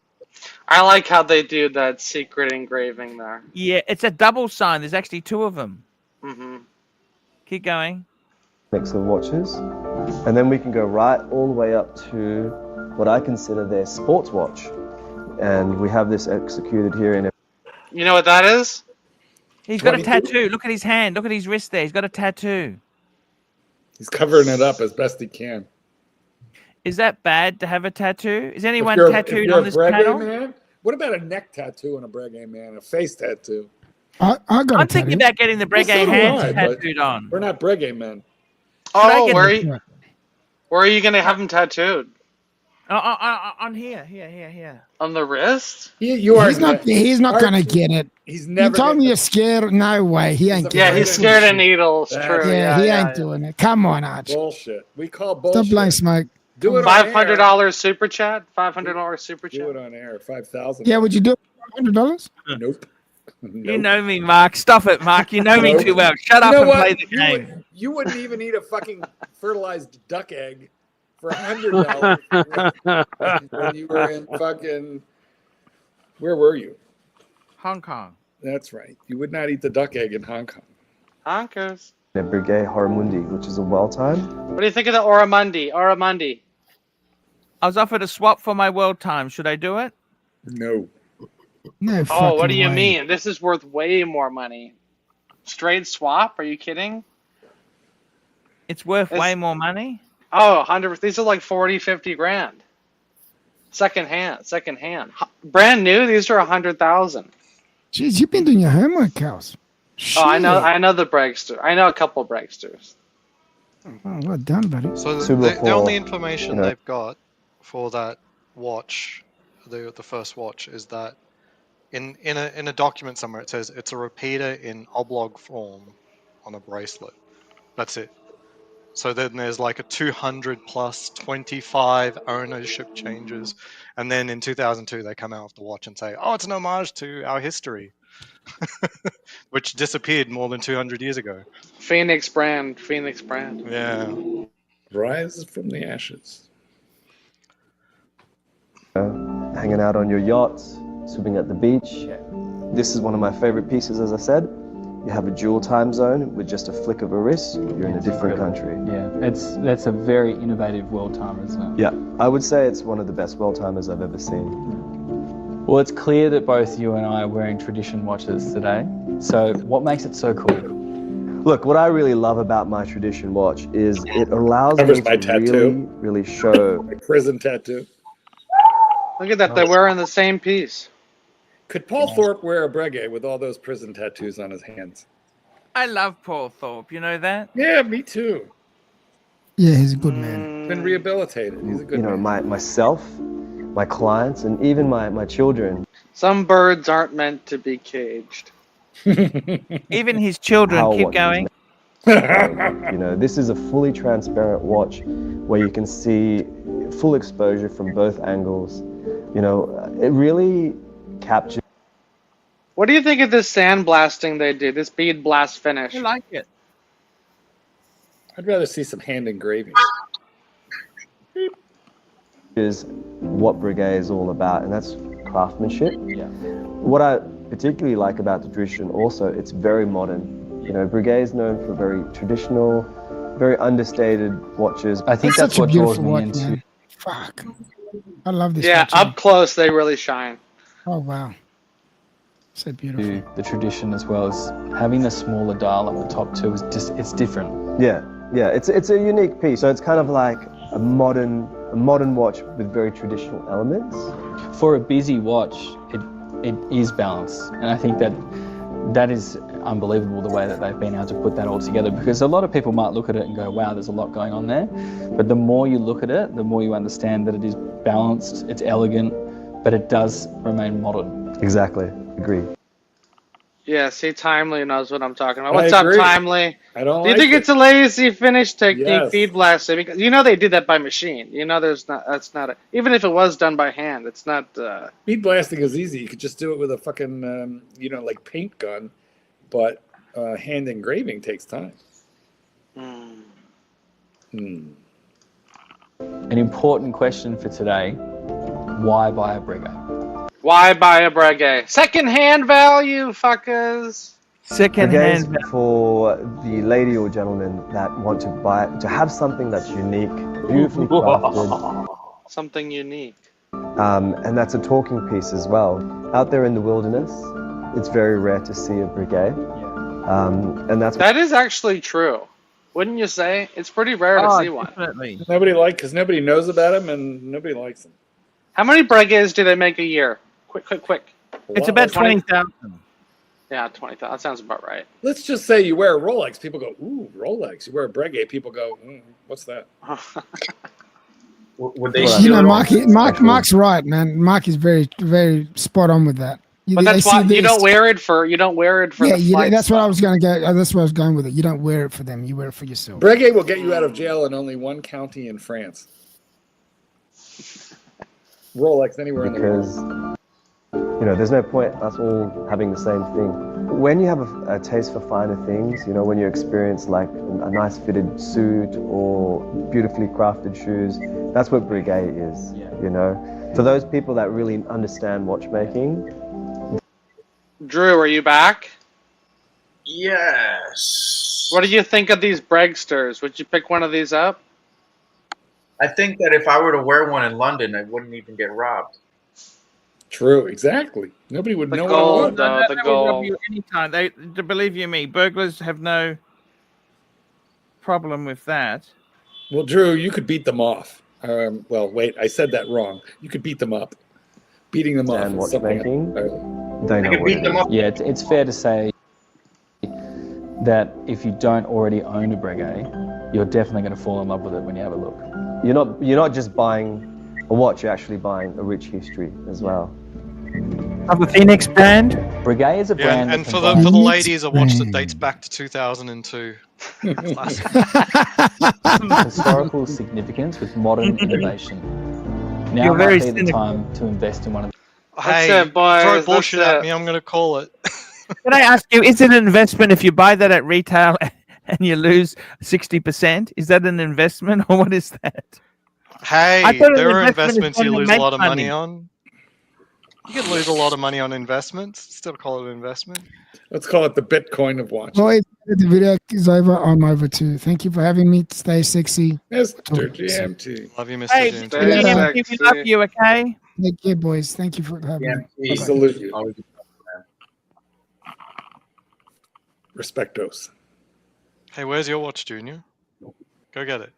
I like how they do that secret engraving there. Yeah, it's a double sign. There's actually two of them. Mm-hmm. Keep going. Of watches, and then we can go right all the way up to what I consider their sports watch, and we have this executed here in. You know what that is? He's got a 22? tattoo. Look at his hand. Look at his wrist there. He's got a tattoo. He's covering it up as best he can. Is that bad to have a tattoo? Is anyone If tattooed you're on a this Breguet panel? man, what about a neck tattoo and a Breguet man? A face tattoo? I got I'm a thinking tattoo. about getting the Well, so Breguet do hands I, but tattooed on. We're not Breguet men. Oh, get where are you gonna have him tattooed? On here. On the wrist? You are. He's not going to get it. He's You never. told me you're scared. No way. He ain't. Yeah, doing he's it. scared of needles. That's- True. Yeah, Yeah, he yeah, ain't doing it. Come on, Arch. Bullshit. We call Stop bullshit. blowing smoke. Do it on air. $500 super chat. $500 super Do chat. it on air. 5,000. Yeah, would you do it for $100? Nope. You know me, Mark. Stop it, Mark. You know me Nope. too well. Shut up You know and what? play the game. You wouldn't even eat a fucking fertilized duck egg for $100 when you were in fucking. Where were you? Hong Kong. That's right. You would not eat the duck egg in Hong Kong. Honkers. A Briguet Horamundi, which is a well time. What do you think of the Oramundi? Oramundi. I was offered a swap for my world time. Should I do it? No. No. Oh, what do fucking you way. mean? This is worth way more money. Straight swap? Are you kidding? It's worth It's- way more money. Oh, 100. These are like 40, 50 grand. Second hand. Brand new. These are 100,000. Jeez, you've been doing your homework, Kels. Oh, I know the Bragster. I know a couple of Bragsters. Oh, well done, buddy. So Super the only Four, information you know. they've got for that watch, the first watch, is that in a document somewhere it says it's a repeater in oblong form on a bracelet. That's it. So then there's like a 200 plus 25 ownership changes, and then in 2002 they come out with the watch and say, "Oh, it's an homage to our history," which disappeared more than 200 years ago. Phoenix brand. Yeah. Rise from the ashes. Hanging out on your yachts, swimming at the beach. This is one of my favorite pieces, as I said. You have a dual time zone with just a flick of a wrist. You're in a different country. Yeah, that's a very innovative world timer, isn't it? Yeah, I would say it's one of the best world timers I've ever seen. Well, it's clear that both you and I are wearing tradition watches today. So what makes it so cool? Look, what I really love about my tradition watch is it allows Covers me my to tattoo. really show. My prison tattoo. Look at that. They're wearing the same piece. Could Paul Thorpe wear a Breguet with all those prison tattoos on his hands? I love Paul Thorpe. You know that? Yeah, me too. Yeah, he's a good man. Been rehabilitated. He's a good You know, man. myself, my clients, and even my children. Some birds aren't meant to be caged. Even his children. How Keep watches going. You know, this is a fully transparent watch where you can see full exposure from both angles. You know, it really captures. What do you think of this sandblasting they do? This bead blast finish. I like it. I'd rather see some hand engraving. Is what Briguet is all about, and that's craftsmanship. Yeah. What I particularly like about the tradition also, it's very modern. You know, Briguet is known for very traditional, very understated watches. I think That's that's such a what draws beautiful me watch, into. man. Fuck. I love this Yeah, watch. up close they really shine. Oh, wow. So beautiful. To the tradition as well as having the smaller dial at the top too is just it's different. Yeah, it's a unique piece. So it's kind of like a modern watch with very traditional elements. For a busy watch, it is balanced, and I think that is unbelievable the way that they've been able to put that all together, because a lot of people might look at it and go, wow, there's a lot going on there, but the more you look at it, the more you understand that it is balanced, it's elegant, but it does remain modern. Exactly, agree. Yeah, see, Timely knows what I'm talking about. I What's up, agree. Timely? I don't Do you like think it. it's a lazy finish technique, Yes. bead blasting? Because you know they did that by machine. You know that's not even if it was done by hand, it's not. Bead blasting is easy. You could just do it with a fucking, like paint gun, but hand engraving takes time. Hmm. An important question for today, why buy a Briguet? Why buy a Breguet? Second-hand value, fuckers. Second Briguet is hand. for the lady or gentleman that want to have something that's unique, beautifully crafted, Something unique. and that's a talking piece as well. Out there in the wilderness, it's very rare to see a Briguet, and that's That is actually true. Wouldn't you say? It's pretty rare to see one. Definitely. Because nobody knows about them and nobody likes them. How many Breguets do they make a year? Quick. It's about 20,000. Yeah, 20,000. That sounds about right. Let's just say you wear a Rolex. People go, ooh, Rolex. You wear a Breguet. People go, what's that? Would they You steal know, it all? Mark's right, man. Mark is very, very spot on with that. But that's why you don't wear it for the flight that's what I stuff. was gonna go. That's where I was going with it. You don't wear it for them. You wear it for yourself. Briguet will get you out of jail in only one county in France. Rolex anywhere in the world. There's no point us all having the same thing. When you have a taste for finer things, when you experience like a nice fitted suit or beautifully crafted shoes, that's what Briguet is, For those people that really understand watchmaking. Drew, are you back? Yes. What do you think of these Bregsters? Would you pick one of these up? I think that if I were to wear one in London, I wouldn't even get robbed. True, exactly. Nobody would know gold, what I the They will gold. rob you anytime. Believe you me, burglars have no problem with that. Well, Drew, you could beat them off. Well, wait, I said that wrong. You could beat them up. Beating them off. And is something watchmaking, entirely- they know what it is. Yeah, it's fair to say that if you don't already own a Briguet, you're definitely going to fall in love with it when you have a look. You're not just buying a watch, you're actually buying a rich history as well. Of the Phoenix brand? Briguet is a brand. Yeah, and that for the combines ladies, a watch that dates back to 2002. historical significance with modern innovation. Now You're might very be the cynical. time to invest in one of Hey, That's it, boys. throw That's bullshit at it. me, I'm going to call it. Can I ask you, is it an investment if you buy that at retail and you lose 60%? Is that an investment or what is that? Hey, I thought an there are investment is investments you when you lose a make lot of money money. on. You can lose a lot of money on investments. Still call it an investment. Let's call it the Bitcoin of watches. Boys, the video is over. I'm over too. Thank you for having me. Stay sexy. Mr. GMT. Love you, Mr. Hey, GMT. Stay GMT, we love you, okay? Take care, boys. Thank you for having me. I Bye-bye. salute you. Always Respectos. Hey, where's your watch, Junior? Go get it.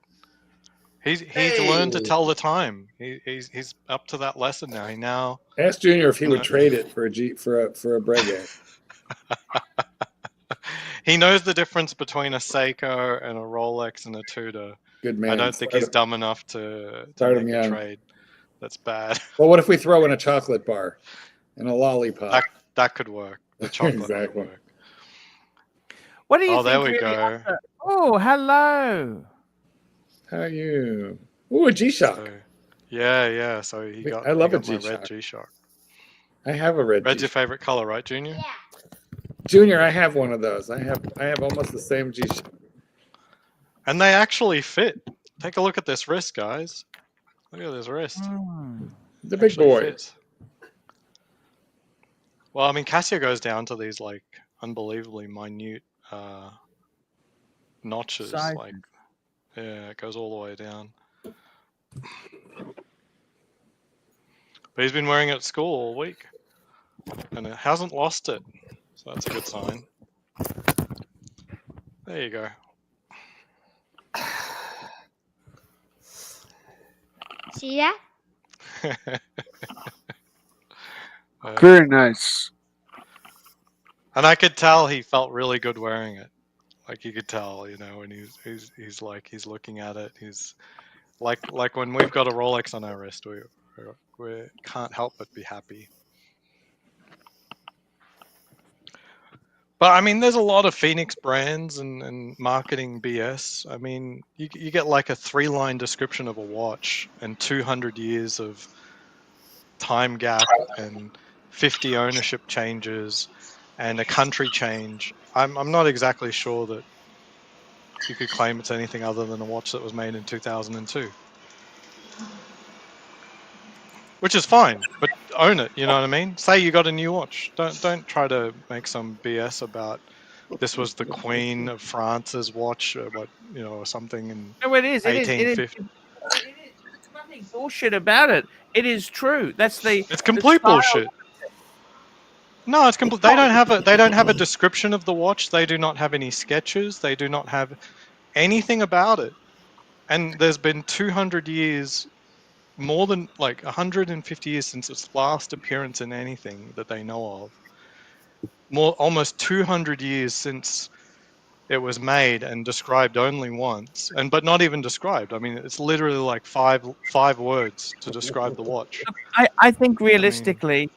He's learned to tell the time. He's up to that lesson now. He now Ask Junior if he would trade it for a Breguet. he knows the difference between a Seiko and a Rolex and a Tudor. Good man. I don't think he's dumb enough to Start make him a young. trade. That's bad. Well, what if we throw in a chocolate bar and a lollipop? That could work. The chocolate Exactly. could work. What do you Oh, think? there we really go. of the- Oh, hello. How are you? Ooh, a G-Shock. So, yeah. So he got. I love he a got my G-Shock. red G-Shock. I have a red Red's your G-Shock. favorite color, right, Junior? Junior, I have one of those. I have almost the same G-Shock. And they actually fit. Take a look at this wrist, guys. Look at this wrist. The big Actually boy. fits. Well, I mean, Casio goes down to these like unbelievably minute notches. Sizes. Like, yeah, it goes all the way down. But he's been wearing it at school all week, and it hasn't lost it. So that's a good sign. There you go. See that? Very nice. And I could tell he felt really good wearing it. Like you could tell, you know, when he's like he's looking at it. He's like when we've got a Rolex on our wrist, we can't help but be happy. But I mean, there's a lot of Phoenix brands and marketing BS. I mean, you get like a 3-line description of a watch and 200 years of time gap and 50 ownership changes and a country change. I'm not exactly sure that you could claim it's anything other than a watch that was made in 2002. Which is fine, but own it, you know what I mean? Say you got a new watch. Don't try to make some BS about this was the Queen of France's watch or or something in No, it is. 1850. There's nothing bullshit about it. It is true. That's the. It's complete the style. bullshit. No, it's complete. They don't have a description of the watch. They do not have any sketches. They do not have anything about it. And there's been 200 years, more than like 150 years since its last appearance in anything that they know of. Almost 200 years since it was made and described only once, but not even described. I mean, it's literally like five words to describe the watch. I think realistically,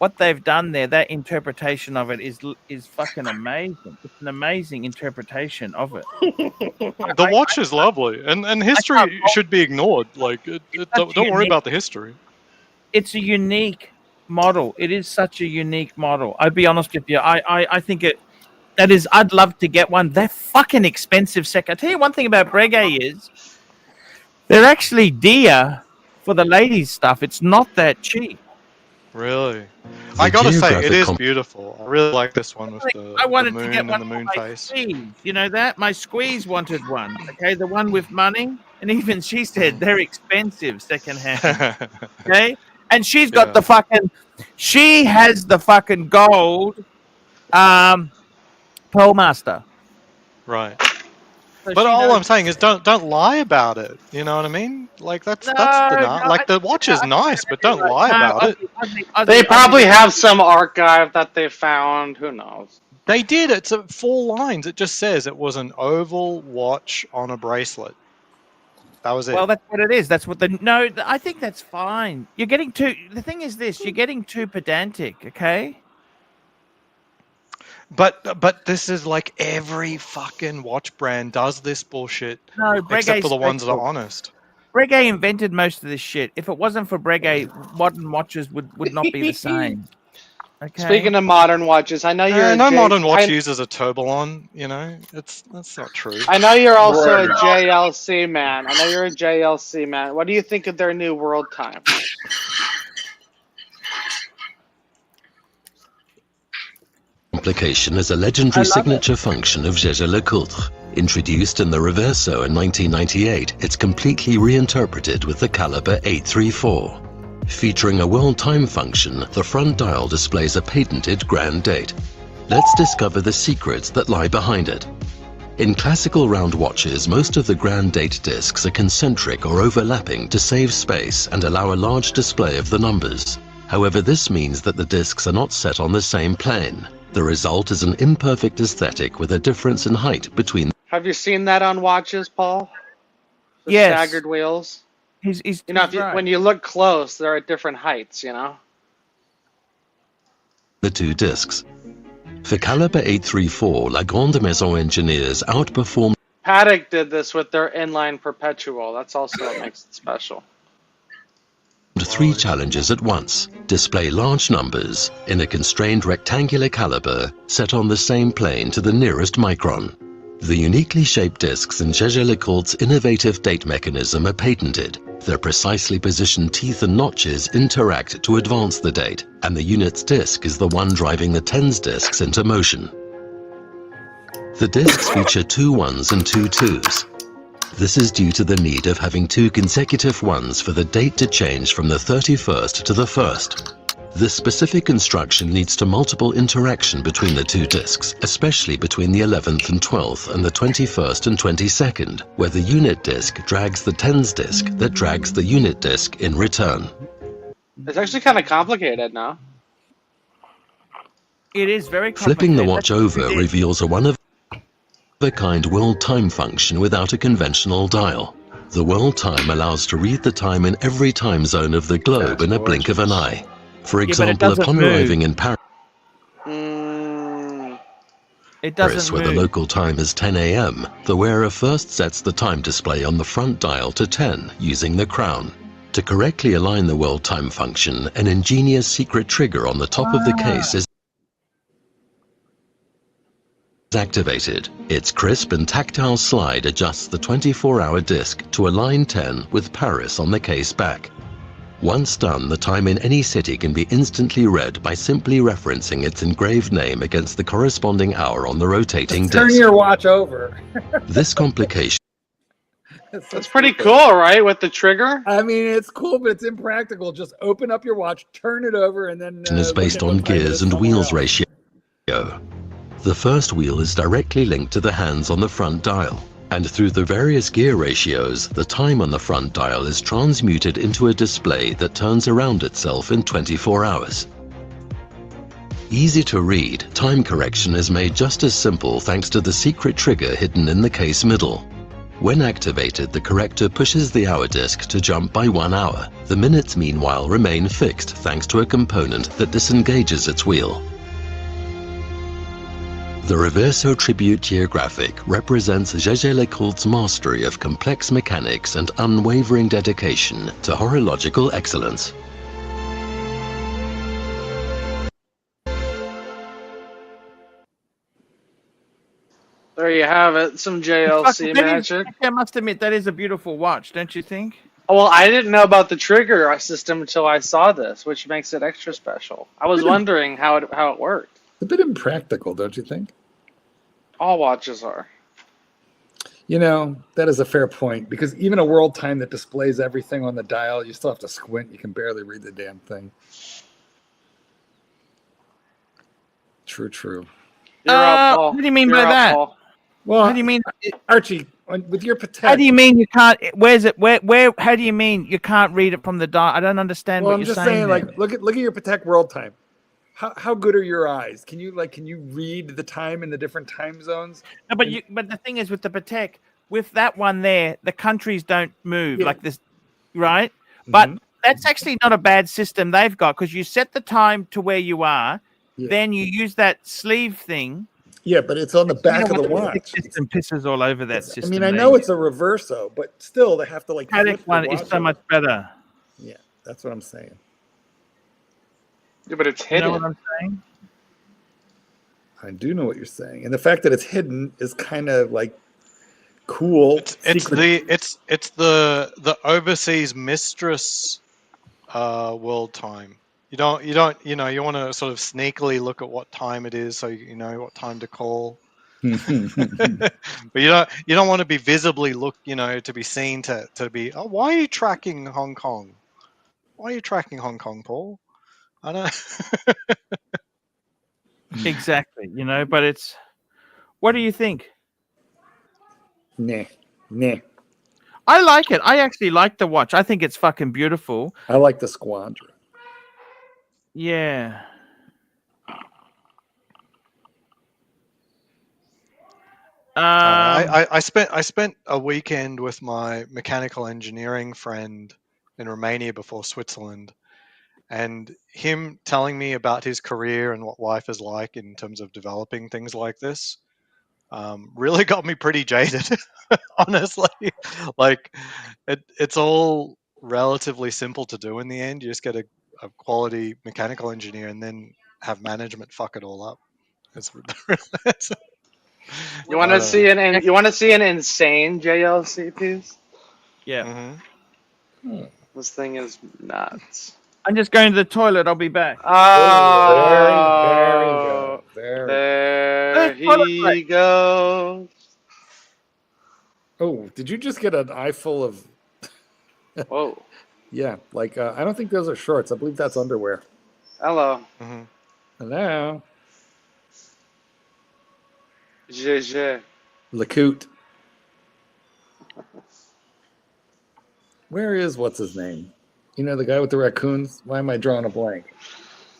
what they've done there, that interpretation of it is fucking amazing. It's an amazing interpretation of it. The watch is lovely, and history should be ignored. Like, don't worry about the history. It's a unique model. It is such a unique model. I'd be honest with you. I think I'd love to get one. They're fucking expensive. I tell you one thing about Breguet is they're actually dear for the ladies' stuff. It's not that cheap. Really? I gotta say, it is beautiful. I really like this one with the to get one and the moon for my face. squeeze. You know that? My squeeze wanted one. Okay, the one with money. And even she said they're expensive secondhand. Okay? And she's got the fucking, she has the fucking gold Pearl Master. Right. So But she all knows- I'm saying is don't lie about it. You know what I mean? Like that's the watch is nice, but don't lie about it. They probably have some archive that they found. Who knows? They did. It's 4 lines. It just says it was an oval watch on a bracelet. That was it. Well, that's what it is. That's what I think that's fine. You're getting too, the thing is this, you're getting too pedantic, okay? But this is like every fucking watch brand does this bullshit. No, except for the Breguet's ones that are special. honest. Breguet invented most of this shit. If it wasn't for Breguet, modern watches would not be the same. Okay. Speaking of modern watches, I know you're no modern watch uses a Tourbillon. You know, that's not true. I know you're also a JLC man. I know you're a JLC man. What do you think of their new Worldtimer? Application is a legendary signature function of Jaeger LeCoultre. Introduced in the Reverso in 1998, it's completely reinterpreted with the caliber 834. Featuring a world time function, the front dial displays a patented grand date. Let's discover the secrets that lie behind it. In classical round watches, most of the grand date discs are concentric or overlapping to save space and allow a large display of the numbers. However, this means that the discs are not set on the same plane. The result is an imperfect aesthetic with a difference in height between. Have you seen that on watches, Paul? The Yes. staggered wheels. He's You know, when you look close, they're at different heights. You know. The 2 discs. For caliber 834, La Grande Maison engineers outperformed Paddock did this with their inline perpetual. That's also what makes it special. 3 challenges at once. Display large numbers in a constrained rectangular caliber set on the same plane to the nearest micron. The uniquely shaped discs in Jaeger LeCoultre's innovative date mechanism are patented. Their precisely positioned teeth and notches interact to advance the date, and the unit's disc is the one driving the tens discs into motion. The discs feature 2 1s and 2 2s. This is due to the need of having 2 consecutive 1s for the date to change from the 31st to the 1st. This specific construction leads to multiple interaction between the 2 discs, especially between the 11th and 12th and the 21st and 22nd, where the unit disc drags the tens disc that drags the unit disc in return. It's actually kind of complicated now. It is very complicated. Flipping the watch over reveals a one-of-a-kind world time function without a conventional dial. The world time allows to read the time in every time zone of the globe in a blink of an eye. For example, upon arriving in Paris, it doesn't where the local time is 10 a.m., the wearer first sets the time display on the front dial to 10 using the crown. To correctly align the world time function, an ingenious secret trigger on the top of the case is activated. Its crisp and tactile slide adjusts the 24-hour disc to align 10 with Paris on the case back. Once done, the time in any city can be instantly read by simply referencing its engraved name against the corresponding hour on the rotating Turn disc. your watch over. This complication That's pretty cool, right? With the trigger. I mean, it's cool, but it's impractical. Just open up your watch, turn it over, and then. is based on gears and wheels ratio. The first wheel is directly linked to the hands on the front dial, and through the various gear ratios, the time on the front dial is transmuted into a display that turns around itself in 24 hours. Easy to read, time correction is made just as simple thanks to the secret trigger hidden in the case middle. When activated, the corrector pushes the hour disc to jump by 1 hour. The minutes, meanwhile, remain fixed thanks to a component that disengages its wheel. The Reverso Tribute Geographic represents J.J. Lecoult's mastery of complex mechanics and unwavering dedication to horological excellence. There you have it, some JLC magic. I must admit, that is a beautiful watch, don't you think? Well, I didn't know about the trigger system until I saw this, which makes it extra special. I was wondering how it worked. It's a bit impractical, don't you think? All watches are. You know, that is a fair point, because even a Worldtime that displays everything on the dial, you still have to squint. You can barely read the damn thing. True, true. You're up, Paul. What do you mean You're by up, that? Paul. Well, how do you mean, Archie, with your Patek? How do you mean you can't? Where's it? Where? How do you mean you can't read it from the dial? I don't understand Well, what I'm you're just saying. saying, like, look at your Patek Worldtime. How good are your eyes? Can you read the time in the different time zones? No, but the thing is with the Patek, with that one there, the countries don't move like this, right? But that's actually not a bad system they've got, because you set the time to where you are, then you use that sleeve thing. Yeah, but it's on the back of the watch. System pisses all over that system. I mean, I know it's a Reverso, but still, they have to like. Patek one is so much better. Yeah, that's what I'm saying. Yeah, but it's You hidden. know what I'm saying? I do know what you're saying, and the fact that it's hidden is kind of like cool. It's the overseas mistress world time. You want to sort of sneakily look at what time it is, so you know what time to call. But you don't want to be visibly to be seen to be. Oh, why are you tracking Hong Kong? Why are you tracking Hong Kong, Paul? I don't. Exactly, but it's. What do you think? Nah. I like it. I actually like the watch. I think it's fucking beautiful. I like the Squadron. Yeah. I spent a weekend with my mechanical engineering friend in Romania before Switzerland, and him telling me about his career and what life is like in terms of developing things like this really got me pretty jaded, honestly. Like, it's all relatively simple to do in the end. You just get a quality mechanical engineer and then have management fuck it all up. You want to see an insane JLC piece? Yeah. This thing is nuts. I'm just going to the toilet. I'll be back. Oh, there he goes. Oh, did you just get an eyeful of? Whoa. Yeah, like I don't think those are shorts. I believe that's underwear. Hello. Hello. GG. Lecoute. Where is what's his name? You know, the guy with the raccoons? Why am I drawing a blank?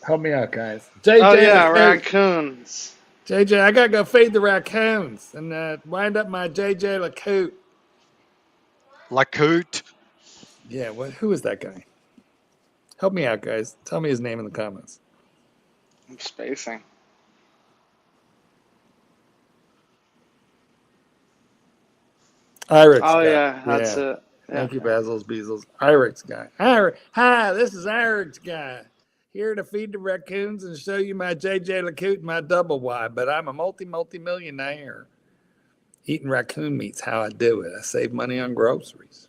Help me out, guys. JJ. Oh yeah, raccoons. JJ, I gotta go feed the raccoons and wind up my JJ Lecoute. Lecoute. Yeah, who is that guy? Help me out, guys. Tell me his name in the comments. I'm spacing. Irix. Oh yeah, that's it. Yeah. Thank you, Basil's Beezels. Irix guy. Hi, this is Irix guy. Here to feed the raccoons and show you my JJ Lecoute and my double Y, but I'm a multi-millionaire. Eating raccoon meat's how I do it. I save money on groceries.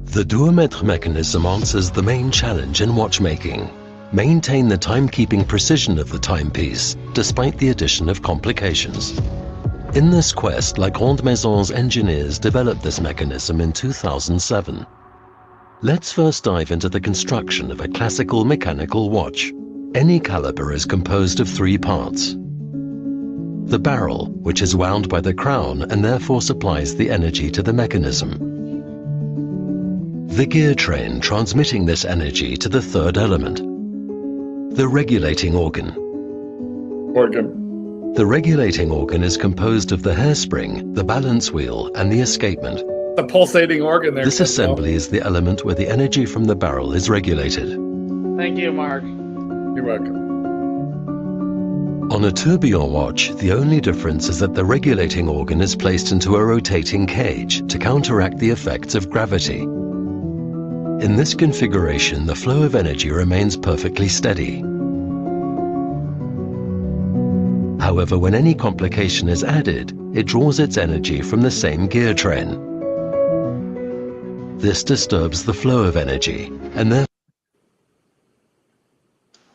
The Duometre mechanism answers the main challenge in watchmaking. Maintain the timekeeping precision of the timepiece, despite the addition of complications. In this quest, La Grande Maison's engineers developed this mechanism in 2007. Let's first dive into the construction of a classical mechanical watch. Any caliber is composed of 3 parts. The barrel, which is wound by the crown and therefore supplies the energy to the mechanism. The gear train transmitting this energy to the third element. The regulating organ. The regulating organ is composed of the hairspring, the balance wheel, and the escapement. The pulsating organ there. This assembly is the element where the energy from the barrel is regulated. Thank you, Mark. You're welcome. On a tourbillon watch, the only difference is that the regulating organ is placed into a rotating cage to counteract the effects of gravity. In this configuration, the flow of energy remains perfectly steady. However, when any complication is added, it draws its energy from the same gear train. This disturbs the flow of energy, and therefore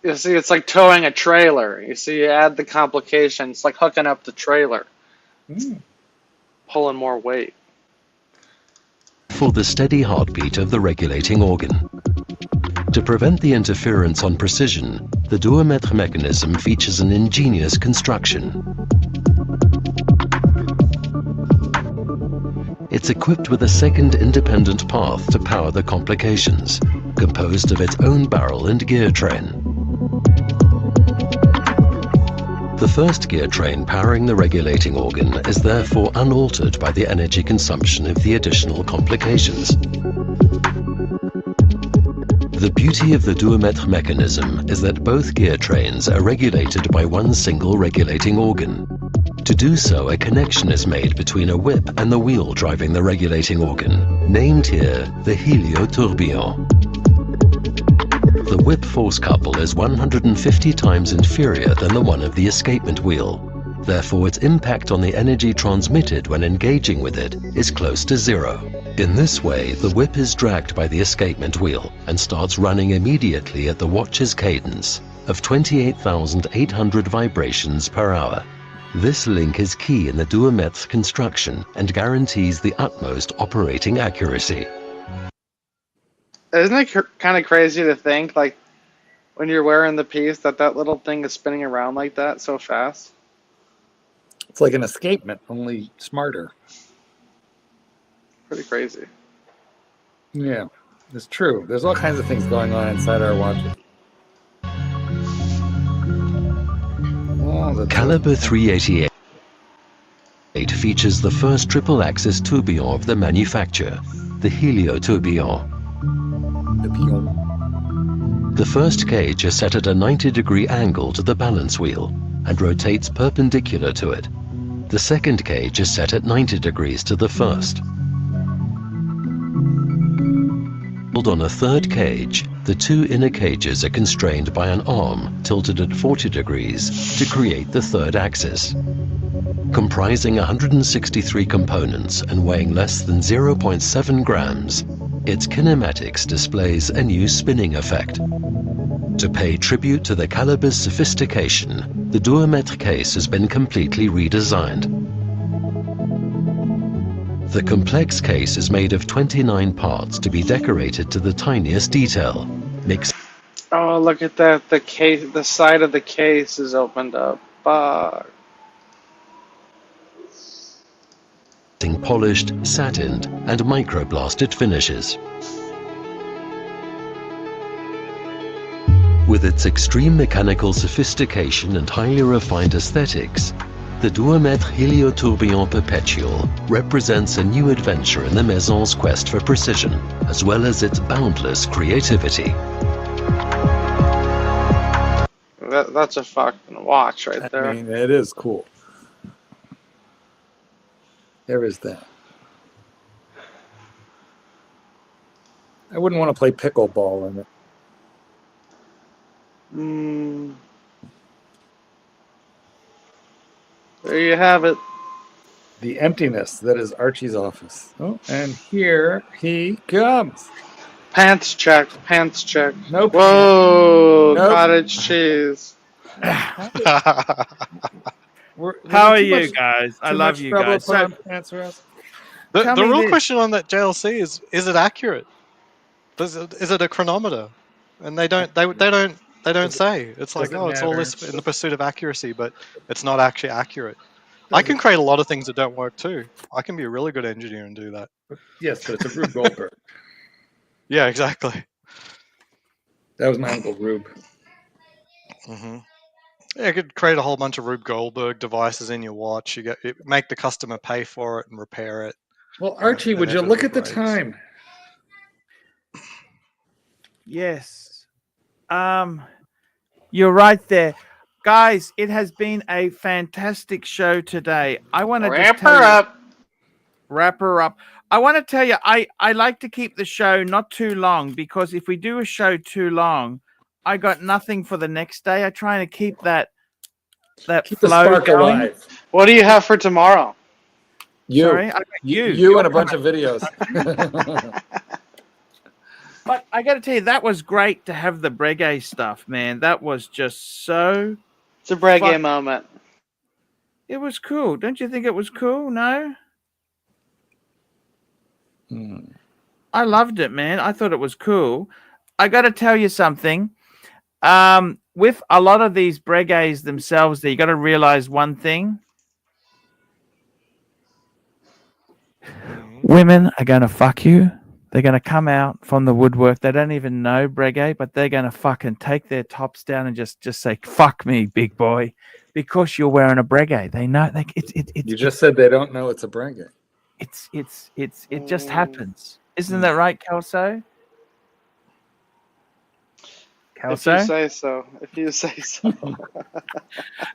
You see, it's like towing a trailer. You see, you add the complication. It's like hooking up the trailer. Pulling more weight. for the steady heartbeat of the regulating organ. To prevent the interference on precision, the Duometre mechanism features an ingenious construction. It's equipped with a second independent path to power the complications, composed of its own barrel and gear train. The first gear train powering the regulating organ is therefore unaltered by the energy consumption of the additional complications. The beauty of the Duometre mechanism is that both gear trains are regulated by one single regulating organ. To do so, a connection is made between a whip and the wheel driving the regulating organ, named here the Tourbillon. The whip force couple is 150 times inferior than the one of the escapement wheel. Therefore, its impact on the energy transmitted when engaging with it is close to zero. In this way, the whip is dragged by the escapement wheel and starts running immediately at the watch's cadence of 28,800 vibrations per hour. This link is key in the Duometre's construction and guarantees the utmost operating accuracy. Isn't it kind of crazy to think, like, when you're wearing the piece, that little thing is spinning around like that so fast? It's like an escapement, only smarter. Pretty crazy. Yeah, it's true. There's all kinds of things going on inside our watches. Caliber 388 features the first triple-axis tourbillon of the manufacturer, the Tourbillon. The first cage is set at a 90-degree angle to the balance wheel and rotates perpendicular to it. The second cage is set at 90 degrees to the first. On a third cage, the two inner cages are constrained by an arm tilted at 40 degrees to create the third axis. Comprising 163 components and weighing less than 0.7 grams, its kinematics displays a new spinning effect. To pay tribute to the caliber's sophistication, the Duometre case has been completely redesigned. The complex case is made of 29 parts to be decorated to the tiniest detail. Oh, look at that. The case, the side of the case is opened up. Fuck. Polished, satined, and microblasted finishes. With its extreme mechanical sophistication and highly refined aesthetics, the Duometre Tourbillon Perpetual represents a new adventure in the Maison's quest for precision, as well as its boundless creativity. That's a fucking watch right there. I mean, it is cool. There is that. I wouldn't want to play pickleball in it. There you have it. The emptiness that is Archie's office. Oh, and here he comes. Pants check. Pants check. Nope. Whoa, Nope. cottage cheese. How are you guys? I love you guys. So, answer The Tell me real this. question on that JLC is it accurate? Is it a chronometer? And they don't say. It's like, doesn't it's all matter. this in the pursuit of accuracy, but it's not actually accurate. I can create a lot of things that don't work too. I can be a really good engineer and do that. Yes, but it's a Rube Goldberg. Yeah, exactly. That was my Uncle Rube. Yeah, you could create a whole bunch of Rube Goldberg devices in your watch. Make the customer pay for it and repair it. Well, Archie, would you look at the time? Yes. You're right there. Guys, it has been a fantastic show today. I want to just tell you, wrap her up. I want to tell you, I like to keep the show not too long, because if we do a show too long, I got nothing for the next day. I try to keep that Keep the flow spark going. alive. What do you have for tomorrow? Sorry, I got you and a bunch of videos. But I got to tell you, that was great to have the Briguet stuff, man. That was just so. It's a Briguet moment. It was cool. Don't you think it was cool? No? I loved it, man. I thought it was cool. I got to tell you something. With a lot of these Briguets themselves, you got to realize one thing. Women are going to fuck you. They're going to come out from the woodwork. They don't even know Briguet, but they're going to fucking take their tops down and just say, fuck me, big boy, because you're wearing a Briguet. They know. You just said they don't know it's a Briguet. It just happens. Isn't that right, Kelso? If you say so. If you say so.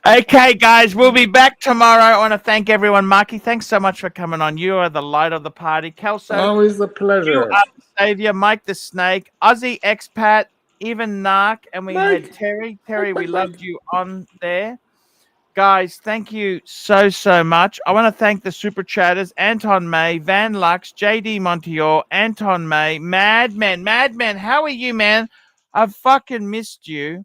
Okay, guys, we'll be back tomorrow. I want to thank everyone. Marky, thanks so much for coming on. You are the light of the party. Kelso, always a pleasure. You are the savior. Mike the Snake, Aussie Expat, even Narc, and we had Terry. Terry, we loved you on there. Guys, thank you so much. I want to thank the super chatters: Anton May, Van Lux, JD Montior, Anton May, Madman. How are you, man? I've fucking missed you.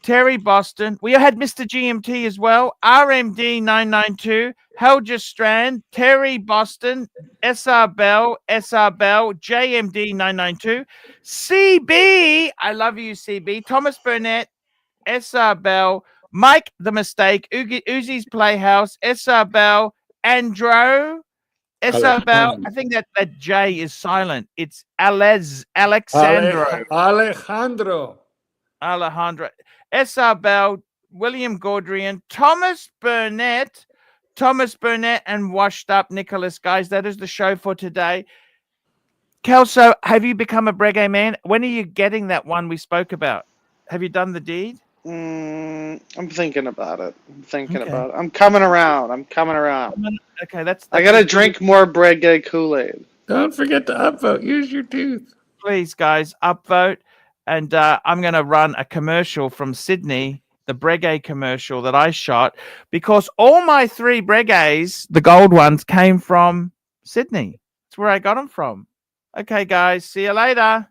Terry Boston. We had Mr. GMT as well. RMD 992. Helger Strand. Terry Boston. SR Bell. JMD 992. CB. I love you, CB. Thomas Burnett. SR Bell. Mike the Mistake. Uzi's Playhouse. SR Bell. Andro. SR Bell. I think that J is silent. It's Alexandro. Alejandro. SR Bell, William Gaudrian, Thomas Burnett, and Washed Up Nicholas. Guys, that is the show for today. Kelso, have you become a Briguet man? When are you getting that one we spoke about? Have you done the deed? I'm thinking about it. I'm coming around. Okay, that's I gotta drink more Briguet Kool-Aid. Don't forget to upvote. Use your tooth. Please, guys, upvote. And I'm going to run a commercial from Sydney, the Briguet commercial that I shot, because all my 3 Briguets, the gold ones, came from Sydney. That's where I got them from. Okay, guys, see you later.